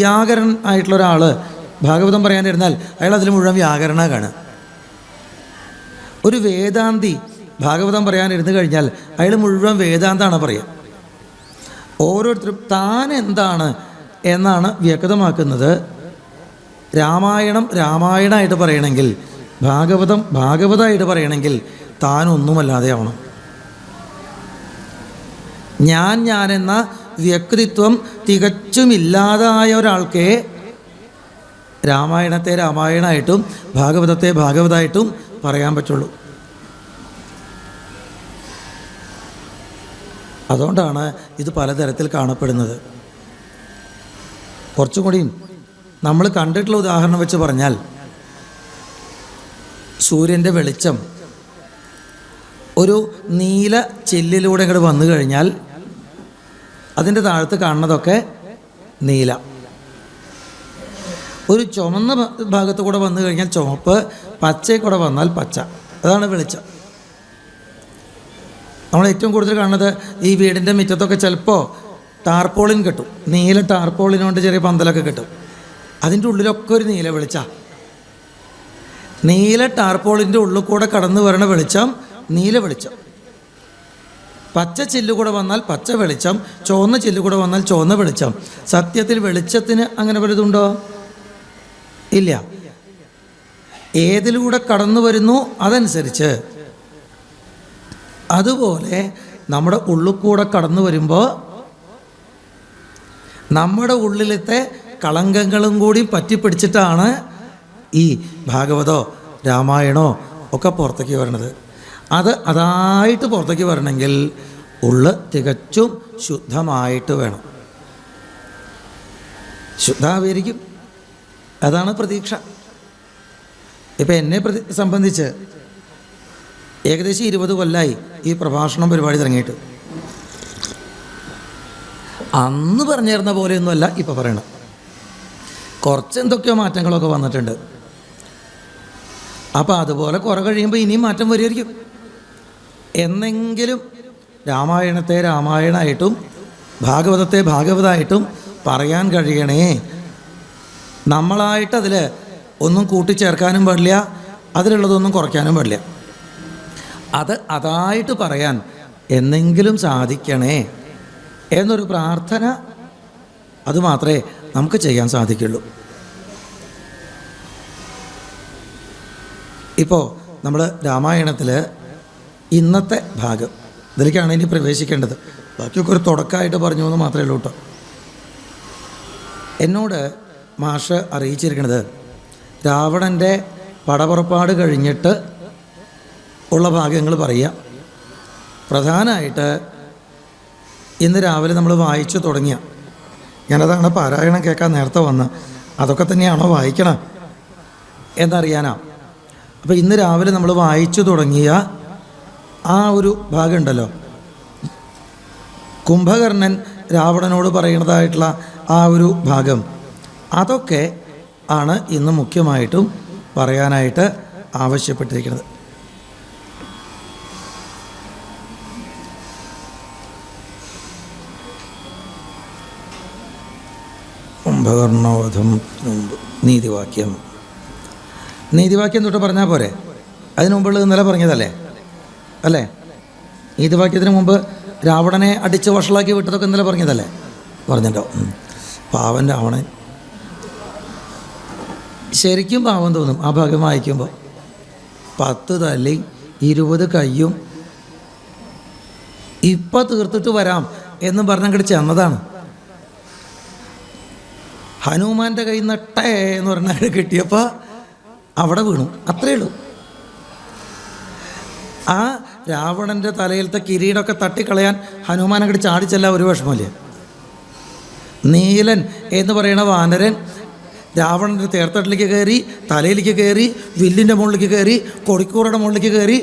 വ്യാകരൻ ആയിട്ടുള്ള ഒരാൾ ഭാഗവതം പറയാനിരുന്നാൽ അയാൾ അതിൽ മുഴുവൻ വ്യാകരണ കാണുക. ഒരു വേദാന്തി ഭാഗവതം പറയാനിരുന്നു കഴിഞ്ഞാൽ അയാൾ മുഴുവൻ വേദാന്താണ് പറയുക. ഓരോരുത്തരും താൻ എന്താണ് എന്നാണ് വ്യക്തമാക്കുന്നത്. രാമായണം രാമായണമായിട്ട് പറയണമെങ്കിൽ, ഭാഗവതം ഭാഗവതമായിട്ട് പറയണമെങ്കിൽ താനൊന്നുമല്ലാതെ ആവണം. ഞാനെന്ന വ്യക്തിത്വം തികച്ചുമില്ലാതായ ഒരാൾക്കേ രാമായണത്തെ രാമായണമായിട്ടും ഭാഗവതത്തെ ഭാഗവതമായിട്ടും പറയാൻ പറ്റുള്ളൂ. അതുകൊണ്ടാണ് ഇത് പലതരത്തിൽ കാണപ്പെടുന്നത്. കുറച്ചും കൂടിയും നമ്മൾ കണ്ടിട്ടുള്ള ഉദാഹരണം വെച്ച് പറഞ്ഞാൽ, സൂര്യൻ്റെ വെളിച്ചം ഒരു നീല ചില്ലിലൂടെ ഇങ്ങോട്ട് വന്നു കഴിഞ്ഞാൽ അതിൻ്റെ താഴത്ത് കാണുന്നതൊക്കെ നീല. ഒരു ചുമന്ന ഭാഗത്ത് കൂടെ വന്നു കഴിഞ്ഞാൽ ചുവപ്പ്, പച്ചയിൽ കൂടെ വന്നാൽ പച്ച. അതാണ് വെളിച്ചം. നമ്മൾ ഏറ്റവും കൂടുതൽ കാണുന്നത് ഈ വീടിൻ്റെ മുറ്റത്തൊക്കെ ചിലപ്പോൾ ടാർപോളിൻ കിട്ടും. നീല ടാർപോളിനുകൊണ്ട് ചെറിയ പന്തലൊക്കെ കിട്ടും. അതിൻ്റെ ഉള്ളിലൊക്കെ ഒരു നീല വെളിച്ചം. നീല ടാർപോളിൻ്റെ ഉള്ളിൽ കൂടെ കടന്നു വരണ വെളിച്ചം നീല വെളിച്ചം. പച്ച ചില്ലുകൂടെ വന്നാൽ പച്ച വെളിച്ചം, ചുവന്ന ചില്ലുകൂടെ വന്നാൽ ചുവന്ന വെളിച്ചം. സത്യത്തിൽ വെളിച്ചത്തിന് അങ്ങനെ വലുതുണ്ടോ? ഇല്ല. ഏതിലൂടെ കടന്നു വരുന്നു അതനുസരിച്ച്. അതുപോലെ നമ്മുടെ ഉള്ളിൽ കൂടെ കടന്നു വരുമ്പോൾ നമ്മുടെ ഉള്ളിലത്തെ കളങ്കങ്ങളും കൂടി പറ്റിപ്പിടിച്ചിട്ടാണ് ഈ ഭാഗവതോ രാമായണോ ഒക്കെ പുറത്തേക്ക് വരണത്. അതായിട്ട് പുറത്തേക്ക് വരണമെങ്കിൽ ഉള്ള് തികച്ചും ശുദ്ധമായിട്ട് വേണം. ശുദ്ധായിരിക്കും, അതാണ് പ്രതീക്ഷ. ഇപ്പം എന്നെ സംബന്ധിച്ച് ഏകദേശം 20 കൊല്ലമായി ഈ പ്രഭാഷണം പരിപാടി തുടങ്ങിയിട്ട്. അന്ന് പറഞ്ഞിരുന്ന പോലെയൊന്നുമല്ല ഇപ്പം പറയണം. കുറച്ച് എന്തൊക്കെയോ മാറ്റങ്ങളൊക്കെ വന്നിട്ടുണ്ട്. അപ്പോൾ അതുപോലെ കുറെ കഴിയുമ്പോൾ ഇനിയും മാറ്റം വരുമായിരിക്കും. എന്നെങ്കിലും രാമായണത്തെ രാമായണമായിട്ടും ഭാഗവതത്തെ ഭാഗവതമായിട്ടും പറയാൻ കഴിയണേ. നമ്മളായിട്ടതിൽ ഒന്നും കൂട്ടിച്ചേർക്കാനും പാടില്ല, അതിലുള്ളതൊന്നും കുറയ്ക്കാനും പാടില്ല. അതായിട്ട് പറയാൻ എന്നെങ്കിലും സാധിക്കണേ എന്നൊരു പ്രാർത്ഥന, അതുമാത്രമേ നമുക്ക് ചെയ്യാൻ സാധിക്കുള്ളൂ. ഇപ്പോൾ നമ്മൾ രാമായണത്തിൽ ഇന്നത്തെ ഭാഗം ഇതിലേക്കാണ് ഇനി പ്രവേശിക്കേണ്ടത്. ബാക്കിയൊക്കെ ഒരു തുടക്കമായിട്ട് പറഞ്ഞു എന്ന് മാത്രമേ ഉള്ളൂ കേട്ടോ. എന്നോട് മാഷ് അറിയിച്ചിരിക്കുന്നത് രാവണൻ്റെ പടപുറപ്പാട് കഴിഞ്ഞിട്ട് ഉള്ള ഭാഗങ്ങൾ പറയുക. പ്രധാനമായിട്ട് ഇന്ന് രാവിലെ നമ്മൾ വായിച്ചു തുടങ്ങിയ, ഞാനതാണ് പാരായണം കേൾക്കാൻ നേരത്തെ വന്ന്, അതൊക്കെ തന്നെയാണോ വായിക്കണം എന്നറിയാനാ. അപ്പോൾ ഇന്ന് രാവിലെ നമ്മൾ വായിച്ചു തുടങ്ങിയ ആ ഒരു ഭാഗം ഉണ്ടല്ലോ, കുംഭകർണൻ രാവണനോട് പറയുന്നതായിട്ടുള്ള ആ ഒരു ഭാഗം, അതൊക്കെ ആണ് ഇന്ന് മുഖ്യമായിട്ടും പറയാനായിട്ട് ആവശ്യപ്പെട്ടിരിക്കുന്നത്. കുംഭകർണവധം നീതിവാക്യം തൊട്ട് പറഞ്ഞാൽ പോരെ? അതിനു മുമ്പുള്ളത് ഇന്നലെ പറഞ്ഞതല്ലേ അല്ലേ? നീതിവാക്യത്തിന് മുമ്പ് രാവണനെ അടിച്ച് വഷളാക്കി വിട്ടതൊക്കെ ഇന്നലെ പറഞ്ഞതല്ലേ? പറഞ്ഞിട്ടോ? പാവൻ രാവണൻ. ശരിക്കും പാവം തോന്നും ആ ഭാഗം വായിക്കുമ്പോൾ. 10 തലയും 20 കയ്യും ഇപ്പം തീർത്തിട്ട് വരാം എന്നും പറഞ്ഞങ്ങോട്ട് ചെന്നതാണ്. ഹനുമാൻ്റെ കയ്യിൽ നിന്ന് ടേ എന്ന് പറഞ്ഞാൽ കിട്ടിയപ്പോൾ അവിടെ വീണു. അത്രയേ ഉള്ളൂ. ആ രാവണൻ്റെ തലയിലത്തെ കിരീടമൊക്കെ തട്ടിക്കളയാൻ ഹനുമാൻ അങ്ങോട്ട് ചാടിച്ചല്ല ഒരു വിഷമമില്ല. നീലൻ എന്ന് പറയുന്ന വാനരൻ രാവണൻ്റെ തേർത്തട്ടിലേക്ക് കയറി, തലയിലേക്ക് കയറി, വില്ലിൻ്റെ മുകളിലേക്ക് കയറി, കൊടിക്കൂറയുടെ മുകളിലേക്ക് കയറി,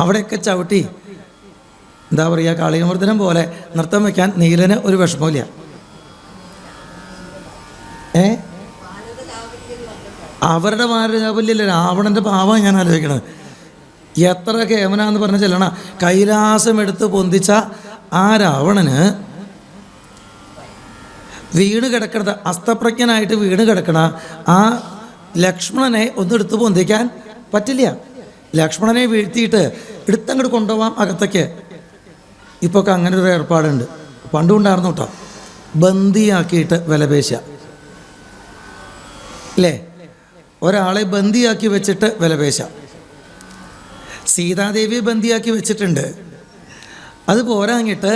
അവിടെയൊക്കെ ചവിട്ടി എന്താ പറയുക, കാളികമർദ്ദനം പോലെ നൃത്തം വയ്ക്കാൻ നീലന് ഒരു വിഷമമില്ല. അവരുടെ മാരജാപല്യല്ല, രാവണൻ്റെ പാവം ഞാൻ ആലോചിക്കണത്. എത്ര കേമനാന്ന് പറഞ്ഞ ചെല്ലണ കൈലാസം എടുത്ത് പൊന്തിച്ച ആ രാവണന് വീണ് കിടക്കണത്, അസ്തപ്രജ്ഞനായിട്ട് വീണ് കിടക്കണ ആ ലക്ഷ്മണനെ ഒന്നെടുത്ത് പൊന്തിക്കാൻ പറ്റില്ല. ലക്ഷ്മണനെ വീഴ്ത്തിയിട്ട് എടുത്തങ്ങോട്ട് കൊണ്ടുപോകാം അകത്തേക്ക്. ഇപ്പോൾ ഒക്കെ അങ്ങനെ ഒരു ഏർപ്പാടുണ്ട്, പണ്ടും ഉണ്ടായിരുന്നു കേട്ടോ. ബന്ദിയാക്കിയിട്ട് വിലപേശ അല്ലേ, ഒരാളെ ബന്ദിയാക്കി വെച്ചിട്ട് വിലപേശ. സീതാദേവിയെ ബന്ദിയാക്കി വെച്ചിട്ടുണ്ട്. അത് പോരാങ്ങിട്ട്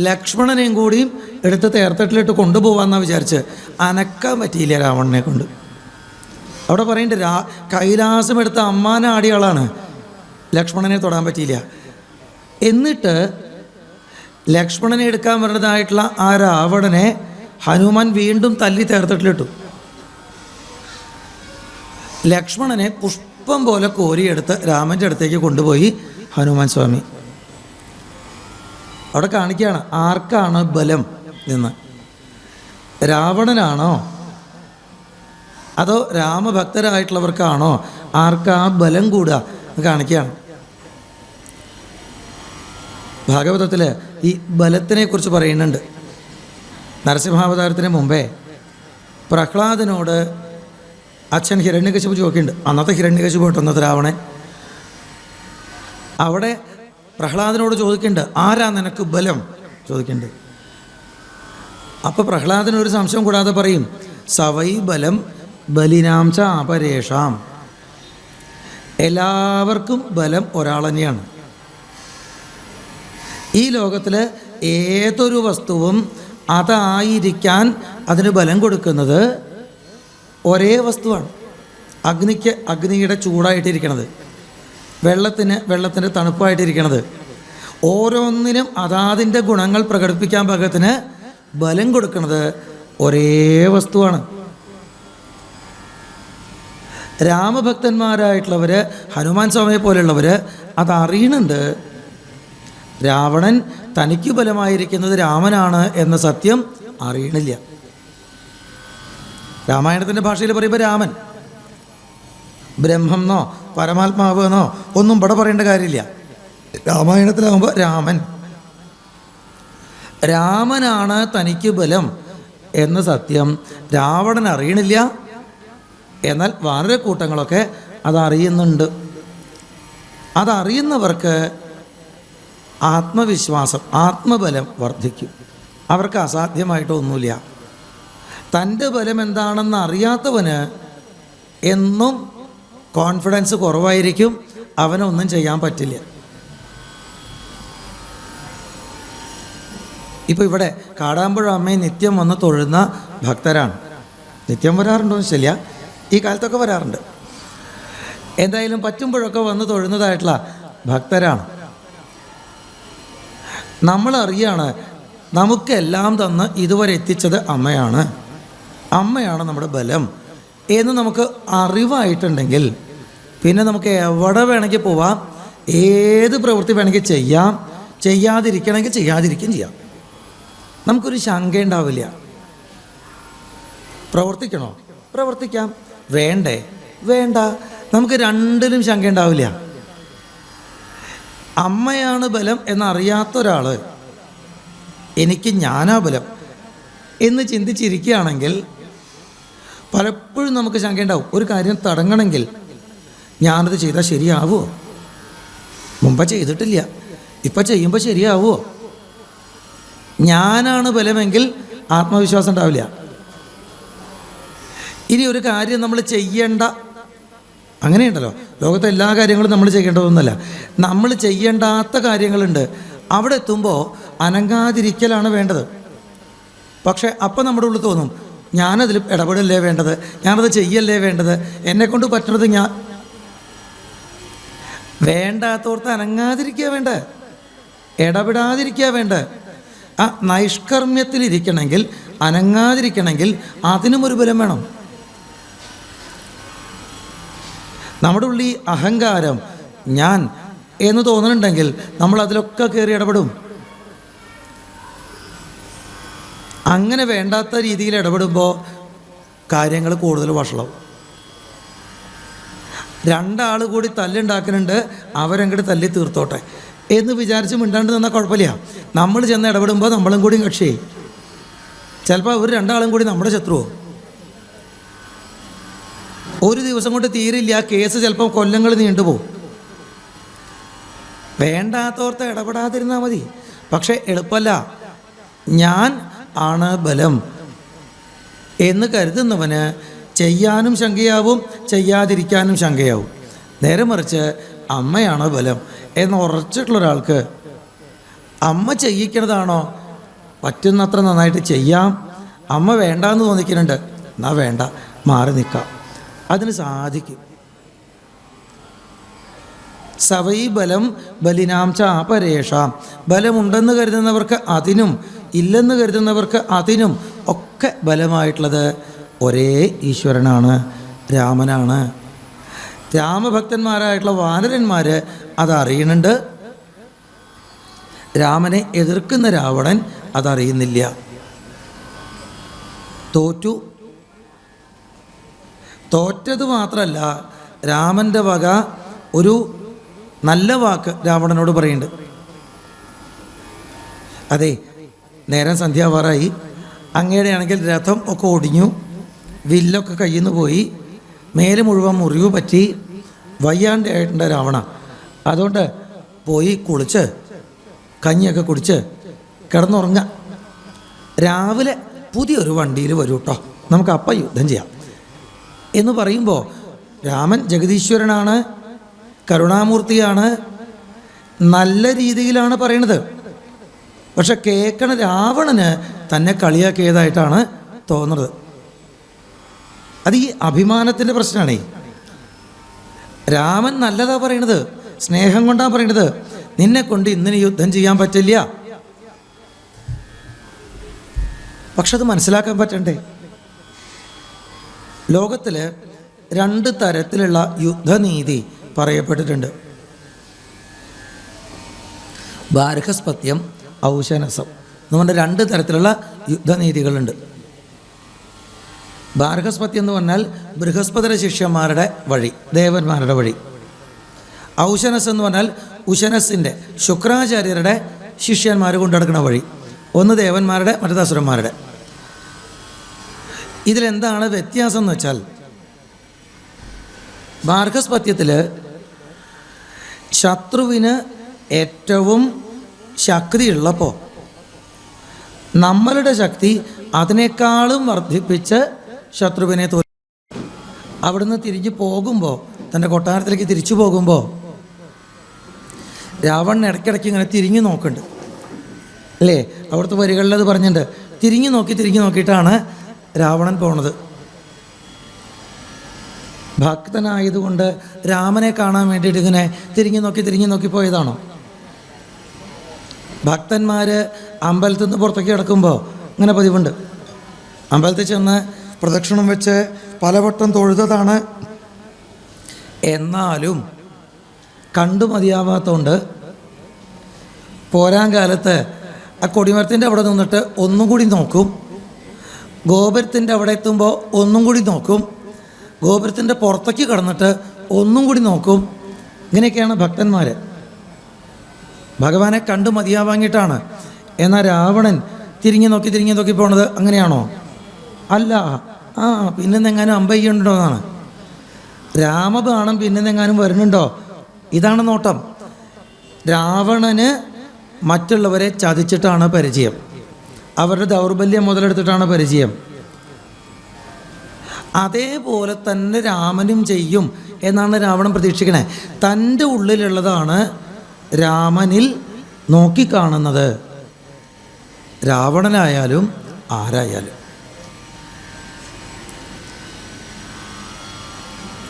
ലക്ഷ്മണനെയും കൂടിയും എടുത്ത് തേർത്തട്ടിലിട്ട് കൊണ്ടുപോകാമെന്നാണ് വിചാരിച്ച്. അനക്കാൻ പറ്റിയില്ല രാവണനെ കൊണ്ട്. അവിടെ പറയുന്നുണ്ട്, കൈലാസം എടുത്ത അമ്മാനെ ആടിയ ആളാണ്, ലക്ഷ്മണനെ തൊടാൻ പറ്റിയില്ല. എന്നിട്ട് ലക്ഷ്മണനെ എടുക്കാൻ വരുന്നതായിട്ടുള്ള ആ രാവണനെ ഹനുമാൻ വീണ്ടും തല്ലി തേർത്തട്ടിലിട്ടു. ലക്ഷ്മണനെ പുഷ്പം പോലെ കോരിയെടുത്ത് രാമൻ്റെ അടുത്തേക്ക് കൊണ്ടുപോയി ഹനുമാൻ സ്വാമി. അവിടെ കാണിക്കുകയാണ് ആർക്കാണ് ബലം എന്ന്. രാവണനാണോ അതോ രാമഭക്തരായിട്ടുള്ളവർക്കാണോ ആർക്കാ ബലം കൂടുക എന്ന് കാണിക്കുകയാണ്. ഭാഗവതത്തിൽ ഈ ബലത്തിനെ കുറിച്ച് പറയുന്നുണ്ട്. നരസിംഹാവതാരത്തിന് മുമ്പേ പ്രഹ്ലാദനോട് അച്ഛൻ ഹിരണ്യകശിപു ചോദിക്കുന്നുണ്ട്. അന്നത്തെ ഹിരണ്യകശിപു കേട്ടോ അന്നത്തെ രാവണൻ. അവിടെ പ്രഹ്ലാദനോട് ചോദിക്കുന്നുണ്ട്, ആരാ നിനക്ക് ബലം ചോദിക്കുന്നുണ്ട്. അപ്പോൾ പ്രഹ്ലാദനൊരു സംശയം കൂടാതെ പറയും, സവൈ ബലം ബലിനാം ച അപരേഷാം. എല്ലാവർക്കും ബലം ഒരാൾ തന്നെയാണ്. ഈ ലോകത്തിൽ ഏതൊരു വസ്തുവും അതായിരിക്കാൻ അതിന് ബലം കൊടുക്കുന്നത് ഒരേ വസ്തുവാണ്. അഗ്നിക്ക് അഗ്നിയുടെ ചൂടായിട്ടിരിക്കണത്, വെള്ളത്തിന് വെള്ളത്തിൻ്റെ തണുപ്പായിട്ടിരിക്കണത്, ഓരോന്നിനും അതാതിൻ്റെ ഗുണങ്ങൾ പ്രകടിപ്പിക്കാൻ പാകത്തിന് ബലം കൊടുക്കുന്നത് ഒരേ വസ്തുവാണ്. രാമഭക്തന്മാരായിട്ടുള്ളവർ, ഹനുമാൻ സ്വാമിയെ പോലെയുള്ളവർ അതറിയണുണ്ട്. രാവണൻ തനിക്ക് ബലമായിരിക്കുന്നത് രാമനാണ് എന്ന സത്യം അറിയണില്ല. രാമായണത്തിൻ്റെ ഭാഷയിൽ പറയുമ്പോൾ രാമൻ, ബ്രഹ്മെന്നോ പരമാത്മാവ് എന്നോ ഒന്നും ഇവിടെ പറയേണ്ട കാര്യമില്ല. രാമായണത്തിലാകുമ്പോൾ രാമൻ, രാമനാണ് തനിക്ക് ബലം എന്ന സത്യം രാവണൻ അറിയണില്ല. എന്നാൽ വാനരക്കൂട്ടങ്ങളൊക്കെ അതറിയുന്നുണ്ട്. അതറിയുന്നവർക്ക് ആത്മവിശ്വാസം, ആത്മബലം വർദ്ധിക്കും. അവർക്ക് അസാധ്യമായിട്ടൊന്നുമില്ല. തൻ്റെ ബലം എന്താണെന്ന് അറിയാത്തവന് എന്നും കോൺഫിഡൻസ് കുറവായിരിക്കും, അവനൊന്നും ചെയ്യാൻ പറ്റില്ല. ഇപ്പോൾ ഇവിടെ കാടാമ്പുഴ അമ്മയെ നിത്യം വന്ന് തൊഴുന്ന ഭക്തരാണ്. നിത്യം വരാറുണ്ടോ എന്ന് ശരിയാ, ഈ കാലത്തൊക്കെ വരാറുണ്ട്. എന്തായാലും പറ്റുമ്പോഴൊക്കെ വന്ന് തൊഴുന്നതായിട്ടുള്ള ഭക്തരാണ്. നമ്മളറിയാണ് നമുക്കെല്ലാം തന്ന് ഇതുവരെ എത്തിച്ചത് അമ്മയാണ്, അമ്മയാണ് നമ്മുടെ ബലം എന്ന് നമുക്ക് അറിവായിട്ടുണ്ടെങ്കിൽ പിന്നെ നമുക്ക് എവിടെ വേണമെങ്കിൽ പോവാം, ഏത് പ്രവൃത്തി വേണമെങ്കിൽ ചെയ്യാം, ചെയ്യാതിരിക്കണമെങ്കിൽ ചെയ്യാതിരിക്കുകയും ചെയ്യാം. നമുക്കൊരു ശങ്ക ഉണ്ടാവില്ല. പ്രവർത്തിക്കണോ? പ്രവർത്തിക്കാം. വേണ്ടേ? വേണ്ട. നമുക്ക് രണ്ടിലും ശങ്ക ഉണ്ടാവില്ല. അമ്മയാണ് ബലം എന്നറിയാത്ത ഒരാൾ എനിക്ക് ഞാനാ ബലം എന്ന് ചിന്തിച്ചിരിക്കുകയാണെങ്കിൽ പലപ്പോഴും നമുക്ക് ശങ്ക ഉണ്ടാവും. ഒരു കാര്യം തുടങ്ങണമെങ്കിൽ ഞാനത് ചെയ്താൽ ശരിയാവുമോ? മുമ്പ് ചെയ്തിട്ടില്ല, ഇപ്പം ചെയ്യുമ്പോൾ ശരിയാവുമോ? ഞാനാണ് ബലമെങ്കിൽ ആത്മവിശ്വാസം ഉണ്ടാവില്ല. ഇനി ഒരു കാര്യം നമ്മൾ ചെയ്യേണ്ട, അങ്ങനെയുണ്ടല്ലോ, ലോകത്തെ എല്ലാ കാര്യങ്ങളും നമ്മൾ ചെയ്യേണ്ടതൊന്നുമല്ല, നമ്മൾ ചെയ്യേണ്ടാത്ത കാര്യങ്ങളുണ്ട്. അവിടെ എത്തുമ്പോൾ അനങ്ങാതിരിക്കലാണ് വേണ്ടത്. പക്ഷേ അപ്പം നമ്മുടെ ഉള്ളിൽ തോന്നും, ഞാനതിൽ ഇടപെടല്ലേ വേണ്ടത്, ഞാനത് ചെയ്യല്ലേ വേണ്ടത്, എന്നെക്കൊണ്ട് പറ്റുന്നത് ഞാൻ. വേണ്ടാത്തോർത്ത് അനങ്ങാതിരിക്കുക വേണ്ട, ഇടപെടാതിരിക്കുക വേണ്ട. ആ നൈഷ്കർമ്മ്യത്തിലിരിക്കണമെങ്കിൽ, അനങ്ങാതിരിക്കണമെങ്കിൽ അതിനും ഒരു ബലം വേണം. നമ്മുടെ ഉള്ളിൽ അഹങ്കാരം, ഞാൻ എന്ന് തോന്നുന്നുണ്ടെങ്കിൽ നമ്മൾ അതിലൊക്കെ കയറി ഇടപെടും. അങ്ങനെ വേണ്ടാത്ത രീതിയിൽ ഇടപെടുമ്പോൾ കാര്യങ്ങൾ കൂടുതൽ വഷളാവും. രണ്ടാൾ കൂടി തല്ലുണ്ടാക്കുന്നുണ്ട്, അവരങ്ങോട്ട് തല്ലി തീർത്തോട്ടെ എന്ന് വിചാരിച്ച് മിണ്ടാണ്ട് നിന്നാൽ കുഴപ്പമില്ല. നമ്മൾ ചെന്ന് ഇടപെടുമ്പോൾ നമ്മളും കൂടി കക്ഷിയായി. ചിലപ്പോൾ അവർ രണ്ടാളും കൂടി നമ്മുടെ ശത്രുവോ. ഒരു ദിവസം കൊണ്ട് തീരില്ല, കേസ് ചിലപ്പോൾ കൊല്ലങ്ങൾ നീണ്ടുപോകും. വേണ്ടാത്തോർത്ത് ഇടപെടാതിരുന്നാൽ മതി. പക്ഷെ എളുപ്പമല്ല. ഞാൻ ആണ് ബലം എന്ന് കരുതുന്നവന് ചെയ്യാനും ശങ്കയാവും, ചെയ്യാതിരിക്കാനും ശങ്കയാവും. നേരെ മറിച്ച് അമ്മയാണോ ബലം എന്ന് ഉറച്ചിട്ടുള്ള ഒരാൾക്ക് അമ്മ ചെയ്യിക്കണതാണോ പറ്റുന്നത്ര നന്നായിട്ട് ചെയ്യാം. അമ്മ വേണ്ടാന്ന് തോന്നിക്കുന്നുണ്ട്, എന്നാ വേണ്ട, മാറി നിൽക്കാം, അതിന് സാധിക്കും. സവൈ ബലം ബലിനാം ച അപരേഷാം. ബലമുണ്ടെന്ന് കരുതുന്നവർക്ക് അതിനും ഇല്ലെന്ന് കരുതുന്നവർക്ക് അതിനും ഒക്കെ ബലമായിട്ടുള്ളത് ഒരേ ഈശ്വരനാണ്, രാമനാണ്. രാമഭക്തന്മാരായിട്ടുള്ള വാനരന്മാർ അതറിയുന്നുണ്ട്. രാമനെ എതിർക്കുന്ന രാവണൻ അതറിയുന്നില്ല. തോറ്റത് മാത്രമല്ല, രാമൻ്റെ വക ഒരു നല്ല വാക്ക് രാവണനോട് പറയുന്നുണ്ട്. അതെ, നേരം സന്ധ്യാവാറായി, അങ്ങയുടെ ആണെങ്കിൽ രഥം ഒക്കെ ഒടിഞ്ഞു, വില്ലൊക്കെ കയ്യിൽ നിന്ന് പോയി, മേല് മുഴുവൻ മുറിവ് പറ്റി, വയ്യാണ്ടായിട്ടുണ്ട് രാവണ. അതുകൊണ്ട് പോയി കുളിച്ച് കഞ്ഞിയൊക്കെ കുടിച്ച് കിടന്നുറങ്ങാം. രാവിലെ പുതിയൊരു വണ്ടിയിൽ വരൂ കേട്ടോ, നമുക്ക് അപ്പം യുദ്ധം ചെയ്യാം എന്ന് പറയുമ്പോൾ രാമൻ ജഗദീശ്വരനാണ്, കരുണാമൂർത്തിയാണ്, നല്ല രീതിയിലാണ് പറയണത്. പക്ഷെ കേൾക്കണ രാവണന് തന്നെ കളിയാക്കിയതായിട്ടാണ് തോന്നുന്നത്. അത് ഈ അഭിമാനത്തിൻ്റെ പ്രശ്നമാണ്. രാമൻ നല്ലതാ പറയണത്, സ്നേഹം കൊണ്ടാണ് പറയണത്. നിന്നെ കൊണ്ട് ഇന്നിന് യുദ്ധം ചെയ്യാൻ പറ്റില്ല. പക്ഷെ അത് മനസ്സിലാക്കാൻ പറ്റണ്ടേ? ലോകത്തിൽ 2 തരത്തിലുള്ള യുദ്ധനീതി പറയപ്പെട്ടിട്ടുണ്ട്. ബാർഹസ്പത്യം, ഔശനസം എന്ന് പറഞ്ഞ 2 തരത്തിലുള്ള യുദ്ധനീതികളുണ്ട്. ബാർഹസ്പത്യം എന്ന് പറഞ്ഞാൽ ബൃഹസ്പതിയുടെ ശിഷ്യന്മാരുടെ വഴി, ദേവന്മാരുടെ വഴി. ഔശനസ് എന്ന് പറഞ്ഞാൽ ഉശനസിൻ്റെ ശുക്രാചാര്യരുടെ ശിഷ്യന്മാർ കൊണ്ടുനടക്കുന്ന വഴി. ഒന്ന് ദേവന്മാരുടെ, മറ്റേത് അസുരന്മാരുടെ. ഇതിലെന്താണ് വ്യത്യാസം എന്ന് വെച്ചാൽ, ബാർഹസ്പത്യത്തിൽ ശത്രുവിന് ഏറ്റവും ശക്തിയുള്ളപ്പോൾ നമ്മളുടെ ശക്തി അതിനേക്കാളും വർദ്ധിപ്പിച്ച് ശത്രുവിനെ അവിടുന്ന് തിരിഞ്ഞു പോകുമ്പോൾ, തൻ്റെ കൊട്ടാരത്തിലേക്ക് തിരിച്ചു പോകുമ്പോൾ രാവണൻ ഇടയ്ക്കിടയ്ക്ക് ഇങ്ങനെ തിരിഞ്ഞു നോക്കുന്നുണ്ട് അല്ലേ? അവിടുത്തെ വരികളിലത് പറഞ്ഞിട്ടുണ്ട്. തിരിഞ്ഞു നോക്കിയിട്ടാണ് രാവണൻ പോണത്. ഭക്തനായതുകൊണ്ട് രാമനെ കാണാൻ വേണ്ടിയിട്ട് ഇങ്ങനെ തിരിഞ്ഞു നോക്കി പോയതാണോ? ഭക്തന്മാർ അമ്പലത്തിൽ നിന്ന് പുറത്തേക്ക് കിടക്കുമ്പോൾ ഇങ്ങനെ പതിവുണ്ട്. അമ്പലത്തിൽ ചെന്ന് പ്രദക്ഷിണം വെച്ച് പലവട്ടം തൊഴുതതാണ്. എന്നാലും കണ്ടു മതിയാവാത്തതുകൊണ്ട് പോരാൻ കാലത്ത് ആ കൊടിമരത്തിൻ്റെ അവിടെ നിന്നിട്ട് ഒന്നും കൂടി നോക്കും. ഗോപുരത്തിൻ്റെ അവിടെ എത്തുമ്പോൾ ഒന്നും കൂടി നോക്കും. ഗോപുരത്തിൻ്റെ പുറത്തേക്ക് കടന്നിട്ട് ഒന്നും കൂടി നോക്കും. ഇങ്ങനെയൊക്കെയാണ് ഭക്തന്മാർ. ഭഗവാനെ കണ്ടു മതിയാവാങ്ങിയിട്ടാണ്. എന്നാൽ രാവണൻ തിരിഞ്ഞു നോക്കി പോണത് അങ്ങനെയാണോ? അല്ല. പിന്നെങ്ങാനും അമ്പയ്യുണ്ടോ എന്നാണ്. രാമബാണം പിന്നെങ്ങാനും വരുന്നുണ്ടോ? ഇതാണ് നോട്ടം. രാവണന് മറ്റുള്ളവരെ ചതിച്ചിട്ടാണ് പരിചയം, അവരുടെ ദൗർബല്യം മുതലെടുത്തിട്ടാണ് പരിചയം. അതേപോലെ തന്നെ രാമനും ചെയ്യും എന്നാണ് രാവണൻ പ്രതീക്ഷിക്കണേ. തൻ്റെ ഉള്ളിലുള്ളതാണ് രാമനിൽ നോക്കിക്കാണുന്നത്, രാവണനായാലും ആരായാലും.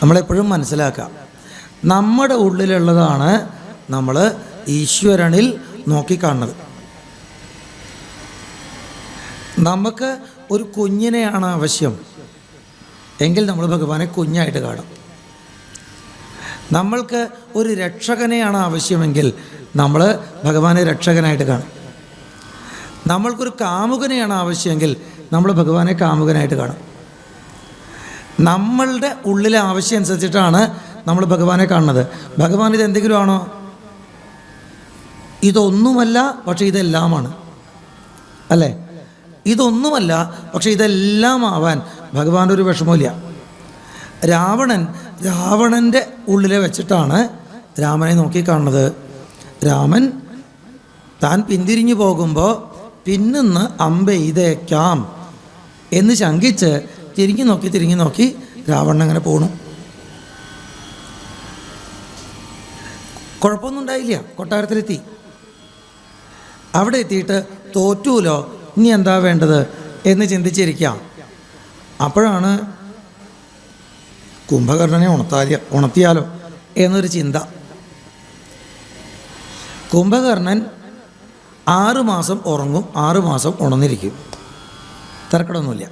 നമ്മളെപ്പോഴും മനസ്സിലാക്കാം, നമ്മുടെ ഉള്ളിലുള്ളതാണ് നമ്മൾ ഈശ്വരനിൽ നോക്കിക്കാണുന്നത്. നമുക്ക് ഒരു കുഞ്ഞിനെയാണ് ആവശ്യം എങ്കിൽ നമ്മൾ ഭഗവാനെ കുഞ്ഞായിട്ട് കാണും. നമ്മൾക്ക് ഒരു രക്ഷകനെയാണ് ആവശ്യമെങ്കിൽ നമ്മൾ ഭഗവാനെ രക്ഷകനായിട്ട് കാണും. നമ്മൾക്കൊരു കാമുകനെയാണ് ആവശ്യമെങ്കിൽ നമ്മൾ ഭഗവാനെ കാമുകനായിട്ട് കാണും. നമ്മളുടെ ഉള്ളിലെ ആവശ്യം അനുസരിച്ചിട്ടാണ് നമ്മൾ ഭഗവാനെ കാണുന്നത്. ഭഗവാൻ ഇതെന്തെങ്കിലും ആണോ? ഇതൊന്നുമല്ല, പക്ഷെ ഇതെല്ലാമാണ് അല്ലേ? ഇതൊന്നുമല്ല. പക്ഷെ ഇതെല്ലാം ആവാൻ ഭഗവാന്റെ ഒരു വിഷമമില്ല. രാവണൻ്റെ ഉള്ളിലെ വെച്ചിട്ടാണ് രാമനെ നോക്കിക്കാണുന്നത്. രാമൻ താൻ പിന്തിരിഞ്ഞു പോകുമ്പോൾ പിന്നിന്ന് അമ്പെയ്തേക്കാം എന്ന് ശങ്കിച്ച് തിരിഞ്ഞു നോക്കി രാവണൻ അങ്ങനെ പോണു. കുഴപ്പമൊന്നും ഉണ്ടായില്ല. കൊട്ടാരത്തിലെത്തി. അവിടെ എത്തിയിട്ട് തോറ്റൂലോ, ഇനി എന്താ വേണ്ടത് എന്ന് ചിന്തിച്ചിരിക്കാം. അപ്പോഴാണ് കുംഭകർണനെ ഉണർത്തിയാലോ എന്നൊരു ചിന്ത. കുംഭകർണൻ 6 മാസം ഉറങ്ങും, 6 മാസം ഉണർന്നിരിക്കും. തിരക്കടൊന്നുമില്ല.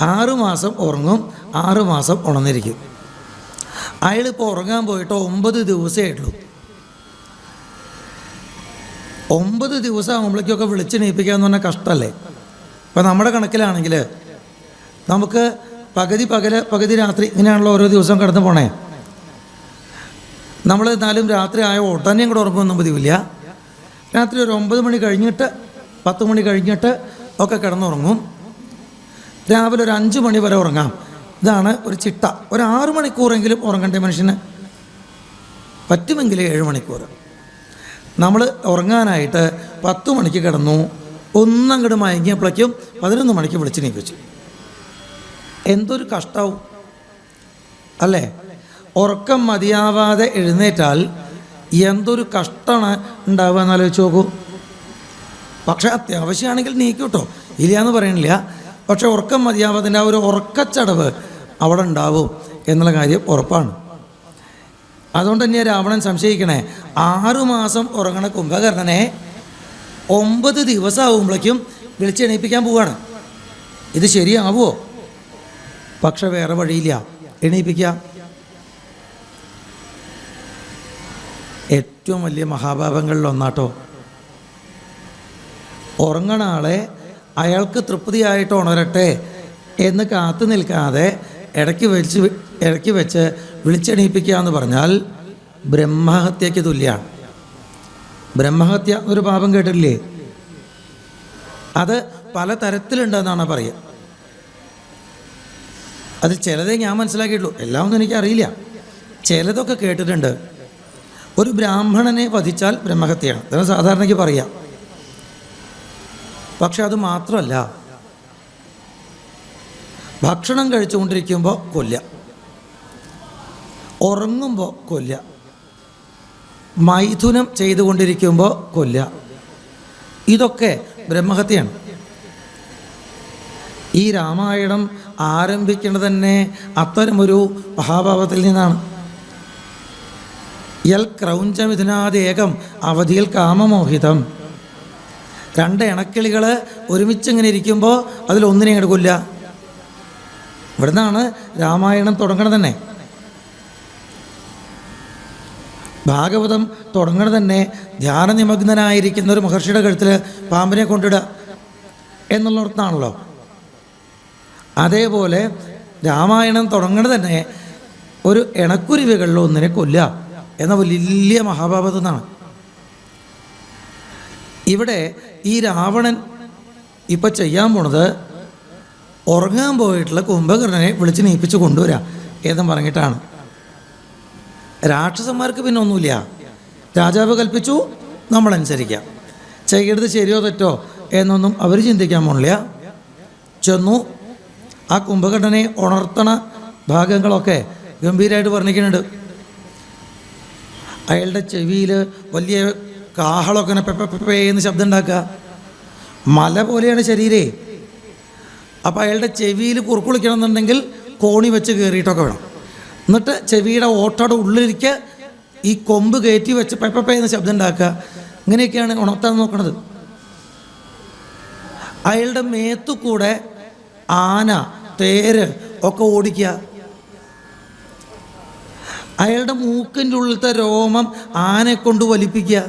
6 മാസം ഉറങ്ങും, 6 മാസം ഉണർന്നിരിക്കും. അയാളിപ്പോൾ ഉറങ്ങാൻ പോയിട്ട് 9 ദിവസമേ ഉള്ളൂ. 9 ദിവസം ആകുമ്പോഴേക്കൊക്കെ വിളിച്ചെണീപ്പിക്കുക എന്ന് പറഞ്ഞാൽ കഷ്ടമല്ലേ? ഇപ്പം നമ്മുടെ കണക്കിലാണെങ്കിൽ നമുക്ക് പകുതി പകല് പകുതി രാത്രി ഇങ്ങനെയാണല്ലോ ഓരോ ദിവസം കിടന്ന് പോണേ. നമ്മൾ എന്നാലും രാത്രി ആയ ഉടനെയും കൂടെ ഉറങ്ങുമൊന്നും പതിവില്ല. രാത്രി ഒരു 9 മണി കഴിഞ്ഞിട്ട് 10 മണി കഴിഞ്ഞിട്ട് ഒക്കെ കിടന്നുറങ്ങും. രാവിലെ ഒരു 5 മണി വരെ ഉറങ്ങാം. ഇതാണ് ഒരു ചിട്ട. ഒരു 6 മണിക്കൂറെങ്കിലും ഉറങ്ങണ്ടേ മനുഷ്യന്? പറ്റുമെങ്കിൽ 7 മണിക്കൂർ. നമ്മൾ ഉറങ്ങാനായിട്ട് 10 മണിക്ക് കിടന്നു, ഒന്നങ്ങോട്ട് മയങ്ങിയപ്പോഴേക്കും 11 മണിക്ക് വിളിച്ചെണീപ്പിച്ചു. എന്തൊരു കഷ്ടാവും അല്ലേ? ഉറക്കം മതിയാവാതെ എഴുന്നേറ്റാൽ എന്തൊരു കഷ്ടമാണ് ഉണ്ടാവുക എന്നാലോചിച്ച് നോക്കൂ. പക്ഷെ അത്യാവശ്യമാണെങ്കിൽ നീക്കൂട്ടോ, ഇല്ലയെന്ന് പറയണില്ല. പക്ഷെ ഉറക്കം മതിയാവാതിൻ്റെ ആ ഒരു ഉറക്കച്ചടവ് അവിടെ ഉണ്ടാവും എന്നുള്ള കാര്യം ഉറപ്പാണ്. അതുകൊണ്ട് തന്നെയാണ് രാവണൻ സംശയിക്കണേ. 6 മാസം ഉറങ്ങണ കുംഭകർണനെ 9 ദിവസം ആകുമ്പോഴേക്കും വിളിച്ചെണീപ്പിക്കാൻ പോവുകയാണ്. ഇത് ശരിയാവുമോ? പക്ഷെ വേറെ വഴിയില്ല, എണീപ്പിക്കാം. ഏറ്റവും വലിയ മഹാഭാവങ്ങളിലൊന്നാട്ടോ. ഉറങ്ങണ ആളെ അയാൾക്ക് തൃപ്തിയായിട്ട് ഉണരട്ടെ എന്ന് കാത്തു നിൽക്കാതെ ഇടയ്ക്ക് വെച്ച് വിളിച്ചെണീപ്പിക്കുക എന്ന് പറഞ്ഞാൽ ബ്രഹ്മഹത്യയ്ക്ക് തുല്യമാണ്. ബ്രഹ്മഹത്യ ഒരു പാപം കേട്ടില്ലേ? അത് പല തരത്തിലുണ്ടെന്നാണ് പറയുക. അത് ചിലതേ ഞാൻ മനസ്സിലാക്കിയിട്ടുള്ളൂ, എല്ലാം ഒന്നും എനിക്കറിയില്ല. ചിലതൊക്കെ കേട്ടിട്ടുണ്ട്. ഒരു ബ്രാഹ്മണനെ വധിച്ചാൽ ബ്രഹ്മഹത്യയാണ്, അതാണ് സാധാരണയ്ക്ക് പറയാം. പക്ഷെ അത് മാത്രമല്ല, ഭക്ഷണം കഴിച്ചുകൊണ്ടിരിക്കുമ്പോൾ കൊല്ല, ഉറങ്ങുമ്പോൾ കൊല്ല, മൈഥുനം ചെയ്തുകൊണ്ടിരിക്കുമ്പോൾ കൊല്ല. ഇതൊക്കെ ബ്രഹ്മഹത്യയാണ്. ഈ രാമായണം ആരംഭിക്കുന്നത് തന്നെ അത്തരമൊരു മഹാഭാവത്തിൽ നിന്നാണ്. യൽ ക്രൗഞ്ചമിഥുനാദേകം അവധിയിൽ കാമമോഹിതം. 2 ഇണക്കിളികൾ ഒരുമിച്ചിങ്ങനെ ഇരിക്കുമ്പോൾ അതിലൊന്നിനെ അങ്ങോട്ട് കൊല്ല. ഇവിടുന്നാണ് രാമായണം തുടങ്ങണത് തന്നെ. ഭാഗവതം തുടങ്ങണത് തന്നെ ധ്യാനനിമഗ്നനായിരിക്കുന്ന ഒരു മഹർഷിയുടെ കഴുത്തിൽ പാമ്പിനെ കൊണ്ടിടുക എന്നുള്ളിടത്താണല്ലോ. അതേപോലെ രാമായണം തുടങ്ങണത് തന്നെ ഒരു ഇണക്കുരുവികളിൽ ഒന്നിനെ കൊല്ല എന്ന വലിയ മഹാഭാവത്തിൽ നിന്നാണ്. ഇവിടെ ഈ രാവണൻ ഇപ്പം ചെയ്യാൻ പോണത് ഉറങ്ങാൻ പോയിട്ടുള്ള കുംഭകർണനെ വിളിച്ച് നീപ്പിച്ച് കൊണ്ടുവരാം എന്നും പറഞ്ഞിട്ടാണ്. രാക്ഷസന്മാർക്ക് പിന്നെ ഒന്നുമില്ല. രാജാവ് കൽപ്പിച്ചു, നമ്മളനുസരിക്കാം. ചെയ്യരുത് ശരിയോ തെറ്റോ എന്നൊന്നും അവർ ചിന്തിക്കാൻ പോണില്ല. ചെന്നു ആ കുംഭകർണനെ ഉണർത്തണ ഭാഗങ്ങളൊക്കെ ഗംഭീരമായിട്ട് വർണ്ണിക്കുന്നുണ്ട്. അയാളുടെ ചെവിയിൽ വലിയ കാഹളമൊക്കെ ഇങ്ങനെ പെപ്പേന്ന് ശബ്ദം ഉണ്ടാക്കുക. മല പോലെയാണ് ശരീരേ. അപ്പോൾ അയാളുടെ ചെവിയിൽ കുറുക്കുളിക്കണം എന്നുണ്ടെങ്കിൽ കോണി വെച്ച് കയറിയിട്ടൊക്കെ വേണം. എന്നിട്ട് ചെവിയുടെ ഓട്ടയുടെ ഉള്ളിലേക്ക് ഈ കൊമ്പ് കയറ്റി വെച്ച് പെപ്പേന്ന് ശബ്ദം ഉണ്ടാക്കുക. ഇങ്ങനെയൊക്കെയാണ് ഉണർത്താൻ നോക്കണത്. അയാളുടെ മേത്തു കൂടെ ആന, തേര് ഒക്കെ ഓടിക്കുക. അയാളുടെ മൂക്കിൻ്റെ ഉള്ളിലത്തെ രോമം ആനയെ കൊണ്ട് വലിപ്പിക്കുക.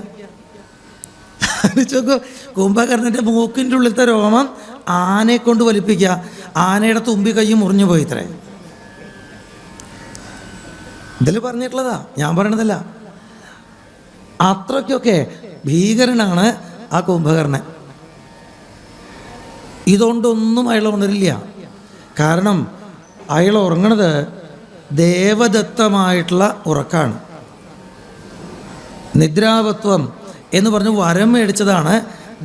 കുംഭകർണൻ്റെ മൂക്കിൻ്റെ ഉള്ളിലത്തെ രോമം ആനയെ കൊണ്ട് വലിപ്പിക്കുക. ആനയുടെ തുമ്പി കൈ മുറിഞ്ഞു പോയി. ഇത്രേ ഇതിൽ പറഞ്ഞിട്ടുള്ളതാ, ഞാൻ പറയണതല്ല. അത്രയ്ക്കൊക്കെ ഭീകരനാണ് ആ കുംഭകർണൻ. ഇതുകൊണ്ടൊന്നും അയാൾ ഉണരില്ല. കാരണം അയാൾ ഉറങ്ങണത് ദേവദത്തമായിട്ടുള്ള ഉറക്കാണ്. നിദ്രാവത്വം എന്ന് പറഞ്ഞ് വരം മേടിച്ചതാണ്,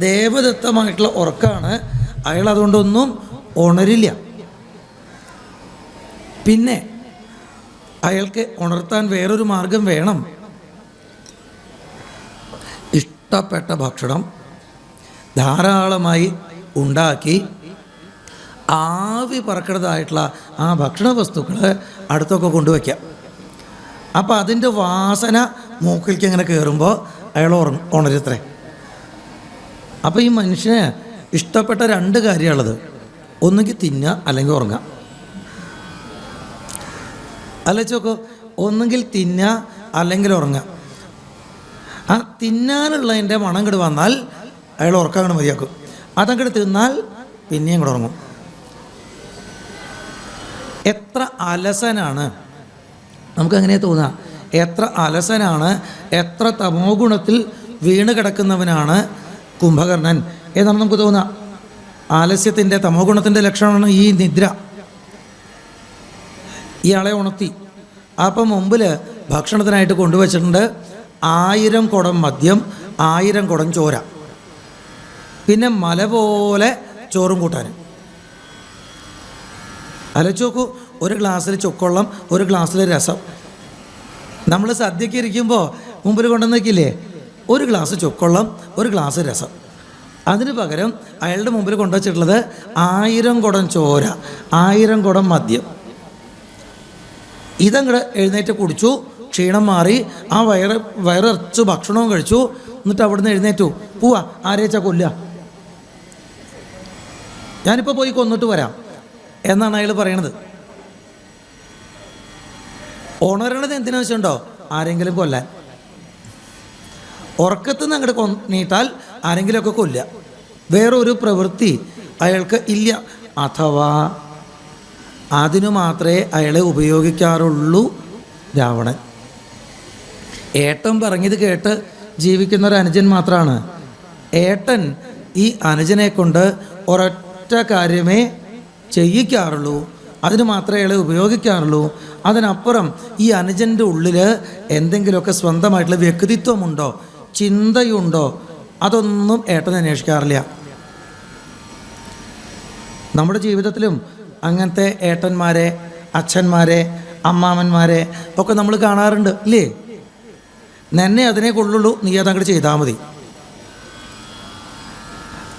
ദേവദത്തമായിട്ടുള്ള ഉറക്കാണ്. അയാൾ അതുകൊണ്ടൊന്നും ഉണരില്ല. പിന്നെ അയാൾക്ക് ഉണർത്താൻ വേറൊരു മാർഗം വേണം. ഇഷ്ടപ്പെട്ട ഭക്ഷണം ധാരാളമായി ഉണ്ടാക്കി ആവി പറക്കണതായിട്ടുള്ള ആ ഭക്ഷണ വസ്തുക്കൾ അടുത്തൊക്കെ കൊണ്ടുവയ്ക്കാം. അപ്പോൾ അതിൻ്റെ വാസന മൂക്കിലേക്ക് ഇങ്ങനെ കയറുമ്പോൾ അയാൾ ഉണരത്രേ. അപ്പോൾ ഈ മനുഷ്യന് ഇഷ്ടപ്പെട്ട രണ്ട് കാര്യമുള്ളത്, ഒന്നുകിൽ തിന്നുക അല്ലെങ്കിൽ ഉറങ്ങുക. അല്ലച്ചോക്കോ, ഒന്നുകിൽ തിന്നുക അല്ലെങ്കിൽ ഉറങ്ങുക. ആ തിന്നാനുള്ളതിൻ്റെ മണം കൂടെ വന്നാൽ അയാൾ ഉറക്കം അങ്ങോട്ട് മതിയാക്കും. അതങ്ങോട്ട് തിന്നാൽ പിന്നെയും കൂടെ ഉറങ്ങും. എത്ര അലസനാണ്, നമുക്കങ്ങനെ തോന്നുക, എത്ര അലസനാണ്, എത്ര തമോ ഗുണത്തിൽ വീണ് കിടക്കുന്നവനാണ് കുംഭകർണൻ എന്നാണ് നമുക്ക് തോന്നുക. ആലസ്യത്തിൻ്റെ തമോ ഗുണത്തിൻ്റെ ലക്ഷണമാണ് ഈ നിദ്ര. ഇയാളെ ഉണർത്തി. അപ്പം മുമ്പിൽ ഭക്ഷണത്തിനായിട്ട് കൊണ്ടുവച്ചിട്ടുണ്ട് 1000 കുടം മദ്യം, 1000 കുടം ചോര, പിന്നെ മല പോലെ ചോറും കൂട്ടാനും. അലച്ചു നോക്കൂ, ഒരു ഗ്ലാസ്സിൽ ചുക്കൊള്ളം, ഒരു ഗ്ലാസ്സിൽ രസം. നമ്മൾ സദ്യക്ക് ഇരിക്കുമ്പോൾ മുമ്പിൽ കൊണ്ടുവന്ന് വയ്ക്കില്ലേ, ഒരു ഗ്ലാസ് ചുക്കൊള്ളം, ഒരു ഗ്ലാസ് രസം. അതിന് പകരം അയാളുടെ മുമ്പിൽ കൊണ്ടുവച്ചിട്ടുള്ളത് 1000 കുടം ചോര, 1000 കുടം മദ്യം. ഇതങ്ങോട്ട് എഴുന്നേറ്റ് കുടിച്ചു, ക്ഷീണം മാറി, ആ വയറിറച്ച് ഭക്ഷണവും കഴിച്ചു. എന്നിട്ട് അവിടുന്ന് എഴുന്നേറ്റു പോവാ, ആരേച്ചാ കൊല്ലുക, ഞാനിപ്പോൾ പോയി കൊന്നിട്ട് വരാം എന്നാണ് അയാൾ പറയണത്. ഉണരണത് എന്തിനാണെന്ന് വെച്ചിട്ടുണ്ടോ, ആരെങ്കിലും കൊല്ലാൻ. ഉറക്കത്തിൽ നിന്ന് അങ്ങോട്ട് നീട്ടാൽ ആരെങ്കിലുമൊക്കെ കൊല്ലുക. വേറൊരു പ്രവൃത്തി അയാൾക്ക് ഇല്ല. അഥവാ അതിനു മാത്രമേ അയാളെ ഉപയോഗിക്കാറുള്ളൂ രാവണൻ. ഏട്ടൻ പറഞ്ഞത് കേട്ട് ജീവിക്കുന്ന ഒരു അനുജൻ മാത്രമാണ്. ഏട്ടൻ ഈ അനുജനെ കൊണ്ട് ഒരൊറ്റ കാര്യമേ ചെയ്യിക്കാറുള്ളൂ, അതിന് മാത്രമേ അയാളെ ഉപയോഗിക്കാറുള്ളൂ. അതിനപ്പുറം ഈ അനുജൻ്റെ ഉള്ളിൽ എന്തെങ്കിലുമൊക്കെ സ്വന്തമായിട്ടുള്ള വ്യക്തിത്വമുണ്ടോ, ചിന്തയുണ്ടോ, അതൊന്നും ഏട്ടൻ അന്വേഷിക്കാറില്ല. നമ്മുടെ ജീവിതത്തിലും അങ്ങനത്തെ ഏട്ടന്മാരെ, അച്ഛന്മാരെ, അമ്മാമന്മാരെ ഒക്കെ നമ്മൾ കാണാറുണ്ട് ഇല്ലേ? നിന്നെ അതിനെ കൊള്ളുള്ളൂ, നീ അതങ്ങോട്ട് ചെയ്താൽ മതി.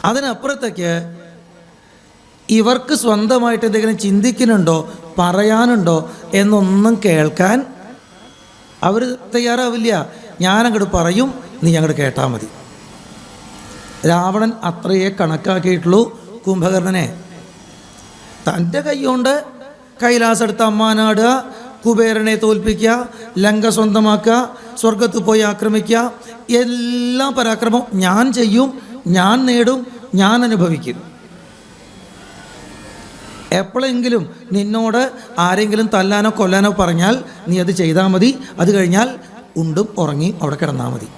അതിനപ്പുറത്തേക്ക് ഇവർക്ക് സ്വന്തമായിട്ട് എന്തെങ്കിലും ചിന്തിക്കുന്നുണ്ടോ, പറയാനുണ്ടോ എന്നൊന്നും കേൾക്കാൻ അവർ തയ്യാറാവില്ല. ഞാനങ്ങോട്ട് പറയും, നീ അങ്ങോട്ട് കേട്ടാൽ മതി. രാവണൻ അത്രയേ കണക്കാക്കിയിട്ടുള്ളൂ കുംഭകർണനെ. തൻ്റെ കൈകൊണ്ട് കൈലാസം എടുത്ത് അമ്മാനാടുക, കുബേരനെ തോൽപ്പിക്കുക, ലങ്ക സ്വന്തമാക്കുക, സ്വർഗത്ത് പോയി ആക്രമിക്കുക, എല്ലാ പരാക്രമവും ഞാൻ ചെയ്യും, ഞാൻ നേടും, ഞാൻ അനുഭവിക്കും. എപ്പോഴെങ്കിലും നിന്നോട് ആരെങ്കിലും തല്ലാനോ കൊല്ലാനോ പറഞ്ഞാൽ നീ അത് ചെയ്താൽ മതി. അത് കഴിഞ്ഞാൽ ഉണ്ടും ഉറങ്ങി അവിടെ കിടന്നാൽ മതി.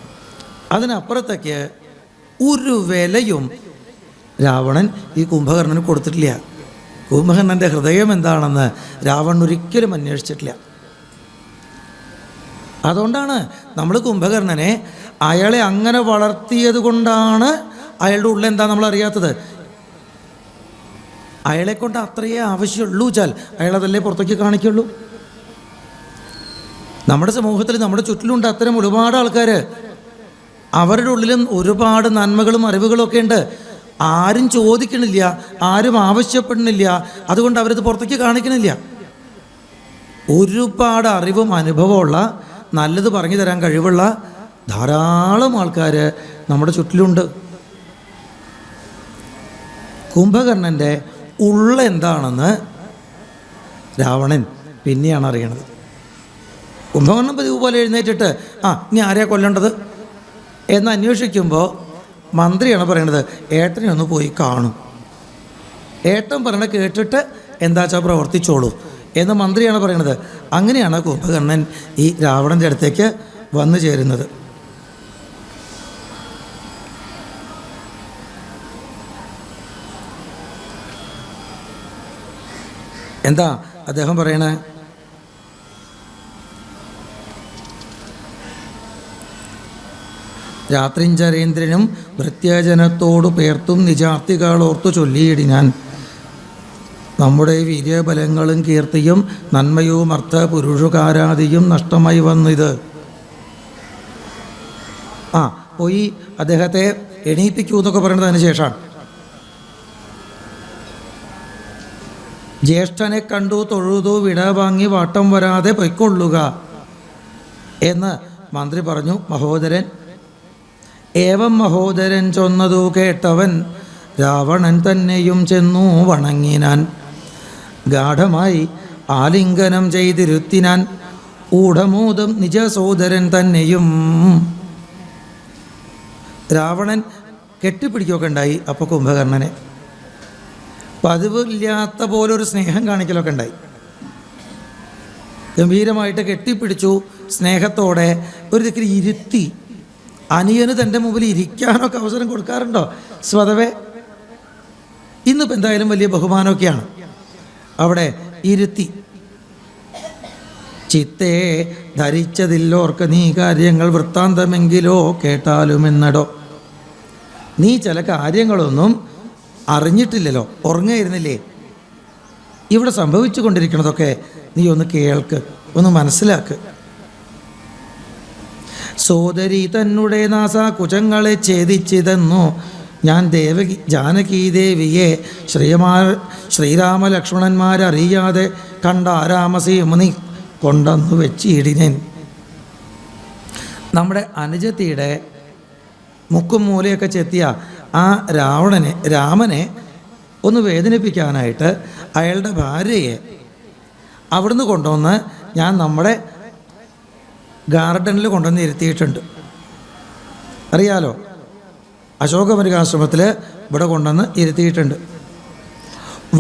അതിനപ്പുറത്തേക്ക് ഒരു വിലയും രാവണൻ ഈ കുംഭകർണന് കൊടുത്തിട്ടില്ല. കുംഭകർണൻ്റെ ഹൃദയം എന്താണെന്ന് രാവണൻ ഒരിക്കലും അന്വേഷിച്ചിട്ടില്ല. അതുകൊണ്ടാണ് നമ്മൾ കുംഭകർണനെ അയാളെ അങ്ങനെ വളർത്തിയത് കൊണ്ടാണ് അയാളുടെ ഉള്ളിൽ എന്താ നമ്മൾ അറിയാത്തത്. അയാളെ കൊണ്ട് അത്രയേ ആവശ്യമുള്ളൂ വെച്ചാൽ അയാളതല്ലേ പുറത്തേക്ക് കാണിക്കുള്ളൂ. നമ്മുടെ സമൂഹത്തിൽ നമ്മുടെ ചുറ്റിലുണ്ട് അത്തരം ഒരുപാട് ആൾക്കാർ. അവരുടെ ഉള്ളിലും ഒരുപാട് നന്മകളും അറിവുകളും ഒക്കെ ഉണ്ട്. ആരും ചോദിക്കണില്ല, ആരും ആവശ്യപ്പെടുന്നില്ല, അതുകൊണ്ട് അവരത് പുറത്തേക്ക് കാണിക്കണില്ല. ഒരുപാട് അറിവും അനുഭവമുള്ള, നല്ലത് പറഞ്ഞു തരാൻ കഴിവുള്ള ധാരാളം ആൾക്കാർ നമ്മുടെ ചുറ്റിലുണ്ട്. കുംഭകർണൻ്റെ ഉള്ള എന്താണെന്ന് രാവണൻ പിന്നെയാണ് അറിയണത്. കുംഭകർണൻ പതിവ് പോലെ എഴുന്നേറ്റിട്ട് ഇനി ആരെയാ കൊല്ലേണ്ടത് എന്ന് അന്വേഷിക്കുമ്പോൾ മന്ത്രിയാണ് പറയണത്, ഏട്ടനെ ഒന്ന് പോയി കാണും, ഏട്ടൻ പറയണ കേട്ടിട്ട് എന്താ വെച്ചാൽ പ്രവർത്തിച്ചോളൂ എന്ന് മന്ത്രിയാണ് പറയണത്. അങ്ങനെയാണ് കുംഭകർണൻ ഈ രാവണൻ്റെ അടുത്തേക്ക് വന്നു ചേരുന്നത്. എന്താ അദ്ദേഹം പറയണേ? രാത്രിഞ്ചരേന്ദ്രനും ഭൃത്യജനത്തോടു പേർത്തും നിജാർത്തികളോർത്തു ചൊല്ലിയിടിനാൻ. നമ്മുടെ വീര്യബലങ്ങളും കീർത്തിയും നന്മയും അർത്ഥ പുരുഷകാരാദിയും നഷ്ടമായി വന്നിത്. പോയി അദ്ദേഹത്തെ എണീപ്പിക്കൂ എന്നൊക്കെ പറയുന്നതിന് ശേഷമാണ്. ജ്യേഷ്ഠനെ കണ്ടു തൊഴുതു വിട വാങ്ങി വാട്ടം വരാതെ പൊയ്ക്കൊള്ളുക എന്ന് മന്ത്രി പറഞ്ഞു. മഹോദരൻ ഏവം മഹോദരൻ ചൊന്നതു കേട്ടവൻ രാവണൻ തന്നെയും ചെന്നു വണങ്ങിനാൻ. ഗാഠമായി ആലിംഗനം ചെയ്തിരുത്തിനാൻ ഊഢമോദം നിജസോദരൻ തന്നെയും. രാവണൻ കെട്ടിപ്പിടിക്കുകയൊക്കെ ഉണ്ടായി. അപ്പോൾ കുംഭകർണനെ പതിവില്ലാത്ത പോലൊരു സ്നേഹം കാണിക്കലൊക്കെ ഉണ്ടായി. ഗംഭീരമായിട്ട് കെട്ടിപ്പിടിച്ചു, സ്നേഹത്തോടെ ഒരു ദിക്കിൽ ഇരുത്തി. അനിയന് തൻ്റെ മുമ്പിൽ ഇരിക്കാനൊക്കെ അവസരം കൊടുക്കാറുണ്ടോ സ്വതവേ? ഇന്നിപ്പോൾ എന്തായാലും വലിയ ബഹുമാനമൊക്കെയാണ്. അവിടെ ഇരുത്തി. ചിത്തേ ധരിച്ചതില്ലോർക്ക് നീ കാര്യങ്ങൾ വൃത്താന്തമെങ്കിലോ കേട്ടാലുമെന്നടോ. നീ ചില കാര്യങ്ങളൊന്നും അറിഞ്ഞിട്ടില്ലല്ലോ, ഉറങ്ങായിരുന്നില്ലേ? ഇവിടെ സംഭവിച്ചു കൊണ്ടിരിക്കുന്നതൊക്കെ നീ ഒന്ന് കേൾക്ക്, ഒന്ന് മനസ്സിലാക്ക്. സോദരി തന്നെ നാസ കുചങ്ങളെ ഛേദിച്ചിതെന്നു ഞാൻ ജാനകീദേവിയെ ശ്രീരാമലക്ഷ്മണന്മാരറിയാതെ കണ്ട ആരാമസീമുനി കൊണ്ടന്നു വെച്ചിടിനേൻ. നമ്മുടെ അനുജത്തിയുടെ മുക്കും മൂലയൊക്കെ ചെത്തിയ ആ രാമനെ ഒന്ന് വേദനിപ്പിക്കാനായിട്ട് അയാളുടെ ഭാര്യയെ അവിടുന്ന് കൊണ്ടുവന്ന് ഞാൻ നമ്മുടെ ഗാർഡനിൽ കൊണ്ടുവന്ന് ഇരുത്തിയിട്ടുണ്ട്. അറിയാലോ, അശോകവനികാശ്രമത്തിൽ ഇവിടെ കൊണ്ടുവന്ന് ഇരുത്തിയിട്ടുണ്ട്.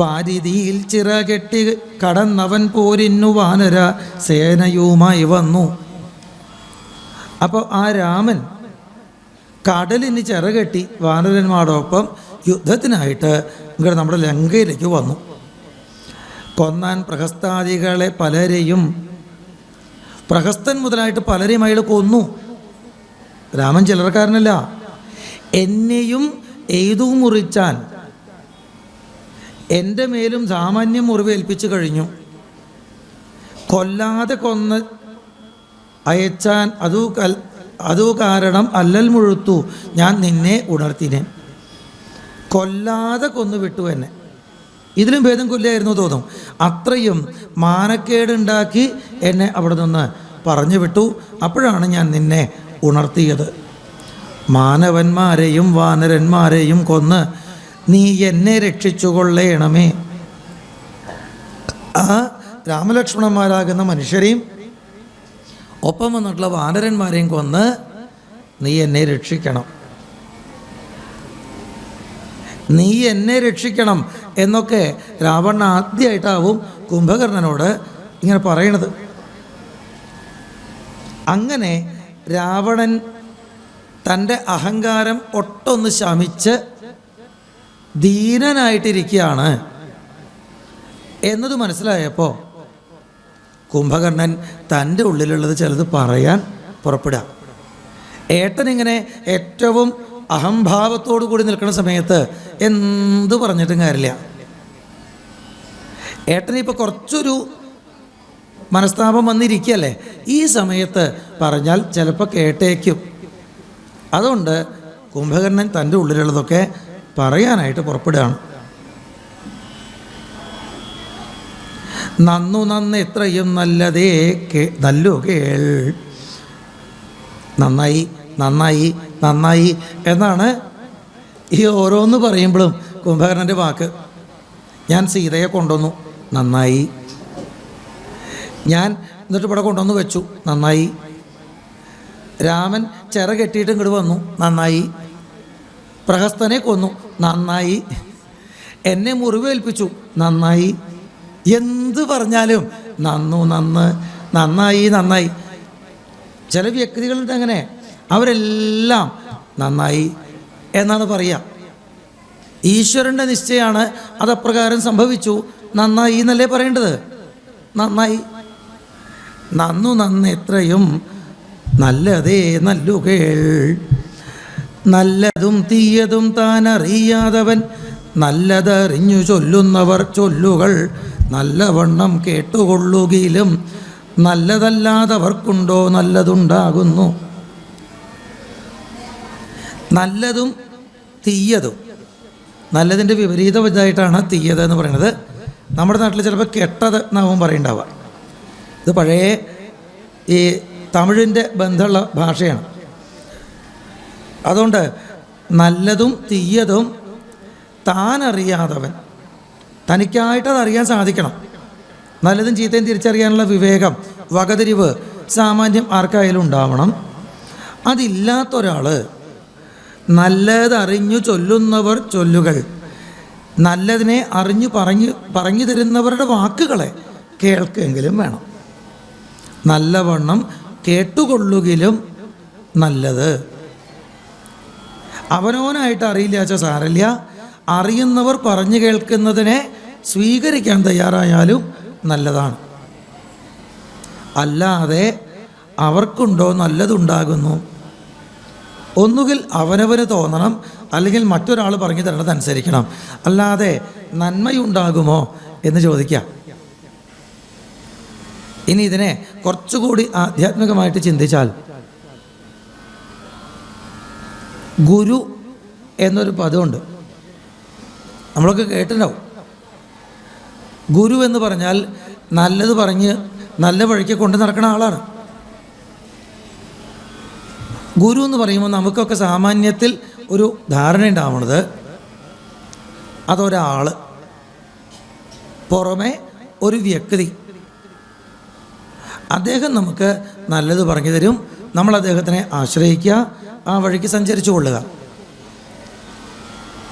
വാരിതിയിൽ ചിറകെട്ടി കടന്നവൻ പോരിന്നു വാനര സേനയുമായി വന്നു. അപ്പോൾ ആ രാമൻ കടലിന് ചിറകെട്ടി വാനരന്മാരോടൊപ്പം യുദ്ധത്തിനായിട്ട് ഇങ്ങോട്ട് നമ്മുടെ ലങ്കയിലേക്ക് വന്നു. കൊന്നാൻ പ്രഹസ്താദികളെ പലരെയും, പ്രഹസ്തൻ മുതലായിട്ട് പലരെയും അയാൾ കൊന്നു. രാമൻ ചിലർക്കാരനല്ല. എന്നെയും എയ്തു മുറിച്ചാൻ, എൻ്റെ മേലും സാമാന്യം മുറിവേൽപ്പിച്ചു കഴിഞ്ഞു. കൊല്ലാതെ കൊന്ന് അയച്ചാൻ അതു കാരണം അല്ലൽ മുഴുത്തു ഞാൻ നിന്നെ ഉണർത്തിനെ. കൊല്ലാതെ കൊന്നു വിട്ടു എന്നെ. ഇതിലും ഭേദം കൊല്ലായിരുന്നു തോന്നും. അത്രയും മാനക്കേടുണ്ടാക്കി എന്നെ അവിടെ നിന്ന് പറഞ്ഞു വിട്ടു. അപ്പോഴാണ് ഞാൻ നിന്നെ ഉണർത്തിയത്. മാനവന്മാരെയും വാനരന്മാരെയും കൊന്ന് നീ എന്നെ രക്ഷിച്ചുകൊള്ളേണമേ. ആ രാമലക്ഷ്മണന്മാരാകുന്ന മനുഷ്യരെയും ഒപ്പം വന്നിട്ടുള്ള വാനരന്മാരെയും കൊന്ന് നീ എന്നെ രക്ഷിക്കണം, നീ എന്നെ രക്ഷിക്കണം എന്നൊക്കെ രാവണൻ ആദ്യമായിട്ടാവും കുംഭകർണനോട് ഇങ്ങനെ പറയണത്. അങ്ങനെ രാവണൻ തൻ്റെ അഹങ്കാരം ഒട്ടൊന്ന് ശമിച്ച് ദീനനായിട്ടിരിക്കുകയാണ് എന്നത് മനസ്സിലായപ്പോൾ കുംഭകർണൻ തൻ്റെ ഉള്ളിലുള്ളത് ചിലത് പറയാൻ പുറപ്പെടുക. ഏട്ടനിങ്ങനെ ഏറ്റവും അഹംഭാവത്തോടു കൂടി നിൽക്കുന്ന സമയത്ത് എന്ത് പറഞ്ഞിട്ടും കാര്യമില്ല. ഏട്ടനിപ്പോൾ കുറച്ചൊരു മനസ്താപം വന്നിരിക്കുകയല്ലേ, ഈ സമയത്ത് പറഞ്ഞാൽ ചിലപ്പോൾ കേട്ടേക്കും. അതുകൊണ്ട് കുംഭകർണൻ തൻ്റെ ഉള്ളിലുള്ളതൊക്കെ പറയാനായിട്ട് പുറപ്പെടുകയാണ്. നന്ന് എത്രയും നല്ലതേ നല്ലു കേൾ. നന്നായി നന്നായി നന്നായി എന്നാണ് ഈ ഓരോന്ന് പറയുമ്പോഴും കുംഭകർണൻ്റെ വാക്ക്. ഞാൻ സീതയെ കൊണ്ടുവന്നു, നന്നായി. ഞാൻ എന്നിട്ട് ഇവിടെ കൊണ്ടുവന്ന് വെച്ചു, നന്നായി. രാമൻ ചിറ കെട്ടിയിട്ട് ഇങ്ങോട്ട് വന്നു, നന്നായി. പ്രഹസ്തനെ കൊന്നു, നന്നായി. എന്നെ മുറിവേൽപ്പിച്ചു, നന്നായി. എന്ത് പറഞ്ഞാലും നന്നായി നന്നായി. ചില വ്യക്തികളുണ്ട് അങ്ങനെ, അവരെല്ലാം നന്നായി എന്നാണ് പറയുക. ഈശ്വരൻ്റെ നിശ്ചയമാണ്, അതപ്രകാരം സംഭവിച്ചു നന്നായി എന്നല്ലേ പറയേണ്ടത്? നന്നായി. നന്നു നന്നെത്രയും നല്ലതേ നല്ലുകേൾ. നല്ലതും തീയതും താൻ അറിയാതവൻ നല്ലതറിഞ്ഞു ചൊല്ലുന്നവർ ചൊല്ലുകൾ നല്ലവണ്ണം കേട്ടുകൊള്ളുകയിലും നല്ലതല്ലാതവർക്കുണ്ടോ നല്ലതുണ്ടാകുന്നു. നല്ലതും തീയതും, നല്ലതിൻ്റെ വിപരീത ഇതായിട്ടാണ് തീയത് എന്ന് പറയുന്നത്. നമ്മുടെ നാട്ടിൽ ചിലപ്പോൾ കെട്ടത് എന്നാവും പറയുണ്ടാവുക. ഇത് പഴയ ഈ തമിഴിൻ്റെ ബന്ധമുള്ള ഭാഷയാണ്. അതുകൊണ്ട് നല്ലതും തീയതും താൻ അറിയാതവൻ, തനിക്കായിട്ടത് അറിയാൻ സാധിക്കണം. നല്ലതും ചീത്തയും തിരിച്ചറിയാനുള്ള വിവേകം, വകതിരിവ് സാമാന്യം ആർക്കായാലും ഉണ്ടാവണം. അതില്ലാത്തൊരാൾ നല്ലതറിഞ്ഞു ചൊല്ലുന്നവർ ചൊല്ലുകൾ, നല്ലതിനെ അറിഞ്ഞു പറഞ്ഞു തരുന്നവരുടെ വാക്കുകളെ കേൾക്കെങ്കിലും വേണം. നല്ലവണ്ണം കേട്ടുകൊള്ളുകിലും നല്ലത്. അവനവനായിട്ട് അറിയില്ല വെച്ചാൽ സാരമില്ല, അറിയുന്നവർ പറഞ്ഞു കേൾക്കുന്നതിനെ സ്വീകരിക്കാൻ തയ്യാറായാലും നല്ലതാണ്. അല്ലാതെ അവർക്കുണ്ടോ നല്ലതുണ്ടാകുന്നു? ഒന്നുകിൽ അവനവന് തോന്നണം, അല്ലെങ്കിൽ മറ്റൊരാൾ പറഞ്ഞു തരണത് അനുസരിക്കണം. അല്ലാതെ നന്മയുണ്ടാകുമോ എന്ന് ചോദിക്കാം. ഇനി ഇതിനെ കുറച്ചുകൂടി ആധ്യാത്മികമായിട്ട് ചിന്തിച്ചാൽ, ഗുരു എന്നൊരു പദമുണ്ട്, നമ്മളൊക്കെ കേട്ടിട്ടുണ്ടാവും. ഗുരു എന്ന് പറഞ്ഞാൽ നല്ലത് പറഞ്ഞ് നല്ല വഴിക്ക് കൊണ്ട് നടക്കുന്ന ആളാണ്. ഗുരു എന്ന് പറയുമ്പോൾ നമുക്കൊക്കെ സാമാന്യത്തിൽ ഒരു ധാരണ ഉണ്ടാവുന്നത് അതൊരാൾ, പുറമെ ഒരു വ്യക്തി. അദ്ദേഹം നമുക്ക് നല്ലത് പറഞ്ഞു തരും, നമ്മൾ അദ്ദേഹത്തിനെ ആശ്രയിക്കുക, ആ വഴിക്ക് സഞ്ചരിച്ചു കൊള്ളുക.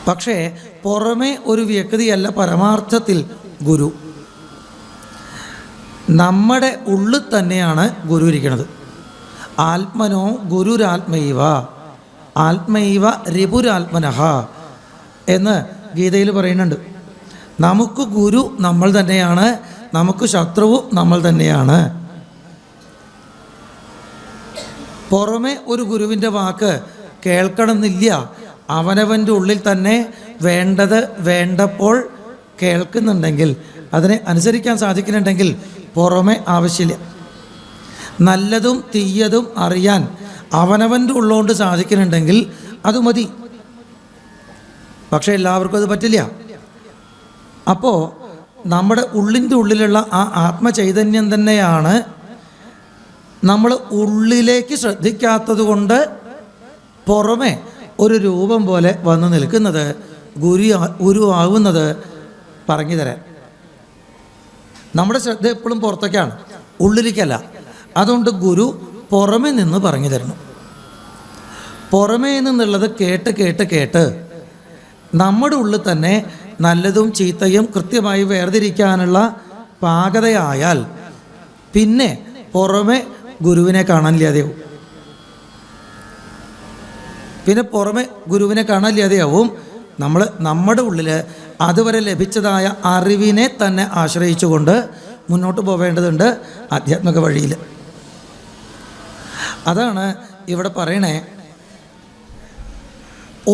പക്ഷേ പുറമെ ഒരു വ്യക്തിയല്ല പരമാർത്ഥത്തിൽ ഗുരു. നമ്മുടെ ഉള്ളിൽ തന്നെയാണ് ഗുരു ഇരിക്കുന്നത്. ആത്മനോ ഗുരുരാത്മൈവ ആത്മൈവ രിപുരാത്മനഃ എന്ന് ഗീതയിൽ പറയുന്നുണ്ട്. നമുക്ക് ഗുരു നമ്മൾ തന്നെയാണ്, നമുക്ക് ശത്രുവും നമ്മൾ തന്നെയാണ്. പുറമെ ഒരു ഗുരുവിൻ്റെ വാക്ക് കേൾക്കണമെന്നില്ല. അവനവൻ്റെ ഉള്ളിൽ തന്നെ വേണ്ടത് വേണ്ടപ്പോൾ കേൾക്കുന്നുണ്ടെങ്കിൽ, അതിനെ അനുസരിക്കാൻ സാധിക്കുന്നുണ്ടെങ്കിൽ പുറമെ ആവശ്യമില്ല. നല്ലതും തീയതും അറിയാൻ അവനവൻ്റെ ഉള്ളുകൊണ്ട് സാധിക്കുന്നുണ്ടെങ്കിൽ അത് മതി. പക്ഷേ എല്ലാവർക്കും അത് പറ്റില്ല. അപ്പോൾ നമ്മുടെ ഉള്ളിൻ്റെ ഉള്ളിലുള്ള ആ ആത്മചൈതന്യം തന്നെയാണ് നമ്മൾ ഉള്ളിലേക്ക് ശ്രദ്ധിക്കാത്തത് കൊണ്ട് പുറമെ ഒരു രൂപം പോലെ വന്നു നിൽക്കുന്നത്, ഗുരു ആവുന്നത് പറഞ്ഞു തരാൻ. നമ്മുടെ ശ്രദ്ധ എപ്പോഴും പുറത്തേക്കാണ്, ഉള്ളിലേക്കല്ല. അതുകൊണ്ട് ഗുരു പുറമെ നിന്ന് പറഞ്ഞു തരണം. പുറമേ നിന്നുള്ളത് കേട്ട് കേട്ട് കേട്ട് നമ്മുടെ ഉള്ളിൽ തന്നെ നല്ലതും ചീത്തയും കൃത്യമായി വേർതിരിക്കാനുള്ള പാകതയായാൽ പിന്നെ പുറമെ ഗുരുവിനെ കാണാനില്ലാതെയാവും. പിന്നെ പുറമെ ഗുരുവിനെ കാണാനില്ലാതെയാവും. നമ്മുടെ ഉള്ളിൽ അതുവരെ ലഭിച്ചതായ അറിവിനെ തന്നെ ആശ്രയിച്ചുകൊണ്ട് മുന്നോട്ട് പോവേണ്ടതുണ്ട് ആധ്യാത്മിക വഴിയിൽ. അതാണ് ഇവിടെ പറയണേ,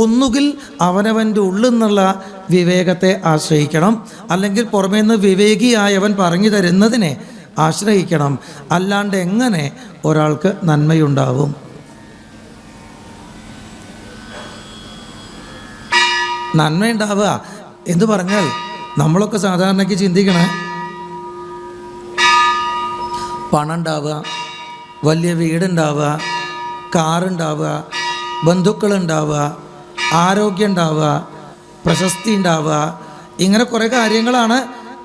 ഒന്നുകിൽ അവനവൻ്റെ ഉള്ളിൽ നിന്നുള്ള വിവേകത്തെ ആശ്രയിക്കണം, അല്ലെങ്കിൽ പുറമേ നിന്ന് വിവേകിയായവൻ പറഞ്ഞു തരുന്നതിനെ ആശ്രയിക്കണം. അല്ലാണ്ട് എങ്ങനെ ഒരാൾക്ക് നന്മയുണ്ടാവും? നന്മയുണ്ടാവുക എന്ന് പറഞ്ഞാൽ നമ്മളൊക്കെ സാധാരണയ്ക്ക് ചിന്തിക്കണേ, പണം ഉണ്ടാവുക, വലിയ വീടുണ്ടാവുക, കാറുണ്ടാവുക, ബന്ധുക്കളുണ്ടാവുക, ആരോഗ്യം ഉണ്ടാവുക, പ്രശസ്തി ഉണ്ടാവുക, ഇങ്ങനെ കുറേ കാര്യങ്ങളാണ്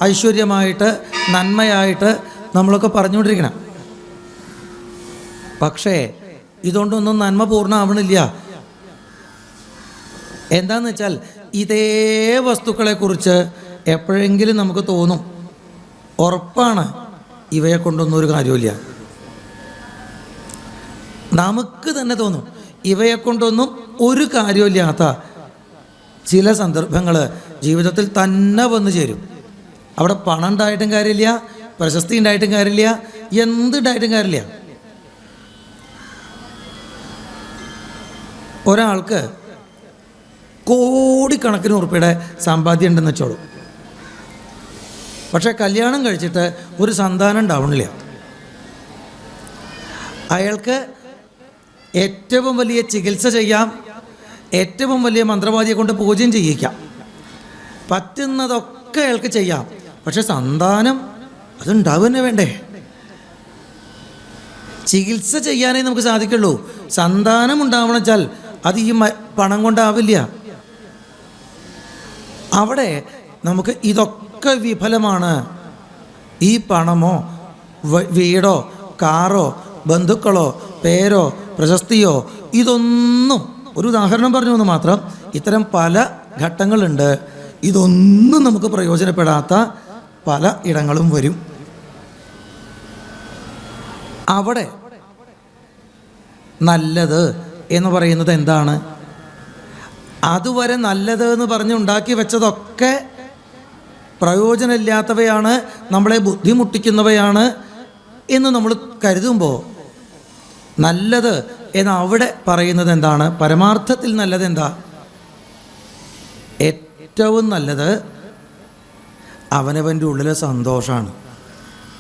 ഐശ്വര്യമായിട്ട് നന്മയായിട്ട് നമ്മളൊക്കെ പറഞ്ഞുകൊണ്ടിരിക്കണം. പക്ഷേ ഇതുകൊണ്ടൊന്നും നന്മ പൂർണ്ണമാവണില്ല. എന്താണെന്ന് വെച്ചാൽ ഇതേ വസ്തുക്കളെക്കുറിച്ച് എപ്പോഴെങ്കിലും നമുക്ക് തോന്നും, ഉറപ്പാണ് ഇവയെ കൊണ്ടൊന്നും ഒരു കാര്യമില്ല. നമുക്ക് തന്നെ തോന്നും ഇവയെ കൊണ്ടൊന്നും ഒരു കാര്യമില്ലാത്ത ചില സന്ദർഭങ്ങൾ ജീവിതത്തിൽ തന്നെ വന്നു ചേരും. അവിടെ പണം ഉണ്ടായിട്ടും കാര്യമില്ല, പ്രശസ്തി ഉണ്ടായിട്ടും കാര്യമില്ല, എന്തുണ്ടായിട്ടും കാര്യമില്ല. ഒരാൾക്ക് കോടിക്കണക്കിന് ഉറുപ്പിയുടെ സമ്പാദ്യം ഉണ്ടെന്ന് വെച്ചോളൂ, പക്ഷേ കല്യാണം കഴിച്ചിട്ട് ഒരു സന്താനം ഉണ്ടാവണില്ല. അയാൾക്ക് ഏറ്റവും വലിയ ചികിത്സ ചെയ്യാം, ഏറ്റവും വലിയ മന്ത്രവാദിയെ കൊണ്ട് പൂജയും ചെയ്യിക്കാം, പറ്റുന്നതൊക്കെ അയാൾക്ക് ചെയ്യാം, പക്ഷെ സന്താനം അതുണ്ടാവുക തന്നെ വേണ്ടേ? ചികിത്സ ചെയ്യാനേ നമുക്ക് സാധിക്കുള്ളൂ. സന്താനം ഉണ്ടാവണം വെച്ചാൽ അത് ഈ പണം കൊണ്ടാവില്ല. അവിടെ നമുക്ക് ഇതൊക്കെ വിഫലമാണ്. ഈ പണമോ വീടോ കാറോ ബന്ധുക്കളോ പേരോ പ്രശസ്തിയോ ഇതൊന്നും, ഒരു ഉദാഹരണം പറഞ്ഞു എന്ന് മാത്രം, ഇത്തരം പല ഘട്ടങ്ങളുണ്ട്. ഇതൊന്നും നമുക്ക് പ്രയോജനപ്പെടാത്ത പല ഇടങ്ങളും വരും. അവിടെ നല്ലത് എന്ന് പറയുന്നത് എന്താണ്? അതുവരെ നല്ലത് എന്ന് പറഞ്ഞ് ഉണ്ടാക്കി വെച്ചതൊക്കെ പ്രയോജനമില്ലാത്തവയാണ്, നമ്മളെ ബുദ്ധിമുട്ടിക്കുന്നവയാണ് എന്ന് നമ്മൾ കരുതുമ്പോൾ നല്ലത് എന്ന് അവിടെ പറയുന്നത് എന്താണ്? പരമാർത്ഥത്തിൽ നല്ലത് എന്താ? ഏറ്റവും നല്ലത് അവനവൻ്റെ ഉള്ളിലെ സന്തോഷമാണ്,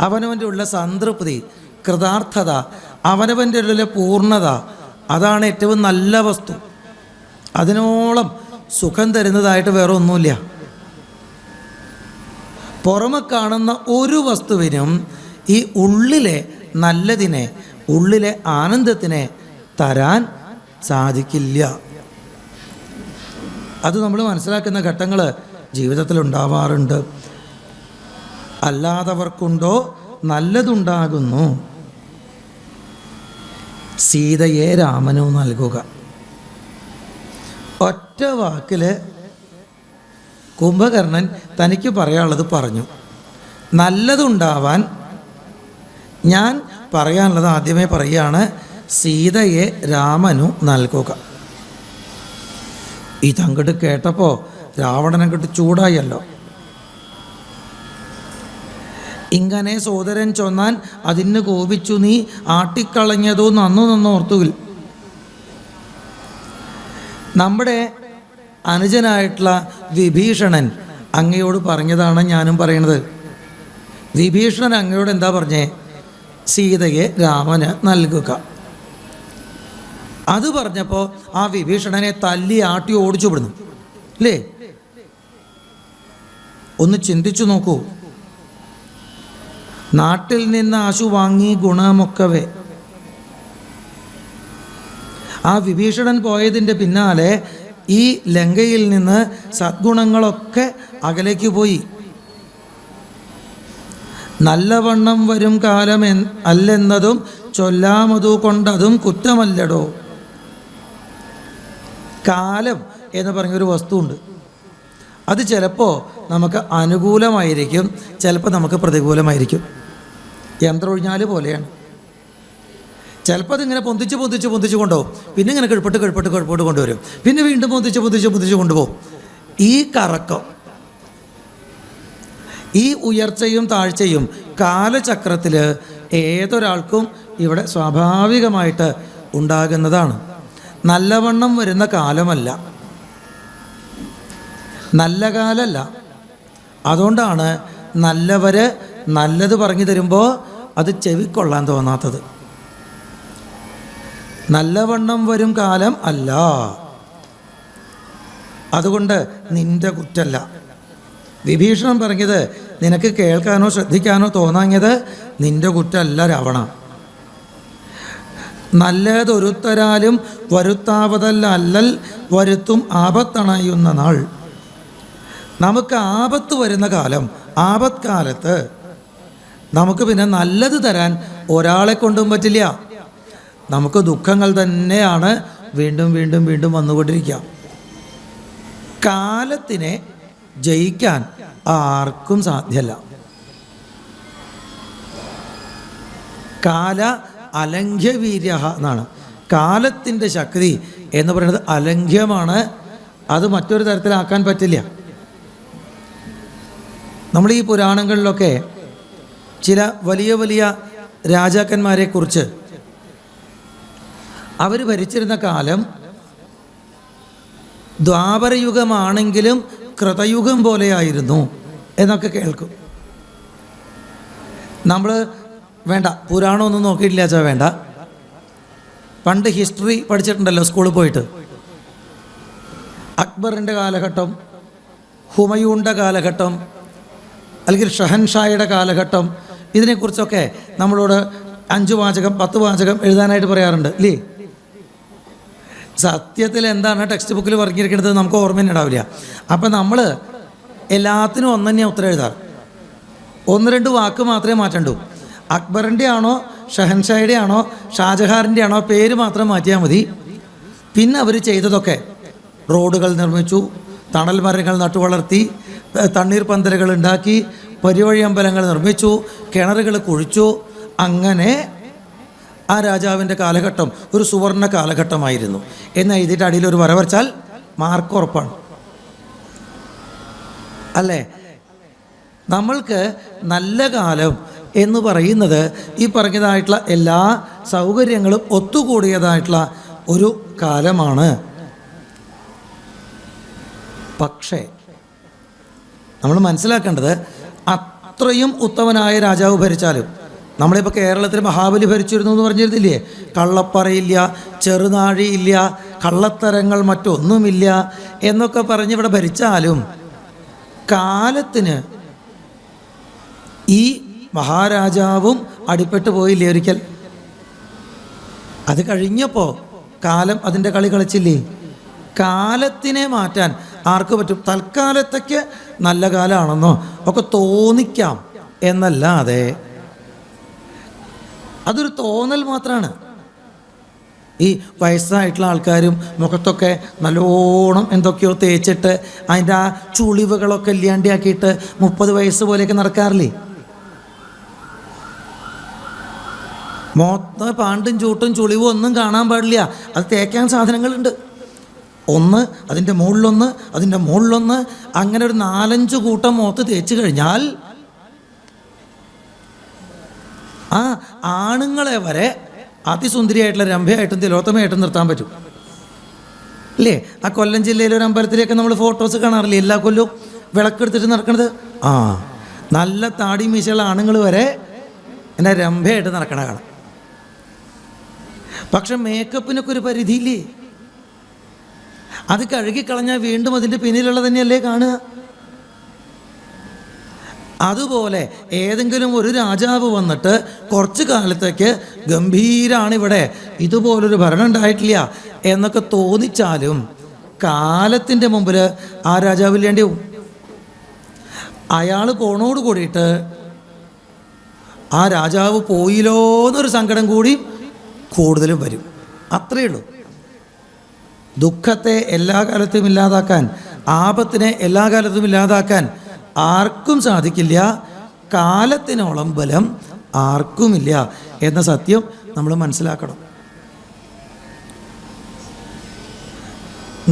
അവനവൻ്റെ ഉള്ളിലെ സംതൃപ്തി, കൃതാർത്ഥത, അവനവൻ്റെ ഉള്ളിലെ പൂർണ്ണത. അതാണ് ഏറ്റവും നല്ല വസ്തു. അതിനോളം സുഖം തരുന്നതായിട്ട് വേറെ ഒന്നുമില്ല. പുറമെ കാണുന്ന ഒരു വസ്തുവിനും ഈ ഉള്ളിലെ നല്ലതിനെ, ഉള്ളിലെ ആനന്ദത്തിനെ തരാൻ സാധിക്കില്ല. അത് നമ്മൾ മനസ്സിലാക്കുന്ന ഘട്ടങ്ങൾ ജീവിതത്തിൽ ഉണ്ടാവാറുണ്ട്. അല്ലാത്തവർക്കുണ്ടോ നല്ലതുണ്ടാകുന്നു, സീതയെ രാമനു നൽകുക. ഒറ്റ വാക്കിൽ കുംഭകർണൻ തനിക്ക് പറയാനുള്ളത് പറഞ്ഞു. നല്ലതുണ്ടാവാൻ ഞാൻ പറയാനുള്ളത് ആദ്യമേ പറയുകയാണ്, സീതയെ രാമനു നൽകുക. ഇതങ്ങോട്ട് കേട്ടപ്പോൾ രാവണനങ്ങോട്ട് ചൂടായല്ലോ. ഇങ്ങനെ സോദരൻ ചൊന്നാൻ അതിന് കോപിച്ചു നീ ആട്ടിക്കളഞ്ഞതോ നന്നു ഓർത്തുകിൽ. നമ്മുടെ അനുജനായിട്ടുള്ള വിഭീഷണൻ അങ്ങയോട് പറഞ്ഞതാണ് ഞാനും പറയണത്. വിഭീഷണൻ അങ്ങയോട് എന്താ പറഞ്ഞേ? സീതയെ രാമന് നൽകുക. അത് പറഞ്ഞപ്പോൾ ആ വിഭീഷണനെ തല്ലി ആട്ടി ഓടിച്ചു വിടുന്നു അല്ലേ? ഒന്ന് ചിന്തിച്ചു നോക്കൂ. നാട്ടിൽ നിന്ന് ആശു വാങ്ങി ഗുണമൊക്കവേ. ആ വിഭീഷണൻ പോയതിൻ്റെ പിന്നാലെ ഈ ലങ്കയിൽ നിന്ന് സദ്ഗുണങ്ങളൊക്കെ അകലേക്ക് പോയി. നല്ലവണ്ണം വരും കാലം അല്ലെന്നതും ചൊല്ലാമതു കൊണ്ടതും കുറ്റമല്ലടോ. കാലം എന്ന് പറഞ്ഞൊരു വസ്തുവുണ്ട്. അത് ചിലപ്പോൾ നമുക്ക് അനുകൂലമായിരിക്കും, ചിലപ്പോൾ നമുക്ക് പ്രതികൂലമായിരിക്കും. യന്ത്രമൊഴിഞ്ഞാൽ പോലെയാണ്. ചിലപ്പോൾ അതിങ്ങനെ പൊന്തിച്ച് കൊണ്ടുപോകും, പിന്നെ ഇങ്ങനെ കിഴപ്പോട്ട് കൊണ്ടുവരും, പിന്നെ വീണ്ടും പൊന്തിച്ച് കൊണ്ടുപോകും. ഈ കറക്കം, ഈ ഉയർച്ചയും താഴ്ചയും കാലചക്രത്തിൽ ഏതൊരാൾക്കും ഇവിടെ സ്വാഭാവികമായിട്ട് ഉണ്ടാകുന്നതാണ്. നല്ലവണ്ണം വരുന്ന കാലമല്ല, നല്ല കാലമല്ല. അതുകൊണ്ടാണ് നല്ലവർ നല്ലത് പറഞ്ഞു തരുമ്പോൾ അത് ചെവിക്കൊള്ളാൻ തോന്നാത്തത്. നല്ലവണ്ണം വരും കാലം അല്ല. അതുകൊണ്ട് നിന്റെ കുറ്റല്ല. വിഭീഷണൻ പറഞ്ഞത് നിനക്ക് കേൾക്കാനോ ശ്രദ്ധിക്കാനോ തോന്നാഞ്ഞത് നിന്റെ കുറ്റമല്ല രാവണ. നല്ലതൊരുത്തരാലും വരുത്താവതല്ല അല്ലൽ വരുത്തും ആപത്തണയുന്ന നാൾ. നമുക്ക് ആപത്ത് വരുന്ന കാലം, ആപത്കാലത്ത് നമുക്ക് പിന്നെ നല്ലത് തരാൻ ഒരാളെ കൊണ്ടും പറ്റില്ല. നമുക്ക് ദുഃഖങ്ങൾ തന്നെയാണ് വീണ്ടും വീണ്ടും വീണ്ടും വന്നുകൊണ്ടിരിക്കുക. കാലത്തിനെ ജയിക്കാൻ ആർക്കും സാധ്യമല്ല. കാല അലംഘ്യവീര്യ എന്നാണ്. കാലത്തിൻ്റെ ശക്തി എന്ന് പറയുന്നത് അലംഘ്യമാണ്. അത് മറ്റൊരു തരത്തിലാക്കാൻ പറ്റില്ല. നമ്മൾ ഈ പുരാണങ്ങളിലൊക്കെ ചില വലിയ വലിയ രാജാക്കന്മാരെക്കുറിച്ച് അവർ ഭരിച്ചിരുന്ന കാലം ദ്വാപരയുഗമാണെങ്കിലും കൃതയുഗം പോലെയായിരുന്നു എന്നൊക്കെ കേൾക്കും. നമ്മൾ വേണ്ട പുരാണമൊന്നും നോക്കിയിട്ടില്ല വെച്ചാൽ വേണ്ട, പണ്ട് ഹിസ്റ്ററി പഠിച്ചിട്ടുണ്ടല്ലോ സ്കൂളിൽ പോയിട്ട്. അക്ബറിൻ്റെ കാലഘട്ടം, ഹുമയൂണിൻ്റെ കാലഘട്ടം, അല്ലെങ്കിൽ ഷഹൻഷായുടെ കാലഘട്ടം, ഇതിനെക്കുറിച്ചൊക്കെ നമ്മളോട് 5 വാചകം 10 വാചകം എഴുതാനായിട്ട് പറയാറുണ്ട് അല്ലേ? സത്യത്തിൽ എന്താണ് ടെക്സ്റ്റ് ബുക്കിൽ പറഞ്ഞിരിക്കുന്നത് നമുക്ക് ഓർമ്മയുണ്ടാവില്ല. അപ്പം നമ്മൾ എല്ലാത്തിനും ഒന്ന് തന്നെയാണ് ഉത്തരം എഴുതാറ്. 1-2 വാക്ക് മാത്രമേ മാറ്റണ്ടൂ. അക്ബറിൻ്റെ ആണോ ഷഹൻഷായുടെ ആണോ ഷാജഹാറിൻ്റെ ആണോ പേര് മാത്രം മാറ്റിയാൽ മതി. പിന്നെ അവർ ചെയ്തതൊക്കെ റോഡുകൾ നിർമ്മിച്ചു, തണൽ മരങ്ങൾ നട്ടുവളർത്തി, തണ്ണീർപ്പന്തലുകൾ ഉണ്ടാക്കി, പരിവഴി അമ്പലങ്ങൾ നിർമ്മിച്ചു, കിണറുകൾ കുഴിച്ചു. അങ്ങനെ ആ രാജാവിൻ്റെ കാലഘട്ടം ഒരു സുവർണ കാലഘട്ടമായിരുന്നു എന്ന് എഴുതിയിട്ട് അടിയിൽ ഒരു വര വരച്ചാൽ മാർക്ക് ഉറപ്പാണ് അല്ലേ? നമ്മൾക്ക് നല്ല കാലം എന്ന് പറയുന്നത് ഈ പറഞ്ഞതായിട്ടുള്ള എല്ലാ സൗകര്യങ്ങളും ഒത്തുകൂടിയതായിട്ടുള്ള ഒരു കാലമാണ്. പക്ഷേ നമ്മൾ മനസ്സിലാക്കേണ്ടത് അത്രയും ഉത്തമനായ രാജാവ് ഭരിച്ചാലും, നമ്മളിപ്പോൾ കേരളത്തിൽ മഹാബലി ഭരിച്ചിരുന്നു എന്ന് പറഞ്ഞിരുന്നില്ലേ, കള്ളപ്പറയില്ല, ചെറുനാഴിയില്ല, കള്ളത്തരങ്ങൾ മറ്റൊന്നുമില്ല എന്നൊക്കെ പറഞ്ഞ് ഇവിടെ ഭരിച്ചാലും കാലത്തിന് ഈ മഹാരാജാവും അടിപ്പെട്ടു പോയില്ലേ ഒരിക്കൽ? അത് കഴിഞ്ഞപ്പോൾ കാലം അതിൻ്റെ കളി കളിച്ചില്ലേ? കാലത്തിനെ മാറ്റാൻ ആർക്ക് പറ്റും? തൽക്കാലത്തേക്ക് നല്ല കാലമാണെന്നോ ഒക്കെ തോന്നിക്കാം എന്നല്ലാതെ അതൊരു തോന്നൽ മാത്രമാണ്. ഈ വയസ്സായിട്ടുള്ള ആൾക്കാരും മുഖത്തൊക്കെ നല്ലോണം എന്തൊക്കെയോ തേച്ചിട്ട് അതിൻ്റെ ആ ചുളിവുകളൊക്കെ ഇല്ലാണ്ടിയാക്കിയിട്ട് 30 വയസ്സ് പോലെയൊക്കെ നടക്കാറില്ലേ? മൊത്തം പാണ്ടും ചൂട്ടും ചുളിവും ഒന്നും കാണാൻ പാടില്ല. അത് തേക്കാൻ സാധനങ്ങളുണ്ട്. ഒന്ന് അതിൻ്റെ മുകളിലൊന്ന്, അതിൻ്റെ മുകളിലൊന്ന്, അങ്ങനെ ഒരു 4-5 കൂട്ടം മുഖത്ത് തേച്ച് കഴിഞ്ഞാൽ ആ ആണുങ്ങളെ വരെ അതിസുന്ദരിയായിട്ടുള്ള രംഭയായിട്ടും തിലോത്തമയായിട്ടും നിർത്താൻ പറ്റും അല്ലേ? ആ കൊല്ലം ജില്ലയിലെ ഒരു അമ്പലത്തിലേക്ക് നമ്മൾ ഫോട്ടോസ് കാണാറില്ലേ എല്ലാ കൊല്ലവും വിളക്കെടുത്തിട്ട് നടക്കണത്? ആ നല്ല താടി മീശയുള്ള ആണുങ്ങൾ വരെ എന്നെ രംഭയായിട്ട് നടക്കണ കാണാം. പക്ഷെ മേക്കപ്പിനൊക്കെ ഒരു പരിധിയില്ലേ? അത് കഴുകിക്കളഞ്ഞാൽ വീണ്ടും അതിൻ്റെ പിന്നിലുള്ള തന്നെയല്ലേ കാണുക? അതുപോലെ ഏതെങ്കിലും ഒരു രാജാവ് വന്നിട്ട് കുറച്ച് കാലത്തേക്ക് ഗംഭീരാണ്, ഇവിടെ ഇതുപോലൊരു ഭരണം ഉണ്ടായിട്ടില്ല എന്നൊക്കെ തോന്നിച്ചാലും കാലത്തിൻ്റെ മുമ്പിൽ ആ രാജാവില്ലേണ്ടി പോവും. അയാൾ പോണോട് കൂടിയിട്ട് ആ രാജാവ് പോയില്ലോ എന്നൊരു സങ്കടം കൂടി കൂടുതലും വരും. അത്രയേ ഉള്ളൂ. ദുഃഖത്തെ എല്ലാ കാലത്തും ഇല്ലാതാക്കാൻ, ആപത്തിനെ എല്ലാ കാലത്തും ഇല്ലാതാക്കാൻ ആർക്കും സാധിക്കില്ല. കാലത്തിനോളം ബലം ആർക്കുമില്ല എന്ന സത്യം നമ്മൾ മനസ്സിലാക്കണം.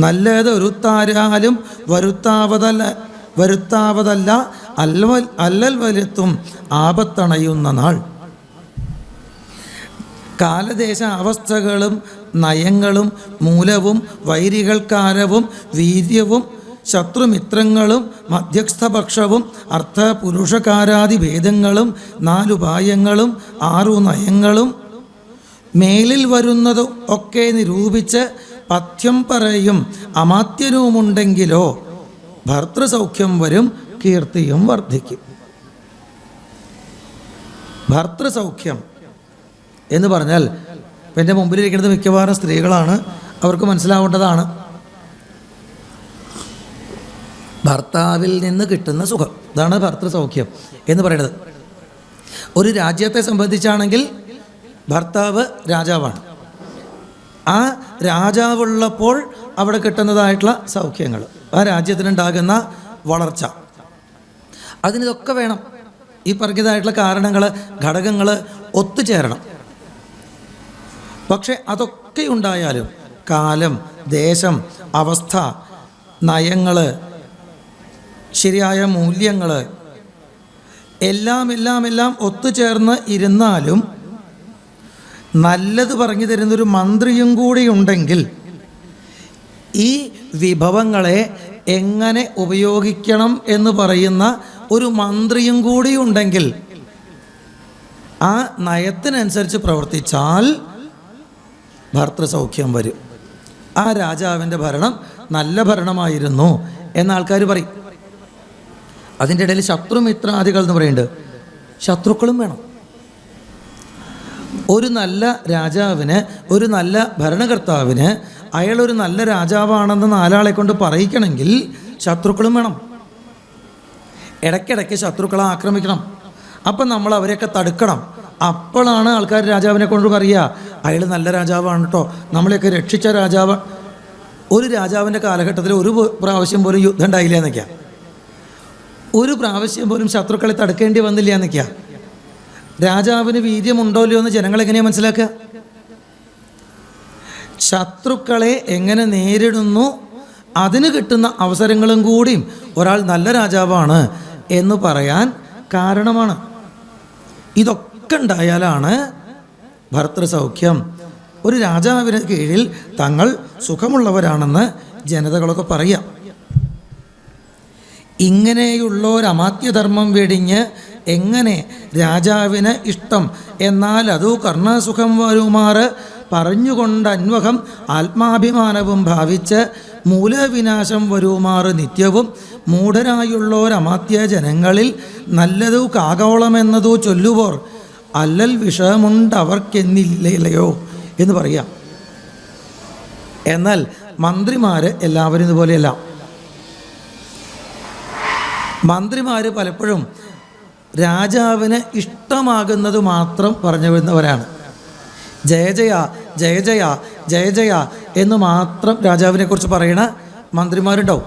നല്ലത് ഒരുത്താരാലും വരുത്താവതല്ല അല്ലൽ വരുത്തും ആപത്തണയുന്ന നാൾ. കാലദേശ അവസ്ഥകളും നയങ്ങളും മൂലവും വൈരികൾക്കാരവും വീര്യവും ശത്രുമിത്രങ്ങളും മധ്യസ്ഥപക്ഷവും അർത്ഥപുരുഷകാരാദി ഭേദങ്ങളും 4 ഉപായങ്ങളും 6 നയങ്ങളും മേലിൽ വരുന്നതും ഒക്കെ നിരൂപിച്ച് പഥ്യം പറയും അമാത്യനുമുണ്ടെങ്കിലോ ഭർത്തൃസൗഖ്യം വരും, കീർത്തിയും വർദ്ധിക്കും. ഭർത്തൃസൗഖ്യം എന്ന് പറഞ്ഞാൽ എൻ്റെ മുമ്പിലിരിക്കുന്നത് മിക്കവാറും സ്ത്രീകളാണ്, അവർക്ക് മനസ്സിലാവേണ്ടതാണ്. ഭർത്താവിൽ നിന്ന് കിട്ടുന്ന സുഖം, ഇതാണ് ഭർത്തൃസൗഖ്യം എന്ന് പറയുന്നത്. ഒരു രാജ്യത്തെ സംബന്ധിച്ചാണെങ്കിൽ ഭർത്താവ് രാജാവാണ്. ആ രാജാവുള്ളപ്പോൾ അവിടെ കിട്ടുന്നതായിട്ടുള്ള സൗഖ്യങ്ങൾ, ആ രാജ്യത്തിനുണ്ടാകുന്ന വളർച്ച, അതിനിതൊക്കെ വേണം. ഈ പറഞ്ഞതായിട്ടുള്ള കാരണങ്ങൾ, ഘടകങ്ങൾ ഒത്തുചേരണം. പക്ഷെ അതൊക്കെ ഉണ്ടായാലും കാലം, ദേശം, അവസ്ഥ, നയങ്ങൾ, ശരിയായ മൂല്യങ്ങൾ, എല്ലാം ഒത്തുചേർന്ന് ഇരുന്നാലും നല്ലത് പറഞ്ഞു തരുന്നൊരു മന്ത്രിയും കൂടി ഉണ്ടെങ്കിൽ ഈ വിഭവങ്ങളെ എങ്ങനെ ഉപയോഗിക്കണം എന്ന് പറയുന്ന ഒരു മന്ത്രിയും കൂടി ഉണ്ടെങ്കിൽ ആ നയത്തിനനുസരിച്ച് പ്രവർത്തിച്ചാൽ ഭർത്തൃസൗഖ്യം വരും. ആ രാജാവിൻ്റെ ഭരണം നല്ല ഭരണമായിരുന്നു എന്ന ആൾക്കാർ പറയും. അതിൻ്റെ ഇടയിൽ ശത്രുമിത്രാദികൾ എന്ന് പറയുന്നുണ്ട്. ശത്രുക്കളും വേണം. ഒരു നല്ല രാജാവിന്, ഒരു നല്ല ഭരണകർത്താവിന് അയാളൊരു നല്ല രാജാവാണെന്ന് നാലാളെ കൊണ്ട് പറയിക്കണമെങ്കിൽ ശത്രുക്കളും വേണം. ഇടയ്ക്കിടയ്ക്ക് ശത്രുക്കളെ ആക്രമിക്കണം. അപ്പം നമ്മൾ അവരെയൊക്കെ തടുക്കണം. അപ്പോഴാണ് ആൾക്കാർ രാജാവിനെ കൊണ്ട് പറയുക അയാൾ നല്ല രാജാവാണ് കേട്ടോ, നമ്മളെയൊക്കെ രക്ഷിച്ച രാജാവ്. ഒരു രാജാവിൻ്റെ കാലഘട്ടത്തിൽ ഒരു പ്രാവശ്യം പോലും യുദ്ധം ഉണ്ടായില്ല എന്നൊക്കെയാ, ഒരു പ്രാവശ്യം പോലും ശത്രുക്കളെ തടുക്കേണ്ടി വന്നില്ല എന്നൊക്കെയാ. രാജാവിന് വീര്യമുണ്ടോ ഇല്ലയോ എന്ന് ജനങ്ങളെങ്ങനെയാണ് മനസ്സിലാക്കുക? ശത്രുക്കളെ എങ്ങനെ നേരിടുന്നു, അതിന് കിട്ടുന്ന അവസരങ്ങളും കൂടിയും ഒരാൾ നല്ല രാജാവാണ് എന്ന് പറയാൻ കാരണമാണ്. ഇതൊക്കെ ഉണ്ടായാലാണ് ഭർത്തൃസൗഖ്യം. ഒരു രാജാവിന് കീഴിൽ തങ്ങൾ സുഖമുള്ളവരാണെന്ന് ജനതകളൊക്കെ പറയാം. ഇങ്ങനെയുള്ളൊരമാത്യധർമ്മം വെടിഞ്ഞ് എങ്ങനെ രാജാവിന് ഇഷ്ടം എന്നാൽ അതു കർണസുഖം വരുമാറ് പറഞ്ഞുകൊണ്ട് അന്വഹം ആത്മാഭിമാനവും ഭാവിച്ച് മൂലവിനാശം വരുമാറ് നിത്യവും മൂഢരായുള്ളോരമാത്യ ജനങ്ങളിൽ നല്ലതു കാകോളമെന്നതു ചൊല്ലുവോർ അല്ലൽ വിഷമുണ്ടവർക്കെന്നില്ലയോ എന്ന് പറയാം. എന്നാൽ മന്ത്രിമാർ എല്ലാവരും ഇതുപോലെയല്ല. മന്ത്രിമാർ പലപ്പോഴും രാജാവിന് ഇഷ്ടമാകുന്നത് മാത്രം പറഞ്ഞു വരുന്നവരാണ്. ജയ ജയ ജയ ജയ ജയ ജയ എന്ന് മാത്രം രാജാവിനെ കുറിച്ച് പറയുന്ന മന്ത്രിമാരുണ്ടാവും.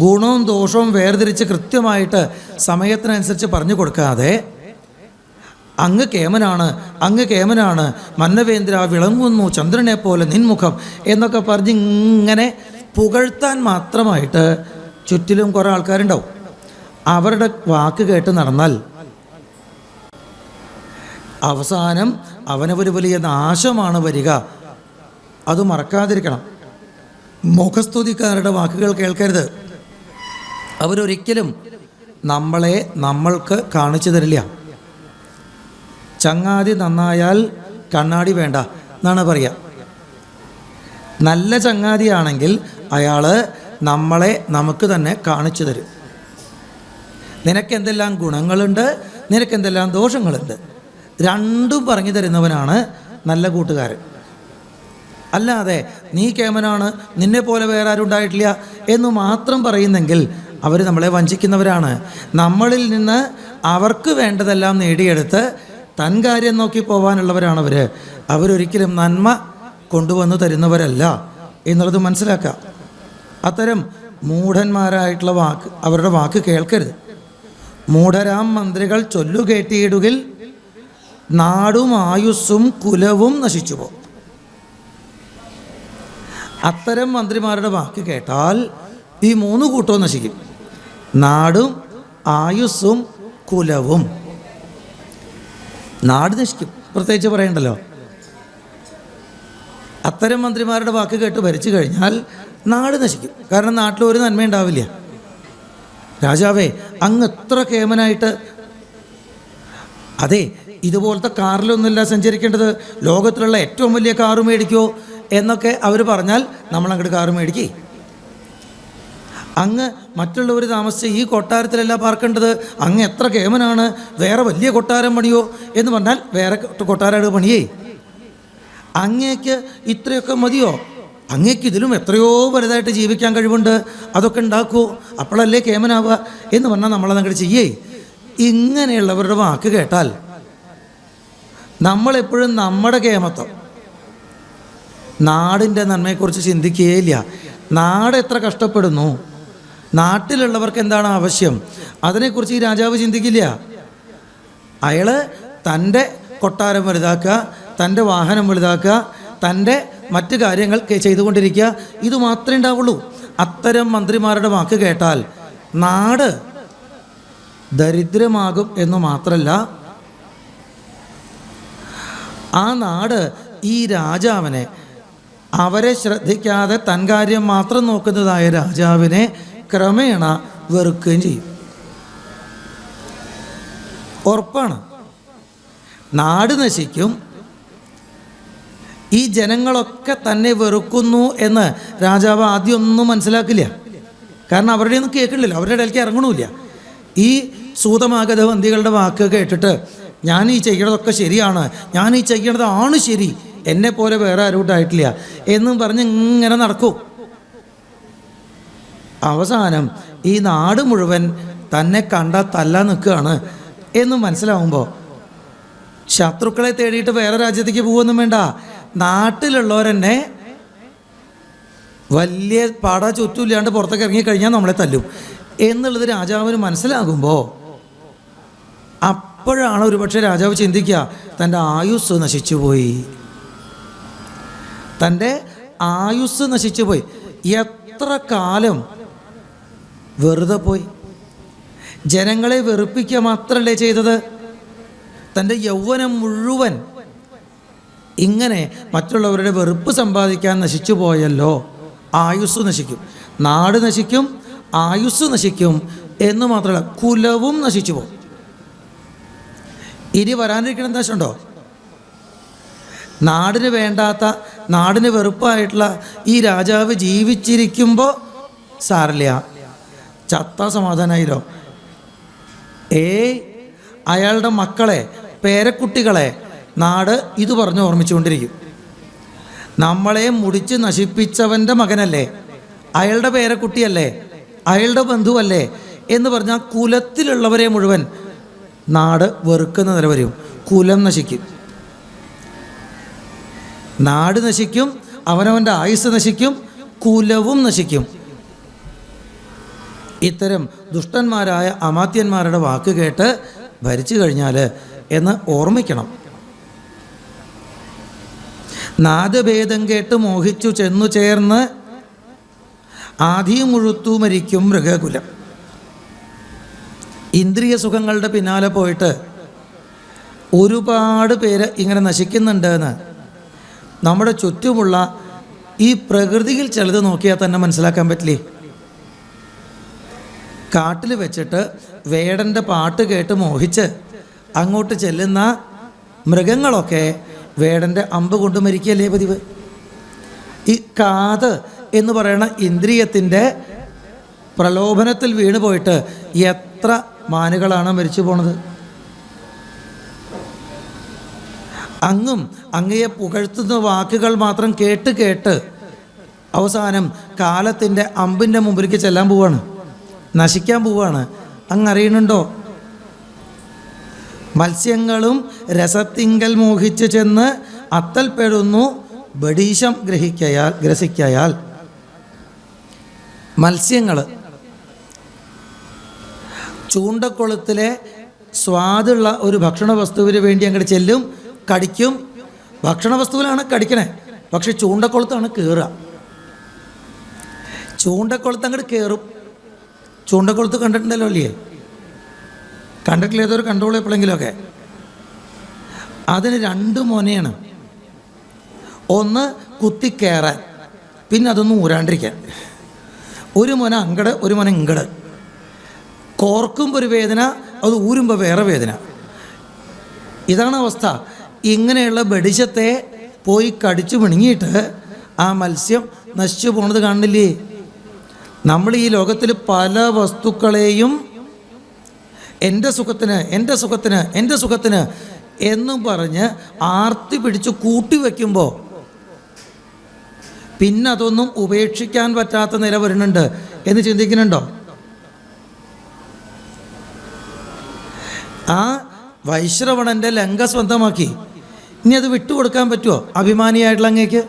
ഗുണവും ദോഷവും വേർതിരിച്ച് കൃത്യമായിട്ട് സമയത്തിനനുസരിച്ച് പറഞ്ഞു കൊടുക്കാതെ അങ്ങ് കേമനാണ്, അങ്ങ് കേമനാണ്, മന്നവേന്ദ്ര വിളങ്ങുന്നു ചന്ദ്രനെ പോലെ നിൻമുഖം എന്നൊക്കെ പറഞ്ഞ് ഇങ്ങനെ പുകഴ്ത്താൻ മാത്രമായിട്ട് ചുറ്റിലും കുറേ ആൾക്കാരുണ്ടാവും. അവരുടെ വാക്ക് കേട്ട് നടന്നാൽ അവസാനം അവനൊരു വലിയ നാശമാണ് വരിക. അത് മറക്കാതിരിക്കണം. മുഖസ്തുതിക്കാരുടെ വാക്കുകൾ കേൾക്കരുത്. അവരൊരിക്കലും നമ്മളെ നമ്മൾക്ക് കാണിച്ചു തരില്ല. ചങ്ങാതി നന്നായാൽ കണ്ണാടി വേണ്ട എന്നാണ് പറയുക. നല്ല ചങ്ങാതിയാണെങ്കിൽ അയാൾ നമ്മളെ നമുക്ക് തന്നെ കാണിച്ചു തരും. നിനക്കെന്തെല്ലാം ഗുണങ്ങളുണ്ട്, നിനക്കെന്തെല്ലാം ദോഷങ്ങളുണ്ട്, രണ്ടും പറഞ്ഞു തരുന്നവനാണ് നല്ല കൂട്ടുകാരൻ. അല്ലാതെ നീ കേമനാണ്, നിന്നെ പോലെ വേറെ ആരും ഉണ്ടായിട്ടില്ല എന്ന് മാത്രം പറയുന്നെങ്കിൽ അവർ നമ്മളെ വഞ്ചിക്കുന്നവരാണ്. നമ്മളിൽ നിന്ന് അവർക്ക് വേണ്ടതെല്ലാം നേടിയെടുത്ത് തൻ കാര്യം നോക്കി പോകാനുള്ളവരാണവർ. അവരൊരിക്കലും നന്മ കൊണ്ടുവന്ന് തരുന്നവരല്ല എന്നുള്ളത് മനസ്സിലാക്കുക. അത്തരം മൂഢന്മാരായിട്ടുള്ള അവരുടെ വാക്ക് കേൾക്കരുത്. മൂഢരാം മന്ത്രികൾ ചൊല്ലുകേട്ടിയിടുകിൽ നാടും ആയുസ്സും കുലവും നശിച്ചു പോകും. അത്തരം മന്ത്രിമാരുടെ വാക്ക് കേട്ടാൽ ഈ മൂന്ന് കൂട്ടവും നശിക്കും. നാടും ആയുസ്സും കുലവും. നാട് നശിക്കും, പ്രത്യേകിച്ച് പറയണ്ടല്ലോ. അത്തരം മന്ത്രിമാരുടെ വാക്ക് കേട്ട് ഭരിച്ചു കഴിഞ്ഞാൽ നാട് നശിക്കും. കാരണം നാട്ടിൽ ഒരു നന്മ ഉണ്ടാവില്ല. രാജാവേ അങ്ങ് എത്ര കേമനായിട്ട്, അതെ ഇതുപോലത്തെ കാറിലൊന്നുമില്ല സഞ്ചരിക്കേണ്ടത്, ലോകത്തിലുള്ള ഏറ്റവും വലിയ കാറ് മേടിക്കോ എന്നൊക്കെ അവർ പറഞ്ഞാൽ നമ്മളങ്ങോട്ട് കാറ് മേടിക്കേ. അങ്ങ് മറ്റുള്ളവർ താമസിച്ച് ഈ കൊട്ടാരത്തിലല്ല പാർക്കേണ്ടത്, അങ്ങ് എത്ര കേമനാണ്, വേറെ വലിയ കൊട്ടാരം പണിയോ എന്ന് പറഞ്ഞാൽ വേറെ കൊട്ടാരം പണിയേ. അങ്ങേക്ക് ഇത്രയൊക്കെ മതിയോ, അങ്ങേക്ക് ഇതിലും എത്രയോ വലുതായിട്ട് ജീവിക്കാൻ കഴിവുണ്ട്, അതൊക്കെ ഉണ്ടാക്കുമോ, അപ്പോഴല്ലേ കേമനാവുക എന്ന് പറഞ്ഞാൽ നമ്മളതങ്ങോട്ട് ചെയ്യേ. ഇങ്ങനെയുള്ളവരുടെ വാക്ക് കേട്ടാൽ നമ്മളെപ്പോഴും നമ്മുടെ കേമത്വം, നാടിൻ്റെ നന്മയെക്കുറിച്ച് ചിന്തിക്കുകയില്ല. നാട് എത്ര കഷ്ടപ്പെടുന്നു, നാട്ടിലുള്ളവർക്ക് എന്താണ് ആവശ്യം, അതിനെക്കുറിച്ച് ഈ രാജാവ് ചിന്തിക്കില്ല. അയാൾ തൻ്റെ കൊട്ടാരം വലുതാക്കുക, തൻ്റെ വാഹനം വലുതാക്കുക, തൻ്റെ മറ്റു കാര്യങ്ങൾ ചെയ്തുകൊണ്ടിരിക്കുക, ഇത് മാത്രമേ ഉണ്ടാവുള്ളൂ. അത്തരം മന്ത്രിമാരുടെ വാക്ക് കേട്ടാൽ നാട് ദരിദ്രമാകും എന്ന് മാത്രമല്ല, ആ നാട് ഈ രാജാവിനെ, അവരെ ശ്രദ്ധിക്കാതെ തൻ കാര്യം മാത്രം നോക്കുന്നതായ രാജാവിനെ ക്രമേണ വെറുക്കുകയും ചെയ്യും. ഉറപ്പാണ്. നാട് നശിക്കും. ഈ ജനങ്ങളൊക്കെ തന്നെ വെറുക്കുന്നു എന്ന് രാജാവ് ആദ്യം ഒന്നും മനസ്സിലാക്കില്ല. കാരണം അവരുടെ ഒന്നും കേൾക്കണില്ല, അവരുടെ ഇടയിലേക്ക് ഇറങ്ങണമില്ല. ഈ സൂതമാഗത വന്തികളുടെ വാക്ക് കേട്ടിട്ട് ഞാൻ ഈ ചെയ്യണതൊക്കെ ശരിയാണ്, ഞാൻ ഈ ചെയ്യണതാണ് ശരി, എന്നെ പോലെ വേറെ ആരും ഉണ്ടായിട്ടില്ല എന്നും പറഞ്ഞ് ഇങ്ങനെ നടക്കും. അവസാനം ഈ നാട് മുഴുവൻ തന്നെ കണ്ടാൽ തല്ലാൻ നിൽക്കുകയാണ് എന്ന് മനസ്സിലാവുമ്പോൾ ശത്രുക്കളെ തേടിയിട്ട് വേറെ രാജ്യത്തേക്ക് പോകുമൊന്നും വേണ്ട, നാട്ടിലുള്ളവരെന്നെ വലിയ പട ചുറ്റുമില്ലാണ്ട് പുറത്തേക്ക് ഇറങ്ങിക്കഴിഞ്ഞാൽ നമ്മളെ തല്ലും എന്നുള്ളത് രാജാവിന് മനസ്സിലാകുമ്പോൾ അപ്പോഴാണ് ഒരുപക്ഷെ രാജാവ് ചിന്തിക്കുക, തൻ്റെ ആയുസ് നശിച്ചുപോയി, തൻ്റെ ആയുസ് നശിച്ചുപോയി. എത്ര കാലം വെറുതെ പോയി. ജനങ്ങളെ വെറുപ്പിക്കുക മാത്രമല്ലേ ചെയ്തത്, തൻ്റെ യൗവനം മുഴുവൻ ഇങ്ങനെ മറ്റുള്ളവരുടെ വെറുപ്പ് സമ്പാദിക്കാൻ നശിച്ചു പോയല്ലോ. ആയുസ് നശിക്കും, നാട് നശിക്കും, ആയുസ് നശിക്കും എന്ന് മാത്രമല്ല കുലവും നശിച്ചു പോകും. ഇനി വരാനിരിക്കണം എന്താ വെച്ചുണ്ടോ, നാടിന് വേണ്ടാത്ത, നാടിന് വെറുപ്പായിട്ടുള്ള ഈ രാജാവ് ജീവിച്ചിരിക്കുമ്പോൾ സാരില്ല, ചത്ത സമാധാനമായില്ലോ. അയാളുടെ മക്കളെ, പേരക്കുട്ടികളെ നാട് ഇത് പറഞ്ഞ് ഓർമ്മിച്ചുകൊണ്ടിരിക്കും. നമ്മളെ മുടിച്ച് നശിപ്പിച്ചവൻ്റെ മകനല്ലേ, അയാളുടെ പേരക്കുട്ടിയല്ലേ, അയാളുടെ ബന്ധുവല്ലേ എന്ന് പറഞ്ഞാൽ കുലത്തിലുള്ളവരെ മുഴുവൻ നാട് വെറുക്കുന്ന നില വരും. കുലം നശിക്കും, നാട് നശിക്കും, അവനവൻ്റെ ആയുസ് നശിക്കും, കുലവും നശിക്കും. ഇത്തരം ദുഷ്ടന്മാരായ അമാത്യന്മാരുടെ വാക്ക് കേട്ട് ഭരിച്ചു കഴിഞ്ഞാൽ എന്ന് ഓർമ്മിക്കണം. നാദഭേദം കേട്ട് മോഹിച്ചു ചെന്നു ചേർന്ന് ആധിയും മുഴുത്തു മരിക്കും മൃഗകുലം. ഇന്ദ്രിയ സുഖങ്ങളുടെ പിന്നാലെ പോയിട്ട് ഒരുപാട് പേര് ഇങ്ങനെ നശിക്കുന്നുണ്ടെന്ന് നമ്മുടെ ചുറ്റുമുള്ള ഈ പ്രകൃതിയിൽ ചിലത് നോക്കിയാൽ തന്നെ മനസ്സിലാക്കാൻ പറ്റില്ലേ. കാട്ടിൽ വെച്ചിട്ട് വേടൻ്റെ പാട്ട് കേട്ട് മോഹിച്ച് അങ്ങോട്ട് ചെല്ലുന്ന മൃഗങ്ങളൊക്കെ വേടൻ്റെ അമ്പ് കൊണ്ട് മരിക്കുകയല്ലേ പതിവ്. ഈ കാത് എന്ന് പറയുന്ന ഇന്ദ്രിയത്തിൻ്റെ പ്രലോഭനത്തിൽ വീണ് പോയിട്ട് എത്ര മാനുകളാണ് മരിച്ചു പോണത്. അങ്ങും അങ്ങയെ പുകഴ്ത്തുന്ന വാക്കുകൾ മാത്രം കേട്ട് കേട്ട് അവസാനം കാലത്തിൻ്റെ അമ്പിൻ്റെ മുമ്പിലേക്ക് ചെല്ലാൻ പോവാണ്, നശിക്കാൻ പോവാണ്. അങ്ങറിയണുണ്ടോ? മത്സ്യങ്ങളും രസത്തിങ്കൽ മോഹിച്ച് ചെന്ന് അത്തൽപ്പെടുന്നു ബഡീശം ഗ്രസിക്കയാൽ. മത്സ്യങ്ങൾ ചൂണ്ടക്കുളത്തിലെ സ്വാദുള്ള ഒരു ഭക്ഷണ വസ്തുവിന് വേണ്ടി അങ്ങോട്ട് ചെല്ലും, കടിക്കും. ഭക്ഷണ വസ്തുവിലാണ് കടിക്കണേ, പക്ഷെ ചൂണ്ടക്കുളത്താണ് കയറുക. ചൂണ്ടക്കുളത്ത് അങ്ങോട്ട് കയറും. ചൂണ്ടക്കുളത്ത് കണ്ടിട്ടുണ്ടല്ലോ അല്ലേ? കണ്ടിട്ടില്ല, ഏതൊരു കൺട്രോൾ എപ്പോഴെങ്കിലുമൊക്കെ. അതിന് രണ്ട് മുനയാണ്. ഒന്ന് കുത്തിക്കയറാൻ, പിന്നെ അതൊന്നും ഊരാണ്ടിരിക്കാൻ. ഒരു മുന അങ്ങട്, ഒരു മുന ഇങ്ങട്. കോർക്കുമ്പോൾ ഒരു വേദന, അത് ഊരുമ്പോൾ വേറെ വേദന. ഇതാണ് അവസ്ഥ. ഇങ്ങനെയുള്ള ബഡിശത്തെ പോയി കടിച്ചു മിണുങ്ങിയിട്ട് ആ മത്സ്യം നശിച്ചു പോണത് കാണില്ലേ? നമ്മൾ ഈ ലോകത്തിൽ പല വസ്തുക്കളെയും എൻ്റെ സുഖത്തിന്, എൻ്റെ സുഖത്തിന്, എൻ്റെ സുഖത്തിന് എന്നും പറഞ്ഞ് ആർത്തി പിടിച്ച് കൂട്ടി വയ്ക്കുമ്പോൾ പിന്നെ അതൊന്നും ഉപേക്ഷിക്കാൻ പറ്റാത്ത നില വരുന്നുണ്ട് എന്ന് ചിന്തിക്കുന്നുണ്ടോ? ആ വൈശ്രവണൻ്റെ ലങ്ക സ്വന്തമാക്കി ഇനി അത് വിട്ടുകൊടുക്കാൻ പറ്റുമോ അഭിമാനിയായിട്ടുള്ള അങ്ങേക്ക്?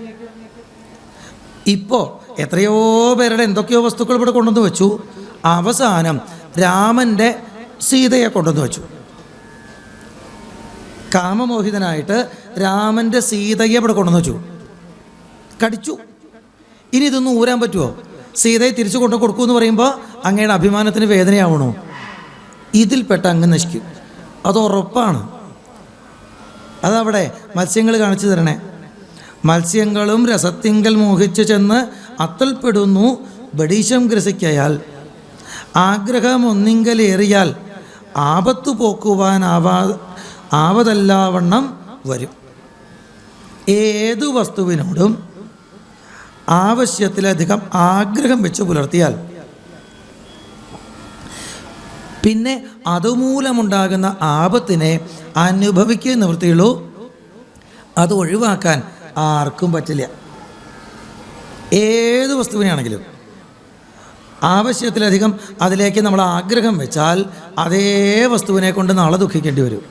ഇപ്പോൾ എത്രയോ പേരുടെ എന്തൊക്കെയോ വസ്തുക്കൾ ഇവിടെ കൊണ്ടുവന്ന് വെച്ചു. അവസാനം രാമൻ്റെ സീതയെ കൊണ്ടുവന്ന് വെച്ചു. കാമമോഹിതനായിട്ട് രാമൻ്റെ സീതയെ ഇവിടെ കൊണ്ടുവന്ന് വെച്ചു, കടിച്ചു. ഇനി ഇതൊന്നും ഊരാൻ പറ്റുമോ? സീതയെ തിരിച്ചു കൊണ്ടു കൊടുക്കൂ എന്ന് പറയുമ്പോൾ അങ്ങയുടെ അഭിമാനത്തിന് വേദനയാവണോ? ഇതിൽപ്പെട്ട അങ്ങ് നശിക്കും. അത് ഉറപ്പാണ്. അതവിടെ മത്സ്യങ്ങൾ കാണിച്ചു തരണേ. മത്സ്യങ്ങളും രസത്തിങ്കൽ മോഹിച്ചു ചെന്ന് അത്തൽപ്പെടുന്നു ബഡീശം ഗ്രസിക്കയാൽ. ആഗ്രഹം ഒന്നിങ്കലേറിയാൽ ആപത്തു ആവതല്ലാവണ്ണം വരും. ഏതു വസ്തുവിനോടും ആവശ്യത്തിലധികം ആഗ്രഹം വെച്ച് പുലർത്തിയാൽ പിന്നെ അതുമൂലമുണ്ടാകുന്ന ആപത്തിനെ അനുഭവിക്കുക നിവൃത്തിയുള്ളൂ. അത് ഒഴിവാക്കാൻ ആർക്കും പറ്റില്ല. ഏത് വസ്തുവിനാണെങ്കിലും ആവശ്യത്തിലധികം അതിലേക്ക് നമ്മൾ ആഗ്രഹം വെച്ചാൽ അതേ വസ്തുവിനെ കൊണ്ട് നാളെ ദുഃഖിക്കേണ്ടി വരും.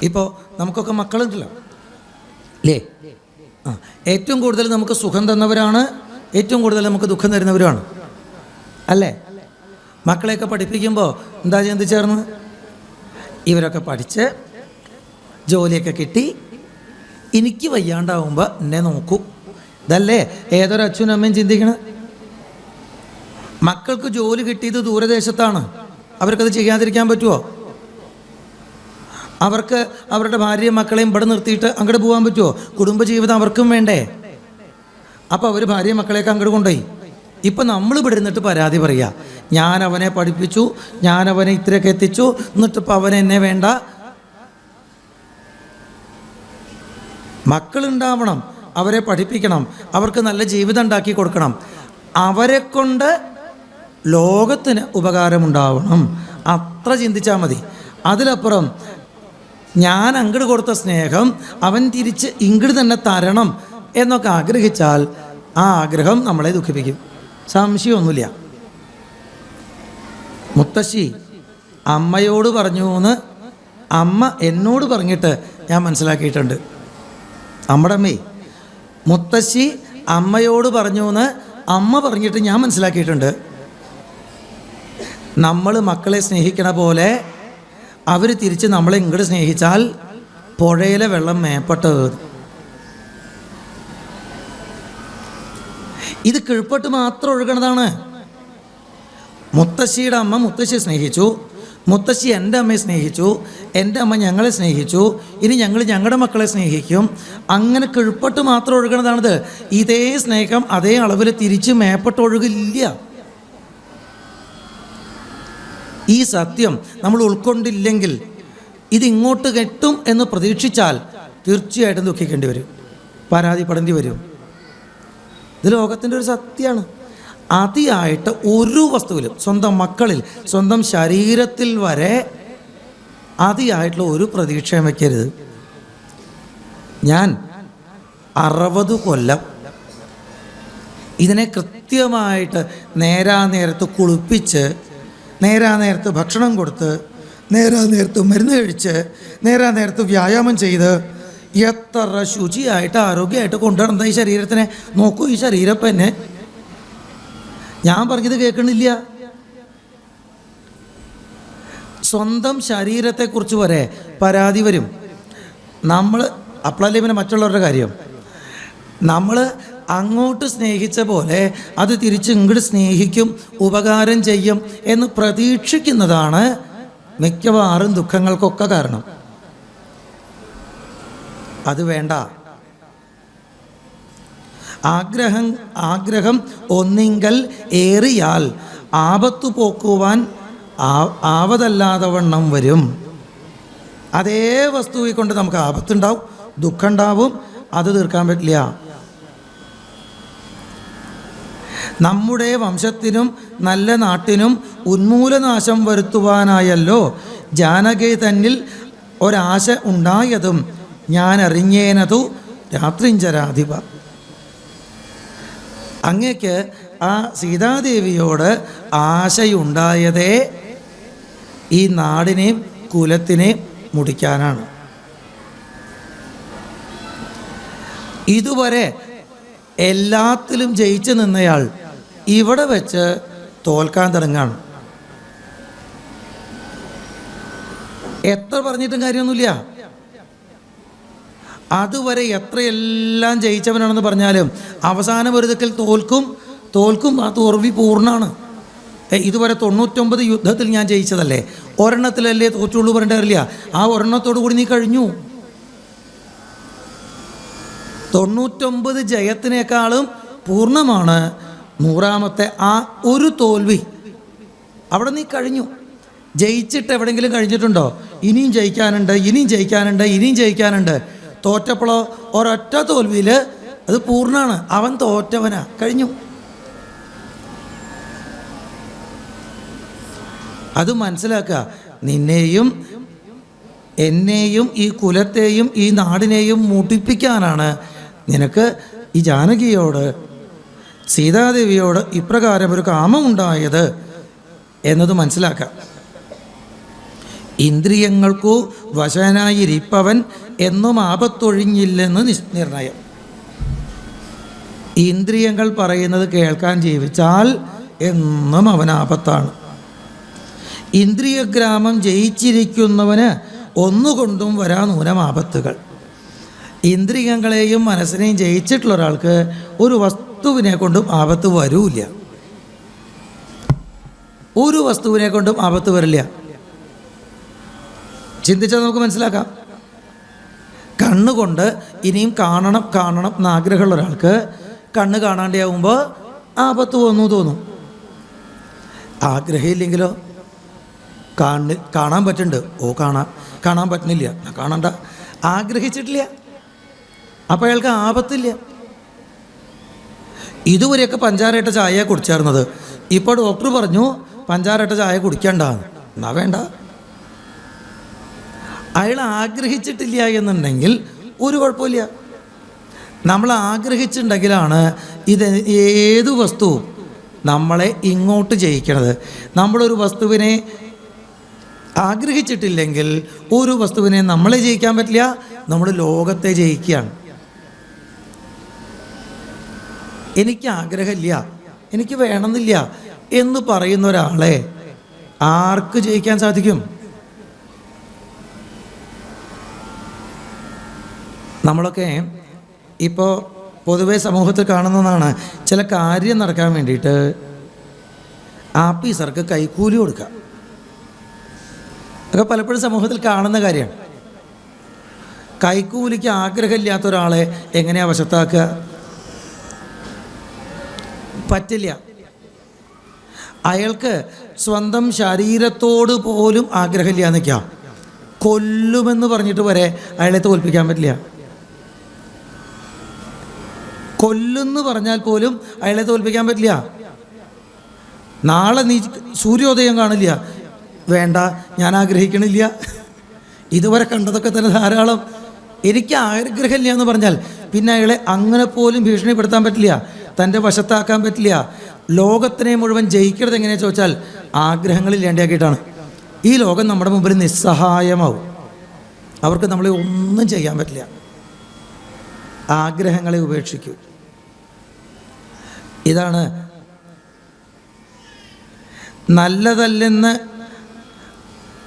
ഇപ്പോൾ നമുക്കൊക്കെ മക്കളുണ്ടല്ലോ അല്ലേ? ഏറ്റവും കൂടുതൽ നമുക്ക് സുഖം തന്നവരാണ്, ഏറ്റവും കൂടുതൽ നമുക്ക് ദുഃഖം തരുന്നവരുമാണ് അല്ലേ? മക്കളെയൊക്കെ പഠിപ്പിക്കുമ്പോൾ എന്താ ചിന്തിച്ചേർന്ന്? ഇവരൊക്കെ പഠിച്ച് ജോലിയൊക്കെ കിട്ടി എനിക്ക് വയ്യാണ്ടാവുമ്പോൾ എന്നെ നോക്കൂ. ഇതല്ലേ ഏതൊരു അച്ഛനും അമ്മയും ചിന്തിക്കണം. മക്കൾക്ക് ജോലി കിട്ടിയത് ദൂരദേശത്താണ്, അവർക്കത് ചെയ്യാതിരിക്കാൻ പറ്റുമോ? അവർക്ക് അവരുടെ ഭാര്യയും മക്കളെയും ഇവിടെ നിർത്തിയിട്ട് അങ്ങോട്ട് പോകാൻ പറ്റുമോ? കുടുംബജീവിതം അവർക്കും വേണ്ടേ? അപ്പോൾ അവർ ഭാര്യയും മക്കളെയൊക്കെ അങ്ങോട്ട് കൊണ്ടുപോയി. ഇപ്പം നമ്മൾ ഇവിടെ ഇരുന്നിട്ട് പരാതി പറയുക, ഞാൻ അവനെ പഠിപ്പിച്ചു, ഞാൻ അവനെ ഇത്രയൊക്കെ എത്തിച്ചു, എന്നിട്ടിപ്പോൾ അവൻ എന്നെ വേണ്ട. മക്കളുണ്ടാവണം, അവരെ പഠിപ്പിക്കണം, അവർക്ക് നല്ല ജീവിതം ഉണ്ടാക്കി കൊടുക്കണം, അവരെ കൊണ്ട് ലോകത്തിന് ഉപകാരമുണ്ടാവണം. അത്ര ചിന്തിച്ചാൽ മതി. അതിലപ്പുറം ഞാൻ അങ്ങോട്ട് കൊടുത്ത സ്നേഹം അവൻ തിരിച്ച് ഇങ്ങോട്ട് തന്നെ തരണം എന്നൊക്കെ ആഗ്രഹിച്ചാൽ ആ ആഗ്രഹം നമ്മളെ ദുഃഖിപ്പിക്കും. സംശയമൊന്നുമില്ല. മുത്തശ്ശി അമ്മയോട് പറഞ്ഞു എന്ന് അമ്മ എന്നോട് പറഞ്ഞിട്ട് ഞാൻ മനസ്സിലാക്കിയിട്ടുണ്ട്. നമ്മുടെ അമ്മേ മുത്തശ്ശി അമ്മയോട് പറഞ്ഞു എന്ന് അമ്മ പറഞ്ഞിട്ട് ഞാൻ മനസ്സിലാക്കിയിട്ടുണ്ട്. നമ്മൾ മക്കളെ സ്നേഹിക്കണ പോലെ അവർ തിരിച്ച് നമ്മളെ ഇങ്ങോട്ട് സ്നേഹിച്ചാൽ പുഴയിലെ വെള്ളം മേപ്പട്ട് ഇത് കീഴ്പ്പെട്ട് മാത്രം ഒഴുകണതാണ്. മുത്തശ്ശിയുടെ അമ്മ മുത്തശ്ശിയെ സ്നേഹിച്ചു, മുത്തശ്ശി എൻ്റെ അമ്മയെ സ്നേഹിച്ചു, എൻ്റെ അമ്മ ഞങ്ങളെ സ്നേഹിച്ചു, ഇനി ഞങ്ങൾ ഞങ്ങളുടെ മക്കളെ സ്നേഹിക്കും. അങ്ങനെ കീഴ്പ്പെട്ട് മാത്രം ഒഴുകണതാണിത്. ഇതേ സ്നേഹം അതേ അളവിൽ തിരിച്ച് മേപ്പെട്ട് ഒഴുകില്ല. ഈ സത്യം നമ്മൾ ഉൾക്കൊണ്ടില്ലെങ്കിൽ, ഇതിങ്ങോട്ട് കെട്ടും എന്ന് പ്രതീക്ഷിച്ചാൽ തീർച്ചയായിട്ടും ദുഃഖിക്കേണ്ടി വരും, പരാതിപ്പെടേണ്ടി വരും. ഇത് ലോകത്തിൻ്റെ ഒരു സത്യമാണ്. അതിയായിട്ട് ഒരു വസ്തുവിലും, സ്വന്തം മക്കളിൽ, സ്വന്തം ശരീരത്തിൽ വരെ അതിയായിട്ടുള്ള ഒരു പ്രതീക്ഷയും വയ്ക്കരുത്. ഞാൻ 60 കൊല്ലം ഇതിനെ കൃത്യമായിട്ട് നേരാനേരത്ത് കുളിപ്പിച്ച്, നേരാനേരത്ത് ഭക്ഷണം കൊടുത്ത്, നേരാനേരത്ത് മരുന്ന് കഴിച്ച്, നേരാനേരത്ത് വ്യായാമം ചെയ്ത് എത്ര ശുചിയായിട്ട് ആരോഗ്യമായിട്ട് കൊണ്ടുവരുന്ന ഈ ശരീരത്തിനെ നോക്കൂ. ഈ ശരീരം ഇപ്പം എന്നെ ഞാൻ പറഞ്ഞത് കേൾക്കണില്ല. സ്വന്തം ശരീരത്തെക്കുറിച്ച് വരെ പരാതി വരും. നമ്മൾ അപ്പോഴല്ലേ പിന്നെ മറ്റുള്ളവരുടെ കാര്യം. നമ്മൾ അങ്ങോട്ട് സ്നേഹിച്ച പോലെ അത് തിരിച്ച് ഇങ്ങോട്ട് സ്നേഹിക്കും, ഉപകാരം ചെയ്യും എന്ന് പ്രതീക്ഷിക്കുന്നതാണ് മിക്കവാറും ദുഃഖങ്ങൾക്കൊക്കെ കാരണം. അത് വേണ്ട. ആഗ്രഹം ഒന്നിങ്കൽ ഏറിയാൽ ആപത്തു പോക്കുവാൻ ആവതല്ലാതെ വണ്ണം വരും. അതേ വസ്തുവിൽ കൊണ്ട് നമുക്ക് ആപത്തുണ്ടാവും, ദുഃഖം ഉണ്ടാവും, അത് തീർക്കാൻ പറ്റില്ല. നമ്മുടെ വംശത്തിനും നല്ല നാട്ടിനും ഉന്മൂലനാശം വരുത്തുവാനായല്ലോ ജാനകി തന്നിൽ ഒരാശ ഉണ്ടായതും ഞാൻ അറിഞ്ഞേനതു രാത്രിഞ്ചരാധിപ. അങ്ങേക്ക് ആ സീതാദേവിയോട് ആശയുണ്ടായതേ ഈ നാടിനെയും കുലത്തിനെയും മുടിക്കാനാണ്. ഇതുവരെ എല്ലാത്തിലും ജയിച്ചു നിന്നയാൾ ഇവിടെ വെച്ച് തോൽക്കാൻ തുടങ്ങാണ്. എത്ര പറഞ്ഞിട്ടും കാര്യമൊന്നുമില്ല. അതുവരെ എത്രയെല്ലാം ജയിച്ചവനാണെന്ന് പറഞ്ഞാലും അവസാനം ഒരു ദിക്കിൽ തോൽക്കും. ആ തോൽവി പൂർണ്ണമാണ്. ഇതുവരെ 99 യുദ്ധത്തിൽ ഞാൻ ജയിച്ചതല്ലേ, ഒരെണ്ണത്തിലല്ലേ തോറ്റുള്ളൂ പറഞ്ഞിട്ടില്ല. ആ ഒരെണ്ണത്തോടു കൂടി നീ കഴിഞ്ഞു. 99 ജയത്തിനേക്കാളും പൂർണ്ണമാണ് 100ാമത്തെ ആ ഒരു തോൽവി. അവിടെ നീ കഴിഞ്ഞു. ജയിച്ചിട്ട് എവിടെയെങ്കിലും കഴിഞ്ഞിട്ടുണ്ടോ? ഇനിയും ജയിക്കാനുണ്ട്, ഇനിയും ജയിക്കാനുണ്ട്, ഇനിയും ജയിക്കാനുണ്ട്. തോറ്റപ്പോഴോ ഒരൊറ്റ തോൽവിയിൽ അത് പൂർണ്ണമാണ്. അവൻ തോറ്റവനാ, കഴിഞ്ഞു. അത് മനസ്സിലാക്കുക. നിന്നെയും എന്നെയും ഈ കുലത്തെയും ഈ നാടിനെയും മുട്ടിപ്പിക്കാനാണ് നിനക്ക് ഈ ജാനകിയോട്, സീതാദേവിയോട് ഇപ്രകാരം ഒരു കാമമുണ്ടായത് എന്നത് മനസ്സിലാക്കാം. ഇന്ദ്രിയങ്ങൾക്കു വശനായിരിപ്പവൻ എന്നും ആപത്തൊഴിഞ്ഞില്ലെന്ന് നിർണയം. ഇന്ദ്രിയങ്ങൾ പറയുന്നത് കേൾക്കാൻ ജീവിച്ചാൽ എന്നും അവൻ ആപത്താണ്. ഇന്ദ്രിയഗ്രാമം ജയിച്ചിരിക്കുന്നവന് ഒന്നുകൊണ്ടും വരാനൂനം ആപത്തുകൾ. ഇന്ദ്രിയങ്ങളെയും മനസ്സിനെയും ജയിച്ചിട്ടുള്ള ഒരാൾക്ക് ഒരു വസ്തുവിനെ കൊണ്ടും ആപത്ത് വരൂല്ല. ഒരു വസ്തുവിനെ കൊണ്ടും ആപത്ത് വരില്ല. ചിന്തിച്ചാൽ നമുക്ക് മനസ്സിലാക്കാം. കണ്ണുകൊണ്ട് ഇനിയും കാണണം കാണണം എന്നാഗ്രഹമുള്ള ഒരാൾക്ക് കണ്ണ് കാണാണ്ടാവുമ്പോൾ ആപത്ത് വന്നു തോന്നും. ആഗ്രഹമില്ലെങ്കിലോ കാണാൻ പറ്റുന്നുണ്ട്, കാണാൻ പറ്റുന്നില്ല, കാണണ്ട, ആഗ്രഹിച്ചിട്ടില്ല, അപ്പോൾ അയാൾക്ക് ആപത്തില്ല. ഇതുവരെയൊക്കെ പഞ്ചാരയിട്ട ചായ കുടിച്ചായിരുന്നത്, ഇപ്പോൾ ഡോക്ടർ പറഞ്ഞു പഞ്ചാരയിട്ട ചായ കുടിക്കണ്ടെന്ന്. എന്നാ വേണ്ട. അയാൾ ആഗ്രഹിച്ചിട്ടില്ല എന്നുണ്ടെങ്കിൽ ഒരു കുഴപ്പമില്ല. നമ്മൾ ആഗ്രഹിച്ചിട്ടുണ്ടെങ്കിലാണ് ഇത് ഏത് വസ്തുവും നമ്മളെ ഇങ്ങോട്ട് ജയിക്കണത്. നമ്മളൊരു വസ്തുവിനെ ആഗ്രഹിച്ചിട്ടില്ലെങ്കിൽ ഒരു വസ്തുവിനെ നമ്മളെ ജയിക്കാൻ പറ്റില്ല, നമ്മൾ ലോകത്തെ ജയിക്കുകയാണ്. എനിക്ക് ആഗ്രഹമില്ല, എനിക്ക് വേണമെന്നില്ല എന്ന് പറയുന്ന ഒരാളെ ആർക്ക് ജയിക്കാൻ സാധിക്കും? നമ്മളൊക്കെ ഇപ്പോൾ പൊതുവെ സമൂഹത്തിൽ കാണുന്നതാണ്, ചില കാര്യം നടക്കാൻ വേണ്ടിയിട്ട് ആഫീസർക്ക് കൈക്കൂലി കൊടുക്കുക. അതൊക്കെ പലപ്പോഴും സമൂഹത്തിൽ കാണുന്ന കാര്യമാണ്. കൈക്കൂലിക്ക് ആഗ്രഹമില്ലാത്ത ഒരാളെ എങ്ങനെയാണ് വശത്താക്കുക? പറ്റില്ല. അയാൾക്ക് സ്വന്തം ശരീരത്തോട് പോലും ആഗ്രഹമില്ല എന്നൊക്കെയാണ്. കൊല്ലുമെന്ന് പറഞ്ഞിട്ട് വരെ അയാളെ തോൽപ്പിക്കാൻ പറ്റില്ല. കൊല്ലുന്ന് പറഞ്ഞാൽ പോലും അയാളെ തോൽപ്പിക്കാൻ പറ്റില്ല. നാളെ നീ സൂര്യോദയം കാണില്ല, വേണ്ട, ഞാൻ ആഗ്രഹിക്കണില്ല, ഇതുവരെ കണ്ടതൊക്കെ തന്നെ ധാരാളം, എനിക്ക് ആഗ്രഹമില്ല എന്ന് പറഞ്ഞാൽ പിന്നെ അയാളെ അങ്ങനെ പോലും ഭീഷണിപ്പെടുത്താൻ പറ്റില്ല, തൻ്റെ വശത്താക്കാൻ പറ്റില്ല. ലോകത്തിനെ മുഴുവൻ ജയിക്കുന്നത് എങ്ങനെയാണെന്ന് ചോദിച്ചാൽ ആഗ്രഹങ്ങളില്ലാണ്ടാക്കിയിട്ടാണ്. ഈ ലോകം നമ്മുടെ മുമ്പിൽ നിസ്സഹായമാവും. അവർക്ക് നമ്മളെ ഒന്നും ചെയ്യാൻ പറ്റില്ല. ആഗ്രഹങ്ങളെ ഉപേക്ഷിക്കൂ. ഇതാണ് നല്ലതല്ലെന്ന്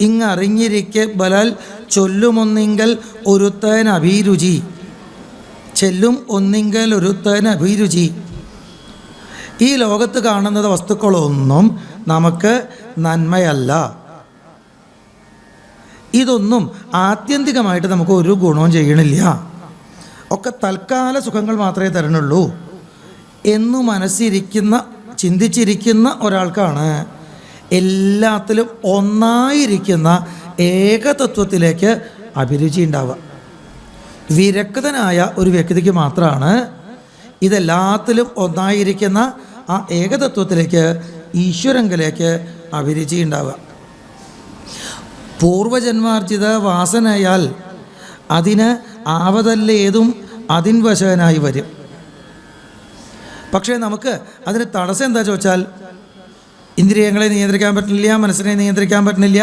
ഇങ്ങറിഞ്ഞിരിക്കെ ബലാൽ ചൊല്ലുമൊന്നിങ്കൽ ഒരുത്തൻ അഭിരുചി, ചെല്ലും ഒന്നിങ്കൽ ഒരുത്തൻ അഭിരുചി. ഈ ലോകത്ത് കാണുന്ന വസ്തുക്കളൊന്നും നമുക്ക് നന്മയല്ല. ഇതൊന്നും ആത്യന്തികമായിട്ട് നമുക്ക് ഒരു ഗുണവും ചെയ്യണില്ല, ഒക്കെ തൽക്കാല സുഖങ്ങൾ മാത്രമേ തരണുള്ളൂ എന്നു മനസ്സിരിക്കുന്ന, ചിന്തിച്ചിരിക്കുന്ന ഒരാൾക്കാണ് എല്ലാത്തിലും ഒന്നായിരിക്കുന്ന ഏകതത്വത്തിലേക്ക് അഭിരുചി ഉണ്ടാവുക. വിരക്തനായ ഒരു വ്യക്തിക്ക് മാത്രമാണ് ഇതെല്ലാത്തിലും ഒന്നായിരിക്കുന്ന ആ ഏകതത്വത്തിലേക്ക്, ഈശ്വരങ്കിലേക്ക് അഭിരുചി ഉണ്ടാവുക. പൂർവജന്മാർജിത വാസനയാൽ അതിന് ആവതല്ലേതും അതിൻ വശനായി വരും. പക്ഷേ നമുക്ക് അതിന് തടസ്സം എന്താ ചോദിച്ചാൽ, ഇന്ദ്രിയങ്ങളെ നിയന്ത്രിക്കാൻ പറ്റുന്നില്ല, മനസ്സിനെ നിയന്ത്രിക്കാൻ പറ്റുന്നില്ല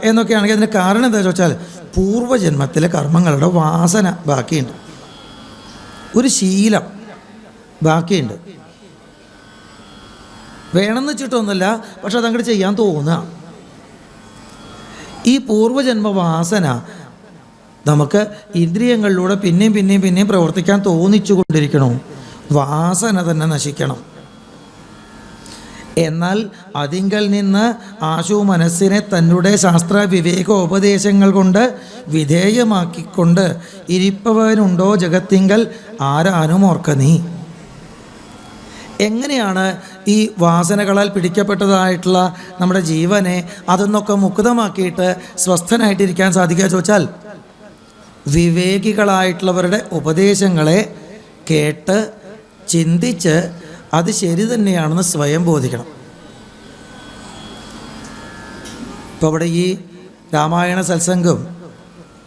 എന്നൊക്കെയാണെങ്കിൽ അതിന് കാരണം എന്താ ചോദിച്ചാൽ പൂർവ്വജന്മത്തിലെ കർമ്മങ്ങളുടെ വാസന ബാക്കിയുണ്ട്, ഒരു ശീലം ബാക്കിയുണ്ട്. വേണമെന്ന് വെച്ചിട്ടൊന്നുമില്ല, പക്ഷെ അതങ്ങോട്ട് ചെയ്യാൻ തോന്നുക. ഈ പൂർവ്വജന്മ വാസന നമുക്ക് ഇന്ദ്രിയങ്ങളിലൂടെ പിന്നെയും പിന്നെയും പിന്നെയും പ്രവർത്തിക്കാൻ തോന്നിച്ചു കൊണ്ടിരിക്കണം. വാസന തന്നെ നശിക്കണം. എന്നാൽ അതിങ്കൽ നിന്ന് ആശു മനസ്സിനെ തന്നുടെ ശാസ്ത്ര വിവേകോപദേശങ്ങൾ കൊണ്ട് വിധേയമാക്കിക്കൊണ്ട് ഇരിപ്പവനുണ്ടോ ജഗത്തിങ്കൽ ആരാനും ഓർക്ക നീ. എങ്ങനെയാണ് ഈ വാസനകളാൽ പിടിക്കപ്പെട്ടതായിട്ടുള്ള നമ്മുടെ ജീവനെ അതൊന്നൊക്കെ മുക്തമാക്കിയിട്ട് സ്വസ്ഥനായിട്ടിരിക്കാൻ സാധിക്കുക ചോദിച്ചാൽ വിവേകികളായിട്ടുള്ളവരുടെ ഉപദേശങ്ങളെ കേട്ട് ചിന്തിച്ച് അത് ശരി തന്നെയാണെന്ന് സ്വയം ബോധിക്കണം. ഇപ്പോൾ ഇവിടെ ഈ രാമായണ സത്സംഗം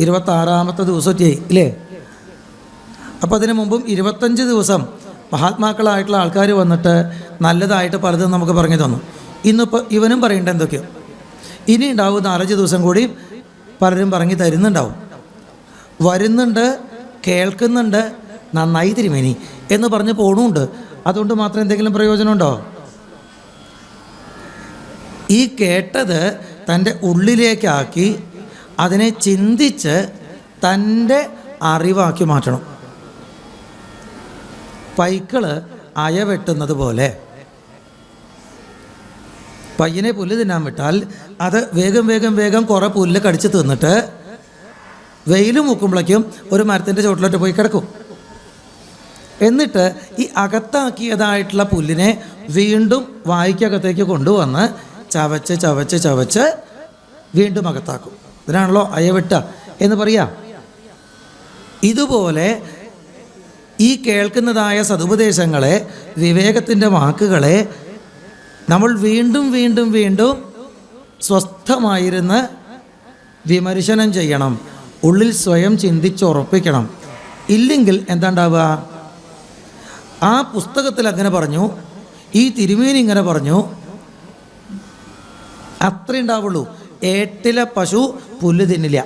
26ാമത്തെ ദിവസത്തെ ഇല്ലേ? അപ്പോൾ അതിനു മുമ്പും 25 ദിവസം മഹാത്മാക്കളായിട്ടുള്ള ആൾക്കാർ വന്നിട്ട് നല്ലതായിട്ട് പലതും നമുക്ക് പറഞ്ഞു തന്നു. ഇന്നിപ്പോൾ ഇവനും പറയേണ്ട എന്തൊക്കെയോ ഇനി ഉണ്ടാവും 4-5 ദിവസം കൂടി പലരും പറഞ്ഞു തരുന്നുണ്ടാവും. വരുന്നുണ്ട്, കേൾക്കുന്നുണ്ട്, നന്നായി തിരുമേനി എന്ന് പറഞ്ഞ് പോണുണ്ട്. അതുകൊണ്ട് മാത്രം എന്തെങ്കിലും പ്രയോജനമുണ്ടോ? ഈ കേട്ടത് തൻ്റെ ഉള്ളിലേക്കാക്കി അതിനെ ചിന്തിച്ച് തൻ്റെ അറിവാക്കി മാറ്റണം. പൈക്കള് അയവെട്ടുന്നത് പോലെ പയ്യനെ പുല്ല് തിന്നാൻ വിട്ടാൽ അത് വേഗം വേഗം വേഗം കുറേ പുല്ല് കടിച്ച് തിന്നിട്ട് വെയിൽ മൂക്കുമ്പോഴേക്കും ഒരു മരത്തിൻ്റെ ചുവട്ടിലോട്ട് പോയി കിടക്കും. എന്നിട്ട് ഈ അകത്താക്കിയതായിട്ടുള്ള പുല്ലിനെ വീണ്ടും വായ്ക്കകത്തേക്ക് കൊണ്ടുവന്ന് ചവച്ച് ചവച്ച് ചവച്ച് വീണ്ടും അകത്താക്കും. ഇതിനാണല്ലോ അയവെട്ട എന്ന് പറയാം. ഇതുപോലെ ഈ കേൾക്കുന്നതായ സതുപദേശങ്ങളെ, വിവേകത്തിൻ്റെ വാക്കുകളെ നമ്മൾ വീണ്ടും വീണ്ടും വീണ്ടും സ്വസ്ഥമായിരുന്ന് വിമർശനം ചെയ്യണം, ഉള്ളിൽ സ്വയം ചിന്തിച്ചുറപ്പിക്കണം. ഇല്ലെങ്കിൽ എന്താ ഉണ്ടാവുക? ആ പുസ്തകത്തിൽ അങ്ങനെ പറഞ്ഞു, ഈ തിരുമേനി ഇങ്ങനെ പറഞ്ഞു, അത്രേ ഉണ്ടാവുള്ളൂ. ഏട്ടിലെ പശു പുല്ല് തിന്നില്ല.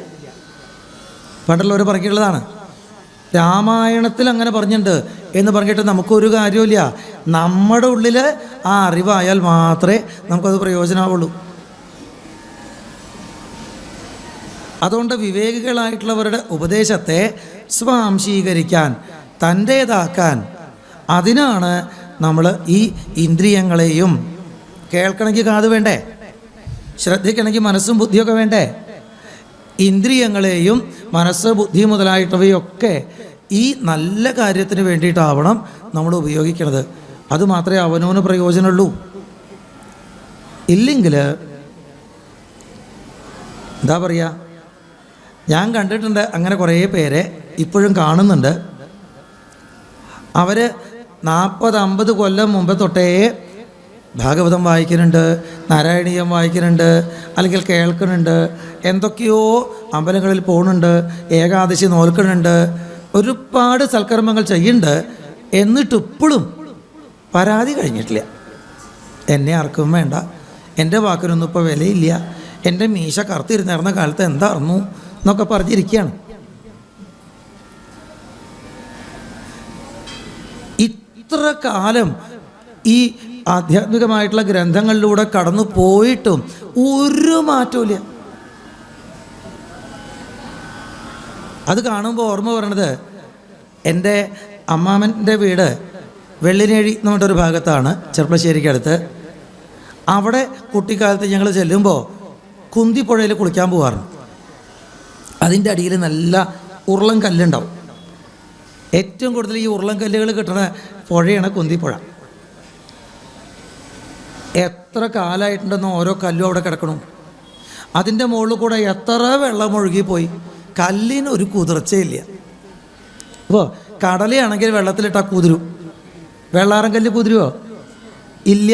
പണ്ടുള്ളവർ പറഞ്ഞിട്ടുള്ളതാണ്. രാമായണത്തിൽ അങ്ങനെ പറഞ്ഞിട്ടുണ്ട് എന്ന് പറഞ്ഞിട്ട് നമുക്കൊരു കാര്യമില്ല. നമ്മുടെ ഉള്ളിൽ ആ അറിവായാൽ മാത്രമേ നമുക്കത് പ്രയോജനമാവുള്ളൂ. അതുകൊണ്ട് വിവേകികളായിട്ടുള്ളവരുടെ ഉപദേശത്തെ സ്വാംശീകരിക്കാൻ, തൻ്റേതാക്കാൻ, അതിനാണ് നമ്മൾ ഈ ഇന്ദ്രിയങ്ങളെയും, കേൾക്കണമെങ്കിൽ കാത് വേണ്ടേ, ശ്രദ്ധിക്കണമെങ്കിൽ മനസ്സും ബുദ്ധിയൊക്കെ വേണ്ടേ, ഇന്ദ്രിയങ്ങളെയും മനസ്സ്, ബുദ്ധി മുതലായിട്ടവയൊക്കെ ഈ നല്ല കാര്യത്തിന് വേണ്ടിയിട്ടാവണം നമ്മൾ ഉപയോഗിക്കുന്നത്. അതുമാത്രമേ അവനവന് പ്രയോജനമുള്ളൂ. ഇല്ലെങ്കിൽ എന്താ പറയുക, ഞാൻ കണ്ടിട്ടുണ്ട് അങ്ങനെ കുറേ പേരെ, ഇപ്പോഴും കാണുന്നുണ്ട്. അവർ 40-50 കൊല്ലം മുമ്പ് തൊട്ടേ ഭാഗവതം വായിക്കുന്നുണ്ട്, നാരായണീയം വായിക്കുന്നുണ്ട്, അല്ലെങ്കിൽ കേൾക്കുന്നുണ്ട്, എന്തൊക്കെയോ അമ്പലങ്ങളിൽ പോകുന്നുണ്ട്, ഏകാദശി നോൽക്കുന്നുണ്ട്, ഒരുപാട് സൽക്കർമ്മങ്ങൾ ചെയ്യുന്നുണ്ട്. എന്നിട്ടിപ്പോഴും പരാതി കഴിഞ്ഞിട്ടില്ല. എന്നെ ആർക്കും വേണ്ട, എൻ്റെ വാക്കിനൊന്നും ഇപ്പോൾ വിലയില്ല, എൻ്റെ മീശ കറുത്തിരുന്നിരുന്ന കാലത്ത് എന്തായിരുന്നു എന്നൊക്കെ പറഞ്ഞിരിക്കുകയാണ്. ഇത്ര കാലം ഈ ആധ്യാത്മികമായിട്ടുള്ള ഗ്രന്ഥങ്ങളിലൂടെ കടന്നു പോയിട്ടും ഒരു മാറ്റമില്ല. അത് കാണുമ്പോൾ ഓർമ്മ പറയണത്, എൻ്റെ അമ്മാമൻ്റെ വീട് വെള്ളിനേഴി എന്ന് പറഞ്ഞൊരു ഭാഗത്താണ്, ചെർപ്പളശ്ശേരിക്കടുത്ത്. അവിടെ കുട്ടിക്കാലത്ത് ഞങ്ങൾ ചെല്ലുമ്പോൾ കുന്തിപ്പുഴയിൽ കുളിക്കാൻ പോകാറുണ്ട്. അതിൻ്റെ അടിയിൽ നല്ല ഉരുളൻ കല്ലുണ്ടാവും. ഏറ്റവും കൂടുതൽ ഈ ഉരുളൻ കല്ലുകൾ കിട്ടുന്ന പുഴയാണ് കുന്തിപ്പുഴ. എത്ര കാലമായിട്ടുണ്ടെന്ന് ഓരോ കല്ലും അവിടെ കിടക്കണം. അതിൻ്റെ മുകളിൽ കൂടെ എത്ര വെള്ളം ഒഴുകിപ്പോയി, കല്ലിനൊരു കുതിർച്ചയില്ല. അപ്പോൾ കടലയാണെങ്കിൽ വെള്ളത്തിലിട്ടാൽ കുതിരും, വെള്ളാരം കല്ല് കുതിരുവോ? ഇല്ല.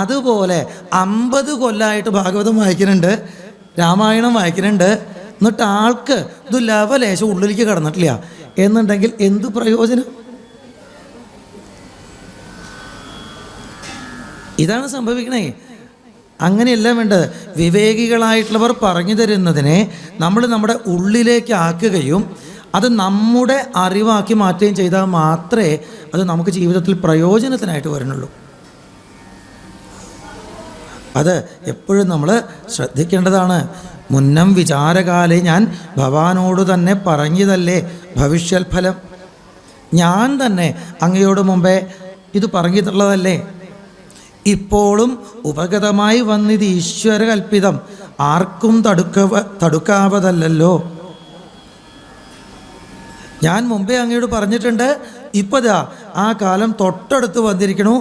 അതുപോലെ 50 കൊല്ലമായിട്ട് ഭാഗവതം വായിക്കുന്നുണ്ട്, രാമായണം വായിക്കുന്നുണ്ട്, എന്നിട്ട് ആൾക്ക് ഇത് ലവലേശം ഉള്ളിലേക്ക് കടന്നിട്ടില്ല എന്നുണ്ടെങ്കിൽ എന്ത് പ്രയോജനം? ഇതാണ് സംഭവിക്കണേ. അങ്ങനെയല്ല വേണ്ടത്. വിവേകികളായിട്ടുള്ളവർ പറഞ്ഞു തരുന്നതിനെ നമ്മൾ നമ്മുടെ ഉള്ളിലേക്ക് ആക്കുകയും അത് നമ്മുടെ അറിവാക്കി മാറ്റുകയും ചെയ്താൽ മാത്രമേ അത് നമുക്ക് ജീവിതത്തിൽ പ്രയോജനത്തിനായിട്ട് വരുന്നുള്ളൂ. അത് എപ്പോഴും നമ്മൾ ശ്രദ്ധിക്കേണ്ടതാണ്. മുന്നം വിചാരകാലെ ഞാൻ ഭവാനോട് തന്നെ പറഞ്ഞതല്ലേ ഭവിഷ്യൽ ഫലം. ഞാൻ തന്നെ അങ്ങയോട് മുമ്പേ ഇത് പറഞ്ഞിട്ടുള്ളതല്ലേ. ഇപ്പോഴും ഉപഗതമായി വന്നിത് ഈശ്വരകൽപ്പിതം, ആർക്കും തടുക്കാവതല്ലോ. ഞാൻ മുമ്പേ അങ്ങയോട് പറഞ്ഞിട്ടുണ്ട്, ഇപ്പതാ ആ കാലം തൊട്ടടുത്ത് വന്നിരിക്കണു,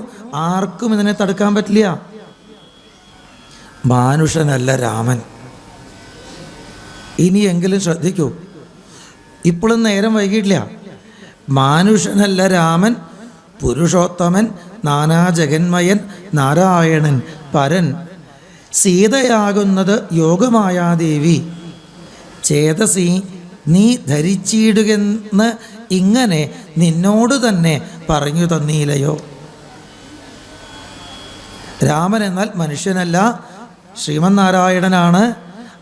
ആർക്കും ഇതിനെ തടുക്കാൻ പറ്റില്ല. മാനുഷനല്ല രാമൻ. ഇനിയെങ്കിലും ശ്രദ്ധിക്കൂ, ഇപ്പോഴും നേരം വൈകിട്ടില്ല. മാനുഷനല്ല രാമൻ, പുരുഷോത്തമൻ, നാനാജഗന്മയൻ, നാരായണൻ, പരൻ. സീതയാകുന്നത് യോഗമായാദേവി. ചേതസി നീ ധരിച്ചിടുകെന്ന് ഇങ്ങനെ നിന്നോട് തന്നെ പറഞ്ഞു തന്നീലയോ. രാമൻ എന്നാൽ മനുഷ്യനല്ല, ശ്രീമന്നാരായണനാണ്.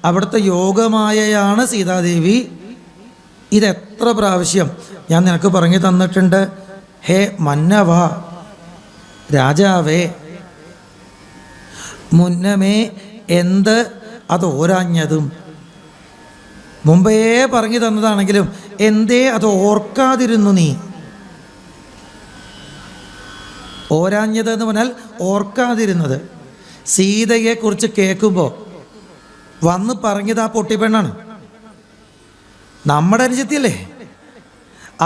അവിടുത്തെ യോഗമായയാണ് സീതാദേവി. ഇതെത്ര പ്രാവശ്യം ഞാൻ നിനക്ക് പറഞ്ഞു തന്നിട്ടുണ്ട്. ഹേ മന്നവ, രാജാവേ, മുന്നമേ എന്ത് അതോരാഞ്ഞതും. മുമ്പേ പറഞ്ഞു തന്നതാണെങ്കിലും എന്തേ അത് ഓർക്കാതിരുന്നു നീ? ഓരാഞ്ഞത് എന്ന് പറഞ്ഞാൽ ഓർക്കാതിരുന്നത്. സീതയെക്കുറിച്ച് കേൾക്കുമ്പോൾ വന്ന് പറഞ്ഞത് ആ പൊട്ടിപ്പെണ്ണാണ്, നമ്മുടെ അനുജത്തിയല്ലേ.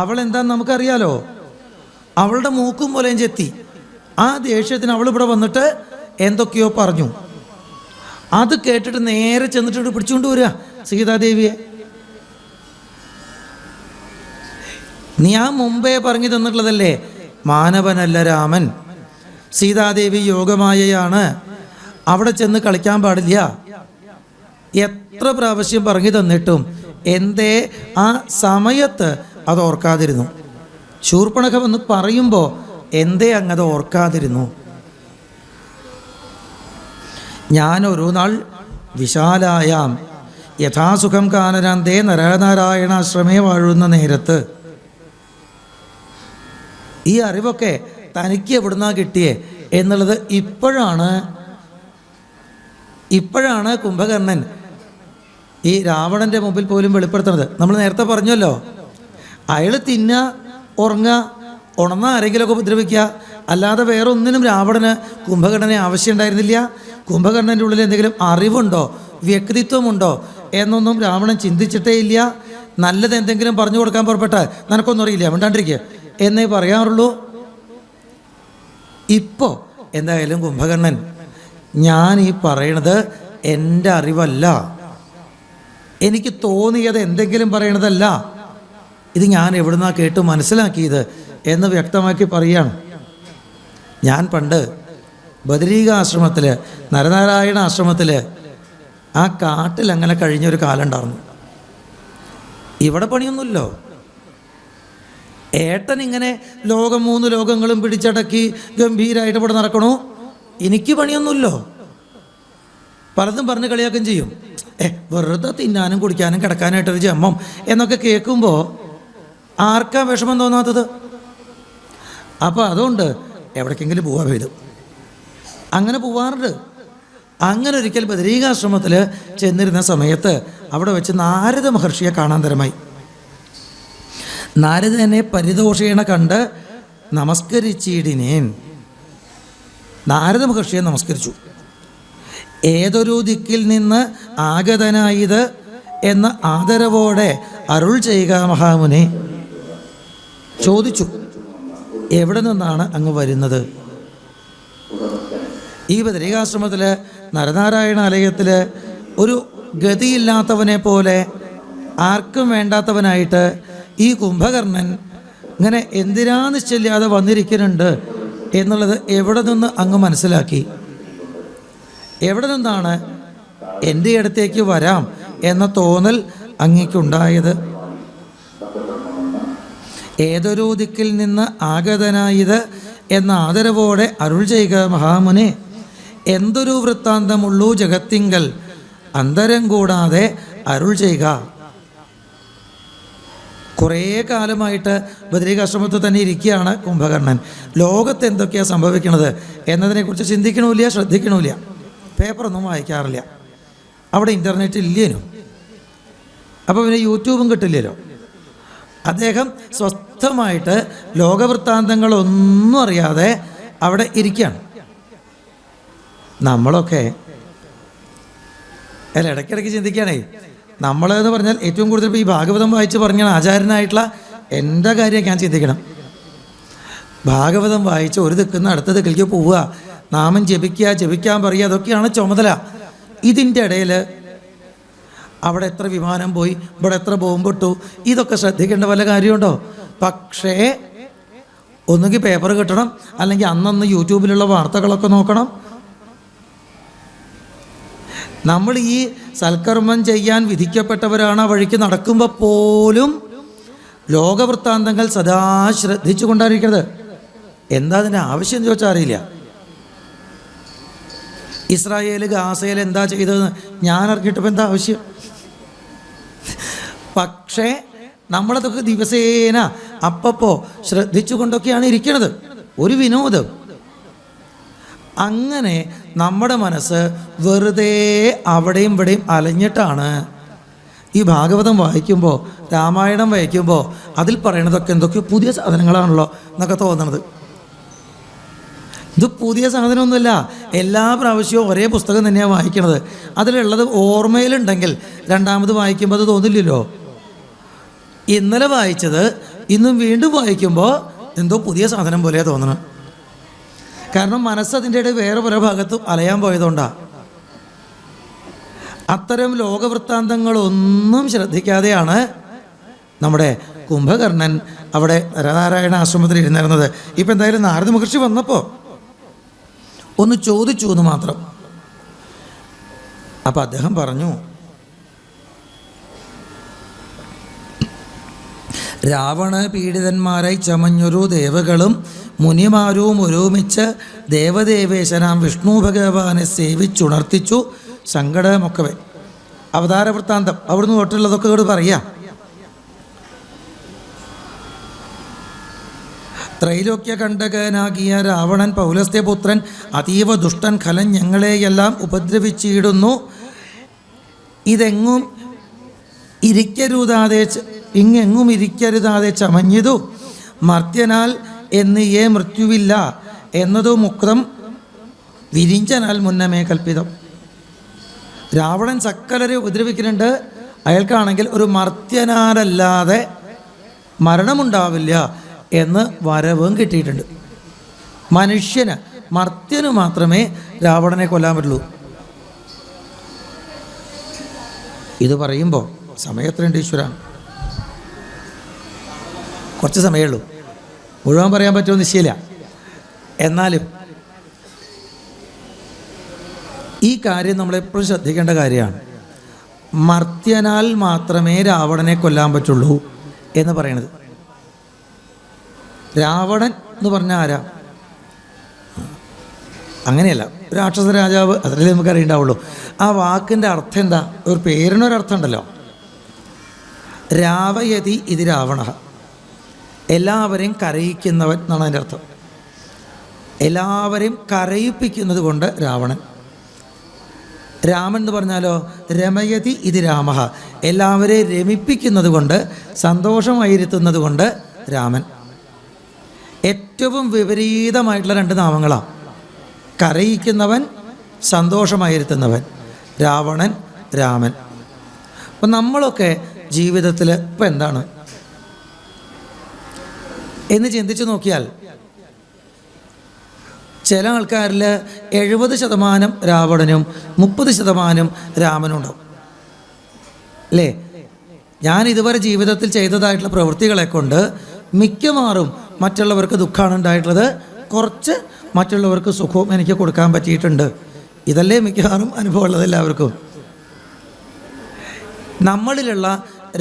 അവൾ എന്താന്ന് നമുക്കറിയാലോ. അവളുടെ മൂക്കും പോലെയും ചെത്തി. ആ ദേഷ്യത്തിന് അവൾ ഇവിടെ വന്നിട്ട് എന്തൊക്കെയോ പറഞ്ഞു. അത് കേട്ടിട്ട് നേരെ ചെന്നിട്ട് പിടിച്ചുകൊണ്ട് വരിക സീതാദേവിയെ. ഞാൻ മുമ്പേ പറഞ്ഞു തന്നിട്ടുള്ളതല്ലേ, മാനവനല്ല രാമൻ, സീതാദേവി യോഗമായയാണ്, അവിടെ ചെന്ന് കളിക്കാൻ പാടില്ല. എത്ര പ്രാവശ്യം പറഞ്ഞു തന്നിട്ടും എന്തേ ആ സമയത്ത് അത് ഓർക്കാതിരുന്നു? ശൂർപ്പണഖ വന്ന് പറയുമ്പോൾ എന്തേ അങ്ങത് ഓർക്കാതിരുന്നു? ഞാൻ ഒരു നാൾ വിശാലായാം യഥാസുഖം കാനനാന്തേ നരനാരായണാശ്രമേ വാഴുന്ന നേരത്ത്. ഈ അറിവൊക്കെ തനിക്ക് എവിടുന്നാ കിട്ടിയേ എന്നുള്ളത് ഇപ്പോഴാണ് കുംഭകർണൻ ഈ രാവണൻ്റെ മുമ്പിൽ പോലും വെളിപ്പെടുത്തുന്നത്. നമ്മൾ നേരത്തെ പറഞ്ഞല്ലോ, അയാൾ തിന്നുക, ഉറങ്ങുക, ഉണർന്ന ആരെങ്കിലുമൊക്കെ ഉപദ്രവിക്കുക, അല്ലാതെ വേറെ ഒന്നിനും രാവണന് കുംഭകർണനെ ആവശ്യമുണ്ടായിരുന്നില്ല. കുംഭകർണൻ്റെ ഉള്ളിൽ എന്തെങ്കിലും അറിവുണ്ടോ, വ്യക്തിത്വമുണ്ടോ എന്നൊന്നും രാവണൻ ചിന്തിച്ചിട്ടേ ഇല്ല. നല്ലത് എന്തെങ്കിലും പറഞ്ഞു കൊടുക്കാൻ പുറപ്പെട്ടാൽ നിനക്കൊന്നും അറിയില്ല, മിണ്ടാണ്ടിരിക്കുക എന്നേ പറയാറുള്ളൂ. ഇപ്പോൾ എന്തായാലും കുംഭകർണൻ, ഞാൻ ഈ പറയണത് എൻ്റെ അറിവല്ല, എനിക്ക് തോന്നിയത് എന്തെങ്കിലും പറയണതല്ല, ഇത് ഞാൻ എവിടുന്നാ കേട്ട് മനസ്സിലാക്കിയത് എന്ന് വ്യക്തമാക്കി പറയുകയാണ്. ഞാൻ പണ്ട് ബദരീകാശ്രമത്തിൽ, നരനാരായണ ആശ്രമത്തിൽ, ആ കാട്ടിൽ അങ്ങനെ കഴിഞ്ഞൊരു കാലം ഉണ്ടായിരുന്നു. ഇവിടെ പണിയൊന്നുമില്ലോ. ഏട്ടൻ ഇങ്ങനെ ലോകം 3 ലോകങ്ങളും പിടിച്ചടക്കി ഗംഭീരമായിട്ട് ഇവിടെ നടക്കണു. എനിക്ക് പണിയൊന്നുമില്ലോ. പലതും പറഞ്ഞ് കളിയാക്കുകയും ചെയ്യും. വെറുതെ തിന്നാനും കുടിക്കാനും കിടക്കാനായിട്ടൊരു ജന്മം എന്നൊക്കെ കേൾക്കുമ്പോൾ ആർക്കാ വിഷമം തോന്നാത്തത്? അപ്പോൾ അതുകൊണ്ട് എവിടേക്കെങ്കിലും പോവാൻ പെയ്തു അങ്ങനെ പോവാറുണ്ട്. അങ്ങനെ ഒരിക്കൽ ബദരീകാശ്രമത്തിൽ ചെന്നിരുന്ന സമയത്ത് അവിടെ വെച്ച് നാരദ മഹർഷിയെ കാണാൻ തരമായി. നാരദനെ പരിതോഷേണ കണ്ട് നമസ്കരിച്ചിടിനേൻ. നാരദ മഹർഷിയെ നമസ്കരിച്ചു. ഏതൊരു ദിക്കിൽ നിന്ന് ആഗതനായത് എന്ന ആദരവോടെ അരുൾ ചെയ്യുക മഹാമുനെ. ചോദിച്ചു, എവിടെ നിന്നാണ് അങ്ങ് വരുന്നത്? ഈ ബദരീകാശ്രമത്തിൽ നരനാരായണാലയത്തിൽ ഒരു ഗതിയില്ലാത്തവനെ പോലെ, ആർക്കും വേണ്ടാത്തവനായിട്ട് ഈ കുംഭകർണൻ ഇങ്ങനെ എന്തിനാ നിശ്ചയില്ലാതെ വന്നിരിക്കുന്നുണ്ട് എന്നുള്ളത് എവിടെ നിന്ന് അങ്ങ് മനസ്സിലാക്കി? എവിടെ നിന്നാണ് എൻ്റെ അടുത്തേക്ക് വരാം എന്ന തോന്നൽ അങ്ങേക്കുണ്ടായത്? ഏതൊരു ദിക്കിൽ നിന്ന് ആഗതനായത് എന്ന ആദരവോടെ അരുൾ ചെയ്യുക മഹാമുനെ. എന്തൊരു വൃത്താന്തമുള്ളൂ ജഗത്തിങ്കൽ, അന്തരം കൂടാതെ അരുൾ ചെയ്യുക. കുറേ കാലമായിട്ട് ബദരീകാശ്രമത്തിൽ തന്നെ ഇരിക്കുകയാണ് കുംഭകർണൻ. ലോകത്ത് എന്തൊക്കെയാണ് സംഭവിക്കുന്നത് എന്നതിനെക്കുറിച്ച് ചിന്തിക്കണമില്ല, ശ്രദ്ധിക്കണമില്ല. പേപ്പറൊന്നും വായിക്കാറില്ല. അവിടെ ഇൻ്റർനെറ്റ് ഇല്ലേനു. അപ്പോൾ പിന്നെ യൂട്യൂബും കിട്ടില്ലല്ലോ. അദ്ദേഹം സ്വസ്ഥമായിട്ട് ലോകവൃത്താന്തങ്ങളൊന്നും അറിയാതെ അവിടെ ഇരിക്കുകയാണ്. നമ്മളൊക്കെ അല്ല ഇടയ്ക്കിടയ്ക്ക് ചിന്തിക്കുകയാണേ, നമ്മളെന്ന് പറഞ്ഞാൽ ഏറ്റവും കൂടുതൽ ഇപ്പോൾ ഈ ഭാഗവതം വായിച്ച് പറഞ്ഞ ആചാര്യനായിട്ടുള്ള എൻ്റെ കാര്യം ഞാൻ ചിന്തിക്കണം. ഭാഗവതം വായിച്ച് ഒരു ദിക്കുന്ന അടുത്ത ദിക്കിലേക്ക് പോവുക, നാമം ജപിക്കാൻ പറയുക, അതൊക്കെയാണ് ചുമതല. ഇതിൻ്റെ ഇടയിൽ അവിടെ എത്ര വിമാനം പോയി, ഇവിടെ എത്ര ബോംബിട്ടു, ഇതൊക്കെ ശ്രദ്ധിക്കേണ്ട വല്ല കാര്യമുണ്ടോ? പക്ഷേ ഒന്നുകിൽ പേപ്പർ കിട്ടണം, അല്ലെങ്കിൽ അന്നന്ന് യൂട്യൂബിലുള്ള വാർത്തകളൊക്കെ നോക്കണം. നമ്മൾ ഈ സൽക്കർമ്മം ചെയ്യാൻ വിധിക്കപ്പെട്ടവരാണ്. ആ വഴിക്ക് നടക്കുമ്പോൾ പോലും ലോകവൃത്താന്തങ്ങൾ സദാ ശ്രദ്ധിച്ചു കൊണ്ടായിരിക്കരുത്. എന്താ അതിൻ്റെ ആവശ്യം ചോദിച്ചാൽ അറിയില്ല. ഇസ്രായേൽ ഗാസയിൽ എന്താ ചെയ്തതെന്ന് ഞാൻ അറിഞ്ഞിട്ടിപ്പോൾ എന്താ ആവശ്യം? പക്ഷേ നമ്മളതൊക്കെ ദിവസേന അപ്പപ്പോൾ ശ്രദ്ധിച്ചു കൊണ്ടൊക്കെയാണ് ഇരിക്കുന്നത്. ഒരു വിനോദം. അങ്ങനെ നമ്മുടെ മനസ്സ് വെറുതെ അവിടെയും ഇവിടെയും അലഞ്ഞിട്ടാണ് ഈ ഭാഗവതം വായിക്കുമ്പോൾ, രാമായണം വായിക്കുമ്പോൾ അതിൽ പറയണതൊക്കെ എന്തൊക്കെയോ പുതിയ സാധനങ്ങളാണല്ലോ എന്നൊക്കെ തോന്നണത്. ഇത് പുതിയ സാധനമൊന്നുമില്ല. എല്ലാ പ്രാവശ്യവും ഒരേ പുസ്തകം തന്നെയാണ് വായിക്കണത്. അതിലുള്ളത് ഓർമ്മയിലുണ്ടെങ്കിൽ രണ്ടാമത് വായിക്കുമ്പോൾ അത് തോന്നില്ലല്ലോ. ഇന്നലെ വായിച്ചത് ഇന്നും വീണ്ടും വായിക്കുമ്പോൾ എന്തോ പുതിയ സാധനം പോലെയാണ് തോന്നണം. കാരണം മനസ്സതിൻ്റെ ഇടയിൽ വേറെ പല ഭാഗത്തും അലയാൻ പോയതുകൊണ്ടാണ്. അത്തരം ലോകവൃത്താന്തങ്ങളൊന്നും ശ്രദ്ധിക്കാതെയാണ് നമ്മുടെ കുംഭകർണൻ അവിടെ നരനാരായണ ആശ്രമത്തിൽ ഇരുന്നിരുന്നത്. ഇപ്പം എന്തായാലും നാരദ മഹർഷി വന്നപ്പോൾ ഒന്ന് ചോദിച്ചു എന്ന് മാത്രം. അപ്പം അദ്ദേഹം പറഞ്ഞു, രാവണ പീഡിതന്മാരായി ചമഞ്ഞൊരു ദേവകളും മുനിമാരും ഒരുമിച്ച് ദേവദേവേശനാം വിഷ്ണു ഭഗവാനെ സേവിച്ചുണർത്തിച്ചു സങ്കടമൊക്കവേ. അവതാര വൃത്താന്തം അവിടുന്ന് തൊട്ടുള്ളതൊക്കെ ഇവിടെ പറയാം. ത്രൈലോക്യ കണ്ടകനാകിയ രാവണൻ പൗലസ്ത്യ പുത്രൻ അതീവ ദുഷ്ടൻ ഖലൻ ഞങ്ങളെയെല്ലാം ഉപദ്രവിച്ചിടുന്നു. ഇതെങ്ങും ഇരിക്കരുതാതെ ചമഞ്ഞിതു മർത്യനാൽ എന്നേ മൃത്യുവില്ല എന്നതു മുക്തം വിരിഞ്ചനാൽ മുന്നമേ കൽപ്പിതം. രാവണൻ സക്കലരെ ഉപദ്രവിക്കുന്നുണ്ട്. അയാൾക്കാണെങ്കിൽ ഒരു മർത്യനാലല്ലാതെ മരണമുണ്ടാവില്ല എന്ന് വരവും കിട്ടിയിട്ടുണ്ട്. മനുഷ്യന്, മർത്യന് മാത്രമേ രാവണനെ കൊല്ലാൻ പറ്റുള്ളൂ. ഇത് പറയുമ്പോൾ സമയത്തിനുണ്ട് ഈശ്വര, കുറച്ച് സമയമുള്ളൂ, മുഴുവൻ പറയാൻ പറ്റുമെന്ന് നിശ്ചയില്ല. എന്നാലും ഈ കാര്യം നമ്മളെപ്പോഴും ശ്രദ്ധിക്കേണ്ട കാര്യമാണ്. മർത്യനാൽ മാത്രമേ രാവണനെ കൊല്ലാൻ പറ്റുള്ളൂ എന്ന് പറയണത്. രാവണൻ എന്ന് പറഞ്ഞാൽ ആരാ? അങ്ങനെയല്ല, രാക്ഷസ രാജാവ്, അതല്ലേ നമുക്ക് അറിയണ്ടാവുള്ളൂ. ആ വാക്കിൻ്റെ അർത്ഥം എന്താ? ഒരു പേരിനൊരർത്ഥം ഉണ്ടല്ലോ. രാവയതി ഇത് രാവണ, എല്ലാവരെയും കരയിക്കുന്നവൻ എന്നാണ് അതിൻ്റെ അർത്ഥം. എല്ലാവരെയും കരയിപ്പിക്കുന്നത് കൊണ്ട് രാവണൻ. രാമൻ എന്ന് പറഞ്ഞാലോ രമയതി ഇത് രാമ, എല്ലാവരെയും രമിപ്പിക്കുന്നത് കൊണ്ട്, സന്തോഷമായിരുത്തുന്നത് കൊണ്ട് രാമൻ. ഏറ്റവും വിപരീതമായിട്ടുള്ള രണ്ട് നാമങ്ങളാണ്. കരയിക്കുന്നവൻ, സന്തോഷമായിരുത്തുന്നവൻ. രാവണൻ, രാമൻ. അപ്പം നമ്മളൊക്കെ ജീവിതത്തിൽ ഇപ്പം എന്താണ് എന്ന് ചിന്തിച്ച് നോക്കിയാൽ ചില ആൾക്കാരിൽ 70% രാവണനും 30% രാമനും ഉണ്ടാവും അല്ലേ? ഞാൻ ഇതുവരെ ജീവിതത്തിൽ ചെയ്തതായിട്ടുള്ള പ്രവൃത്തികളെ കൊണ്ട് മിക്കവാറും മറ്റുള്ളവർക്ക് ദുഃഖമാണ് ഉണ്ടായിട്ടുള്ളത്, കുറച്ച് മറ്റുള്ളവർക്ക് സുഖവും എനിക്ക് കൊടുക്കാൻ പറ്റിയിട്ടുണ്ട്. ഇതല്ലേ മിക്കവാറും അനുഭവമുള്ളത് എല്ലാവർക്കും. നമ്മളിലുള്ള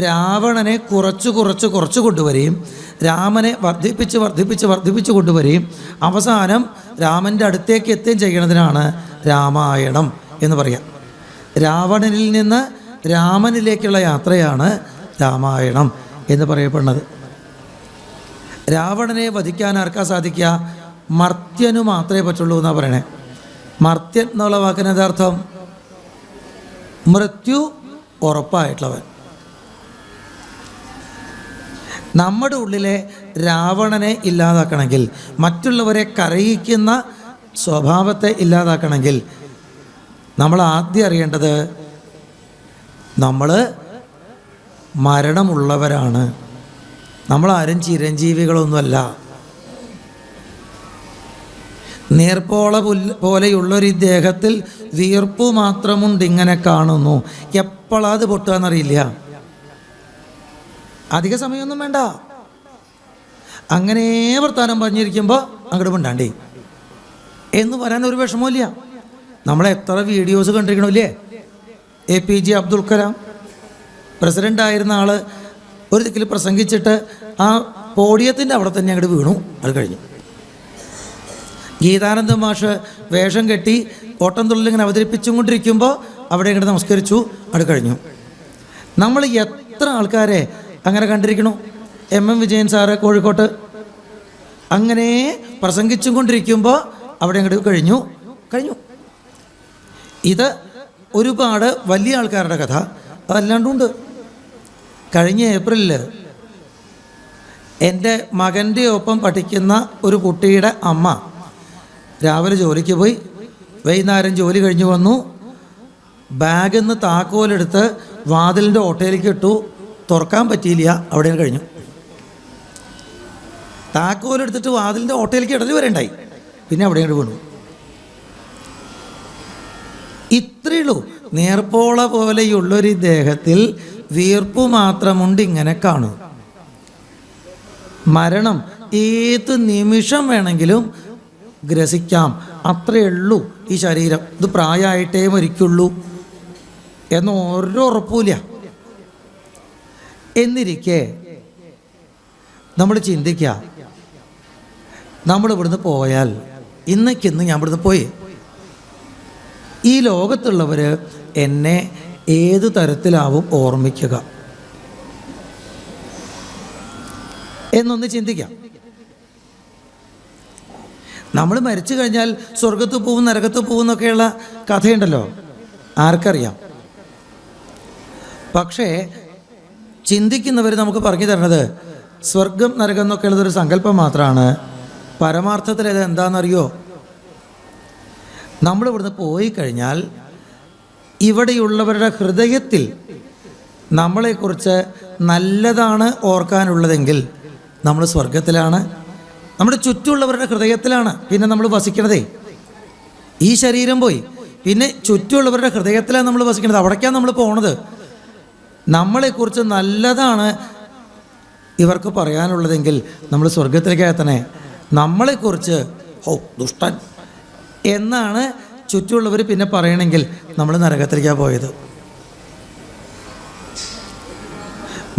രാവണനെ കുറച്ച് കൊണ്ടുവരികയും രാമനെ വർദ്ധിപ്പിച്ച് കൊണ്ടുവരികയും അവസാനം രാമൻ്റെ അടുത്തേക്ക് എത്തുകയും ചെയ്യുന്നതിനാണ് രാമായണം എന്ന് പറയാം. രാവണനിൽ നിന്ന് രാമനിലേക്കുള്ള യാത്രയാണ് രാമായണം എന്ന് പറയപ്പെടുന്നത്. രാവണനെ വധിക്കാൻ ആർക്കാ സാധിക്കുക? മർത്യനു മാത്രമേ പറ്റുള്ളൂ എന്നാണ് പറയണേ. മർത്യൻ എന്നുള്ള വാക്കിന് യഥാർത്ഥം മൃത്യു ഉറപ്പായിട്ടുള്ളവൻ. നമ്മുടെ ഉള്ളിലെ രാവണനെ ഇല്ലാതാക്കണമെങ്കിൽ, മറ്റുള്ളവരെ കരയിക്കുന്ന സ്വഭാവത്തെ ഇല്ലാതാക്കണമെങ്കിൽ നമ്മൾ ആദ്യം അറിയേണ്ടത് നമ്മൾ മരണമുള്ളവരാണ്. നമ്മളാരും ചിരഞ്ജീവികളൊന്നുമല്ല. നീർപ്പോള പോലെയുള്ളൊരു ദേഹത്തിൽ വീർപ്പു മാത്രമുണ്ട്, ഇങ്ങനെ കാണുന്നു. എപ്പോഴാ അത് പൊട്ടുകയെന്നറിയില്ല. അധിക സമയമൊന്നും വേണ്ട. അങ്ങനെ വർത്താനം പറഞ്ഞിരിക്കുമ്പോൾ അങ്ങോട്ട് മിണ്ടാണ്ടേ എന്ന് പറയാൻ ഒരു വിഷമമില്ല. നമ്മളെത്ര വീഡിയോസ് കണ്ടിരിക്കണമില്ലേ? APJ അബ്ദുൽ കലാം പ്രസിഡൻ്റായിരുന്ന ആൾ ഒരു ദിക്കിൽ പ്രസംഗിച്ചിട്ട് ആ പോഡിയത്തിൻ്റെ അവിടെ തന്നെ അങ്ങോട്ട് വീണു. അത് കഴിഞ്ഞു. ഗീതാനന്ദ മാഷ് വേഷം കെട്ടി ഓട്ടംതുള്ളിൽ ഇങ്ങനെ അവതരിപ്പിച്ചും കൊണ്ടിരിക്കുമ്പോൾ അവിടെ ഇങ്ങോട്ട് നമസ്കരിച്ചു. അത് കഴിഞ്ഞു. നമ്മൾ എത്ര ആൾക്കാരെ അങ്ങനെ കണ്ടിരിക്കണു? MM വിജയൻ സാറ് കോഴിക്കോട്ട് അങ്ങനെ പ്രസംഗിച്ചും കൊണ്ടിരിക്കുമ്പോൾ അവിടെ അങ്ങോട്ട് കഴിഞ്ഞു. ഇത് ഒരുപാട് വലിയ ആൾക്കാരുടെ കഥ അതല്ലാണ്ടുണ്ട്. കഴിഞ്ഞ ഏപ്രിലിൽ എൻ്റെ മകൻ്റെ ഒപ്പം പഠിക്കുന്ന ഒരു കുട്ടിയുടെ അമ്മ രാവിലെ ജോലിക്ക് പോയി, വൈകുന്നേരം ജോലി കഴിഞ്ഞ് വന്നു. ബാഗിൽ നിന്ന് താക്കോലെടുത്ത് വാതിലിൻ്റെ ഓട്ടയിലേക്ക് ഇട്ടു. തുറക്കാൻ പറ്റിയില്ല, അവിടെ കഴിഞ്ഞു. താക്കോലെടുത്തിട്ട് വാതിലിൻ്റെ ഓട്ടയിലേക്ക് ഇടൽ വരെ ഉണ്ടായി. പിന്നെ അവിടെ വീണു. ഇത്രയേ ഉള്ളൂ. നേർപ്പോള പോലെയുള്ളൊരു ദേഹത്തിൽ വീർപ്പു മാത്രമുണ്ട്, ഇങ്ങനെ കാണും. മരണം ഏത് നിമിഷം വേണമെങ്കിലും ഗ്രസിക്കാം. അത്രയേ ഉള്ളൂ ഈ ശരീരം. ഇത് പ്രായമായിട്ടേ മരിക്കുള്ളൂ എന്ന് ഓരോ ഉറപ്പുമില്ല. എന്നിരിക്കെ നമ്മൾ ചിന്തിക്കുക, നമ്മൾ ഇവിടുന്ന് പോയാൽ, ഇന്നേക്കിന്ന് ഞാൻ ഇവിടുന്ന് പോയി, ഈ ലോകത്തുള്ളവർ എന്നെ ഏത് തരത്തിലാവും ഓർമ്മിക്കുക എന്നൊന്ന് ചിന്തിക്കാം. നമ്മൾ മരിച്ചു കഴിഞ്ഞാൽ സ്വർഗത്ത് പോവും നരകത്ത് പോവും എന്നൊക്കെയുള്ള കഥയുണ്ടല്ലോ, ആർക്കറിയാം. പക്ഷേ ചിന്തിക്കുന്നവർ നമുക്ക് പറഞ്ഞു തരുന്നത് സ്വർഗം നരകം എന്നൊക്കെയുള്ളതൊരു സങ്കല്പം മാത്രമാണ്. പരമാർത്ഥത്തിൽ ഇത് എന്താണെന്നറിയോ? നമ്മളിവിടുന്ന് പോയി കഴിഞ്ഞാൽ ഇവിടെയുള്ളവരുടെ ഹൃദയത്തിൽ നമ്മളെക്കുറിച്ച് നല്ലതാണ് ഓർക്കാനുള്ളതെങ്കിൽ നമ്മൾ സ്വർഗത്തിലാണ്. നമ്മുടെ ചുറ്റുമുള്ളവരുടെ ഹൃദയത്തിലാണ് പിന്നെ നമ്മൾ വസിക്കണതേ. ഈ ശരീരം പോയി, പിന്നെ ചുറ്റുമുള്ളവരുടെ ഹൃദയത്തിലാണ് നമ്മൾ വസിക്കുന്നത്. അവിടേക്കാണ് നമ്മൾ പോണത്. നമ്മളെക്കുറിച്ച് നല്ലതാണ് ഇവർക്ക് പറയാനുള്ളതെങ്കിൽ നമ്മൾ സ്വർഗത്തിലേക്ക് എത്തണേ. നമ്മളെക്കുറിച്ച് ദുഷ്ടൻ എന്നാണ് ചുറ്റുമുള്ളവർ പിന്നെ പറയണമെങ്കിൽ നമ്മൾ നരകത്തിലേക്കാണ് പോയത്.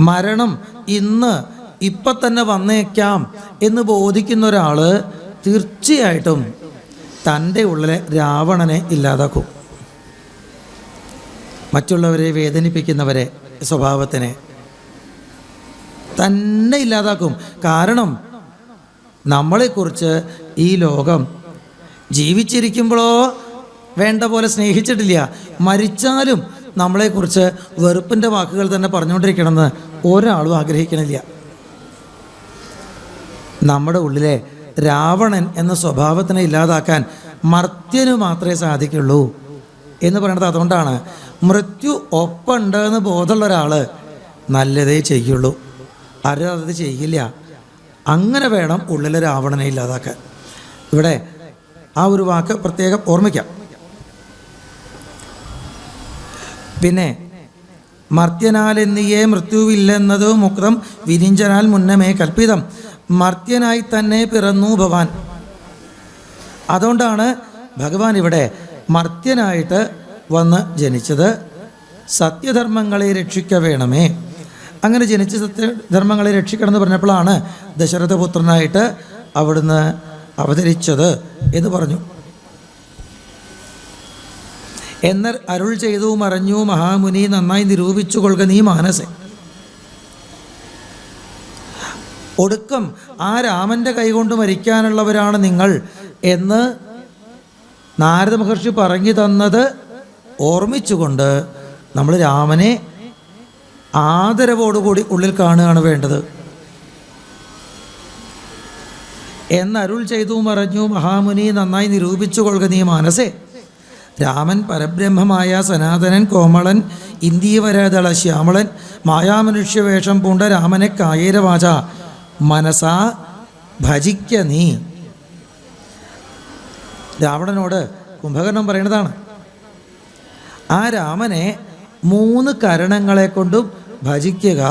മരണം ഇപ്പം തന്നെ വന്നേക്കാം എന്ന് ബോധിക്കുന്ന ഒരാൾ തീർച്ചയായിട്ടും തൻ്റെ ഉള്ളിലെ രാവണനെ ഇല്ലാതാക്കും. മറ്റുള്ളവരെ വേദനിപ്പിക്കുന്നവരെ സ്വഭാവത്തിനെ തന്നെ ഇല്ലാതാക്കും. കാരണം നമ്മളെക്കുറിച്ച് ഈ ലോകം ജീവിച്ചിരിക്കുമ്പോഴോ വേണ്ട പോലെ സ്നേഹിച്ചിട്ടില്ല. മരിച്ചാലും നമ്മളെക്കുറിച്ച് വെറുപ്പിൻ്റെ വാക്കുകൾ തന്നെ പറഞ്ഞുകൊണ്ടിരിക്കണമെന്ന് ഒരാളും ആഗ്രഹിക്കണില്ല. നമ്മുടെ ഉള്ളിലെ രാവണൻ എന്ന സ്വഭാവത്തിനെ ഇല്ലാതാക്കാൻ മർത്യന് മാത്രമേ സാധിക്കുള്ളൂ എന്ന് പറയുന്നത്. അതുകൊണ്ടാണ് മൃത്യു ഒപ്പമുണ്ടെന്ന് ബോധമുള്ള ഒരാൾ നല്ലതേ ചെയ്യുള്ളൂ, ആരും ചെയ്യില്ല. അങ്ങനെ വേണം ഉള്ളിലെ രാവണനെ ഇല്ലാതാക്കാൻ. ഇവിടെ ആ ഒരു വാക്ക് പ്രത്യേകം ഓർമ്മിക്കാം. പിന്നെ മർത്യനാലെന്നിയേ മൃത്യുവില്ലെന്നത് മുക്തം വിരിഞ്ചനാൽ മുന്നമേ കൽപ്പിതം. മർത്യനായി തന്നെ പിറന്നു ഭവാൻ. അതുകൊണ്ടാണ് ഭഗവാൻ ഇവിടെ മർത്യനായിട്ട് വന്ന് ജനിച്ചത്. സത്യധർമ്മങ്ങളെ രക്ഷിക്ക വേണമേ. അങ്ങനെ ജനിച്ച് സത്യധർമ്മങ്ങളെ രക്ഷിക്കണം എന്ന് പറഞ്ഞപ്പോഴാണ് ദശരഥപുത്രനായിട്ട് അവിടുന്ന് അവതരിച്ചത് എന്ന് പറഞ്ഞു. എന്നാൽ അരുൾ ചെയ്തു മറഞ്ഞു മഹാമുനി, നന്നായി നിരൂപിച്ചു കൊള്ളുക നീ മാനസേ. ഒടുക്കം ആ രാമൻ്റെ കൈകൊണ്ട് മരിക്കാനുള്ളവരാണ് നിങ്ങൾ എന്ന് നാരദ മഹർഷി പറഞ്ഞു തന്നത് ഓർമ്മിച്ചുകൊണ്ട് നമ്മൾ രാമനെ ആദരവോടുകൂടി ഉള്ളിൽ കാണുകയാണ് വേണ്ടത്. എന്നരുൾ ചെയ്തു മറഞ്ഞു മഹാമുനി, നന്നായി നിരൂപിച്ചു കൊള്ളുക നീ മാനസേ. രാമൻ പരബ്രഹ്മമായ സനാതനൻ കോമളൻ ഇന്ദീവരദള ശ്യാമളൻ മായാമനുഷ്യവേഷം പൂണ്ട രാമനെ കായേരവാച മനസാ ഭജിക്ക നീ. രാവണനോട് കുംഭകർണൻ പറയുന്നതാണ്. ആ രാമനെ 3 കരണങ്ങളെ കൊണ്ടും ഭജിക്കുക.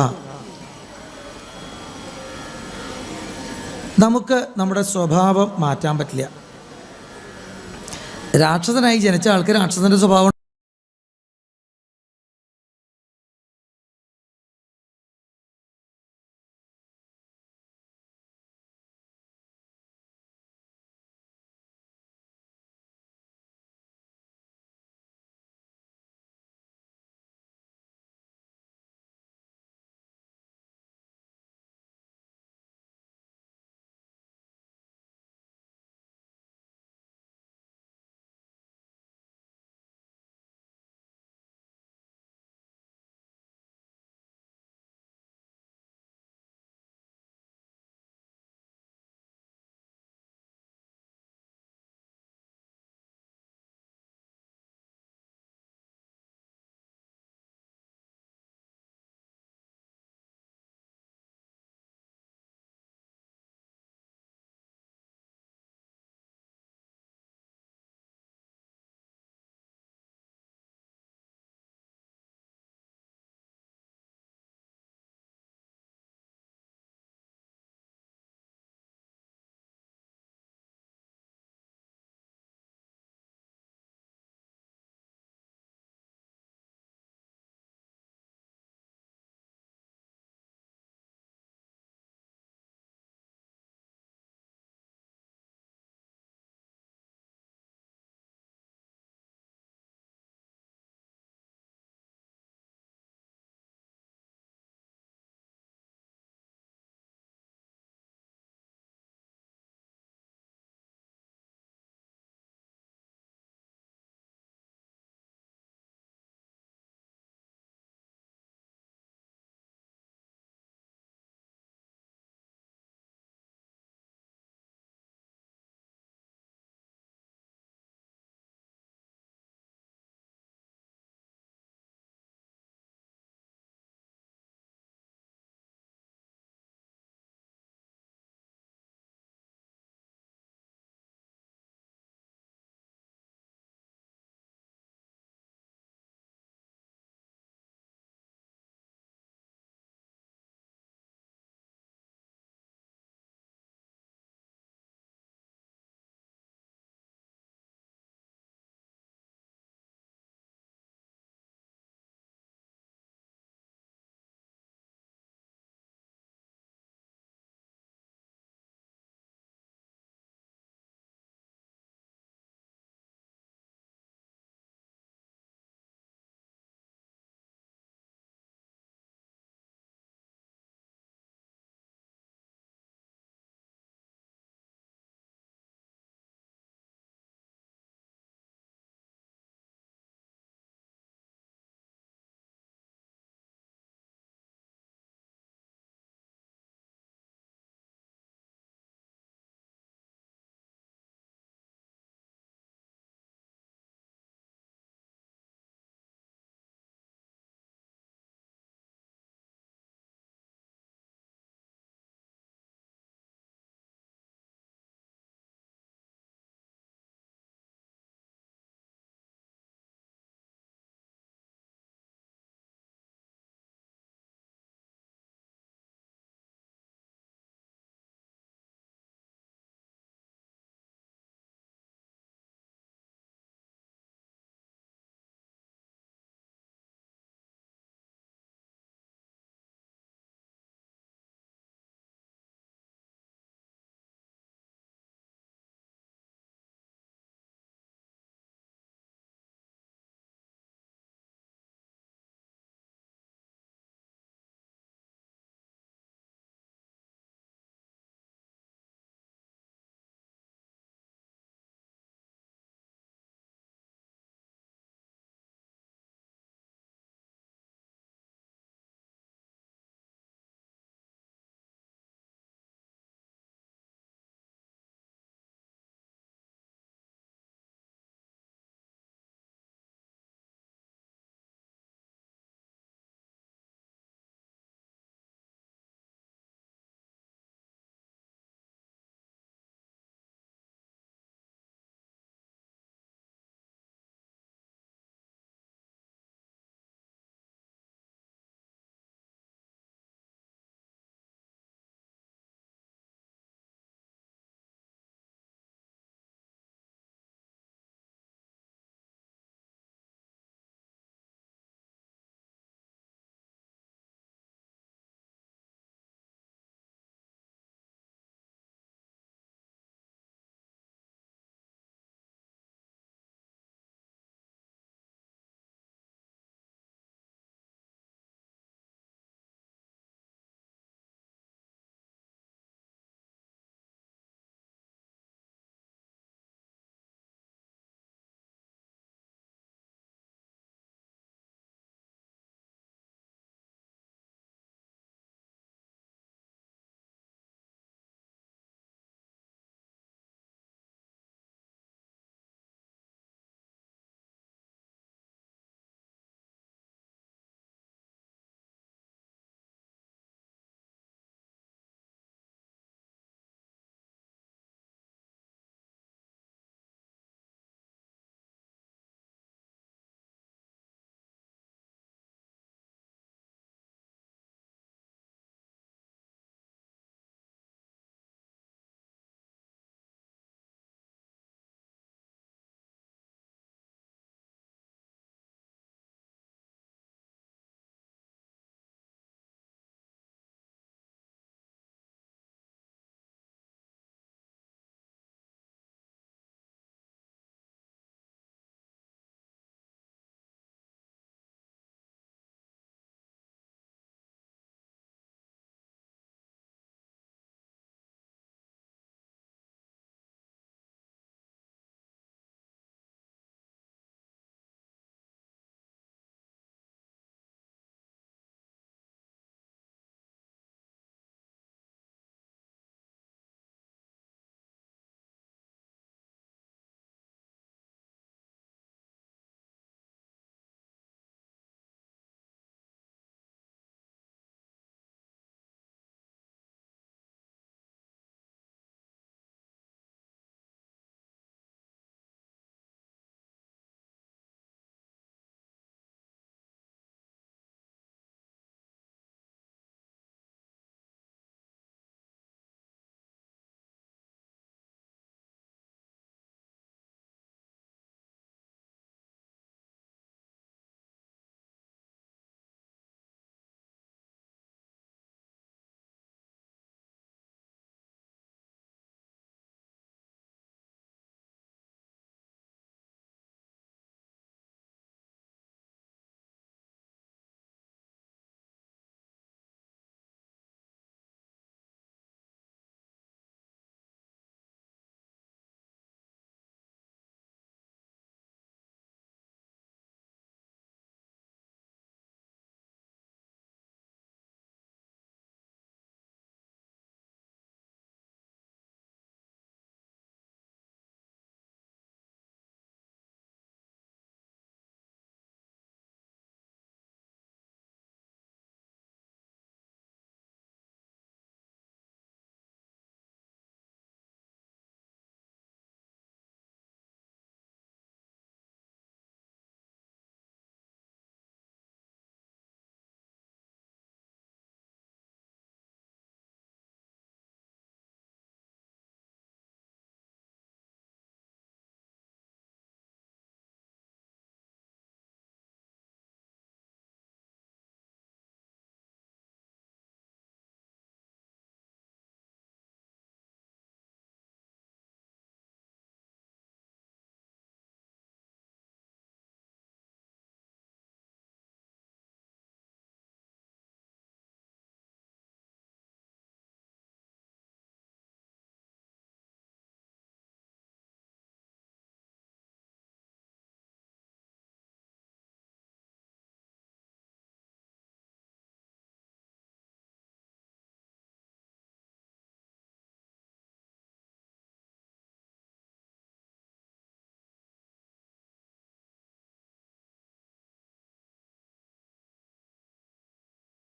നമുക്ക് നമ്മുടെ സ്വഭാവം മാറ്റാൻ പറ്റില്ല. രാക്ഷസനായി ജനിച്ച ആൾക്ക് രാക്ഷസൻ്റെ സ്വഭാവം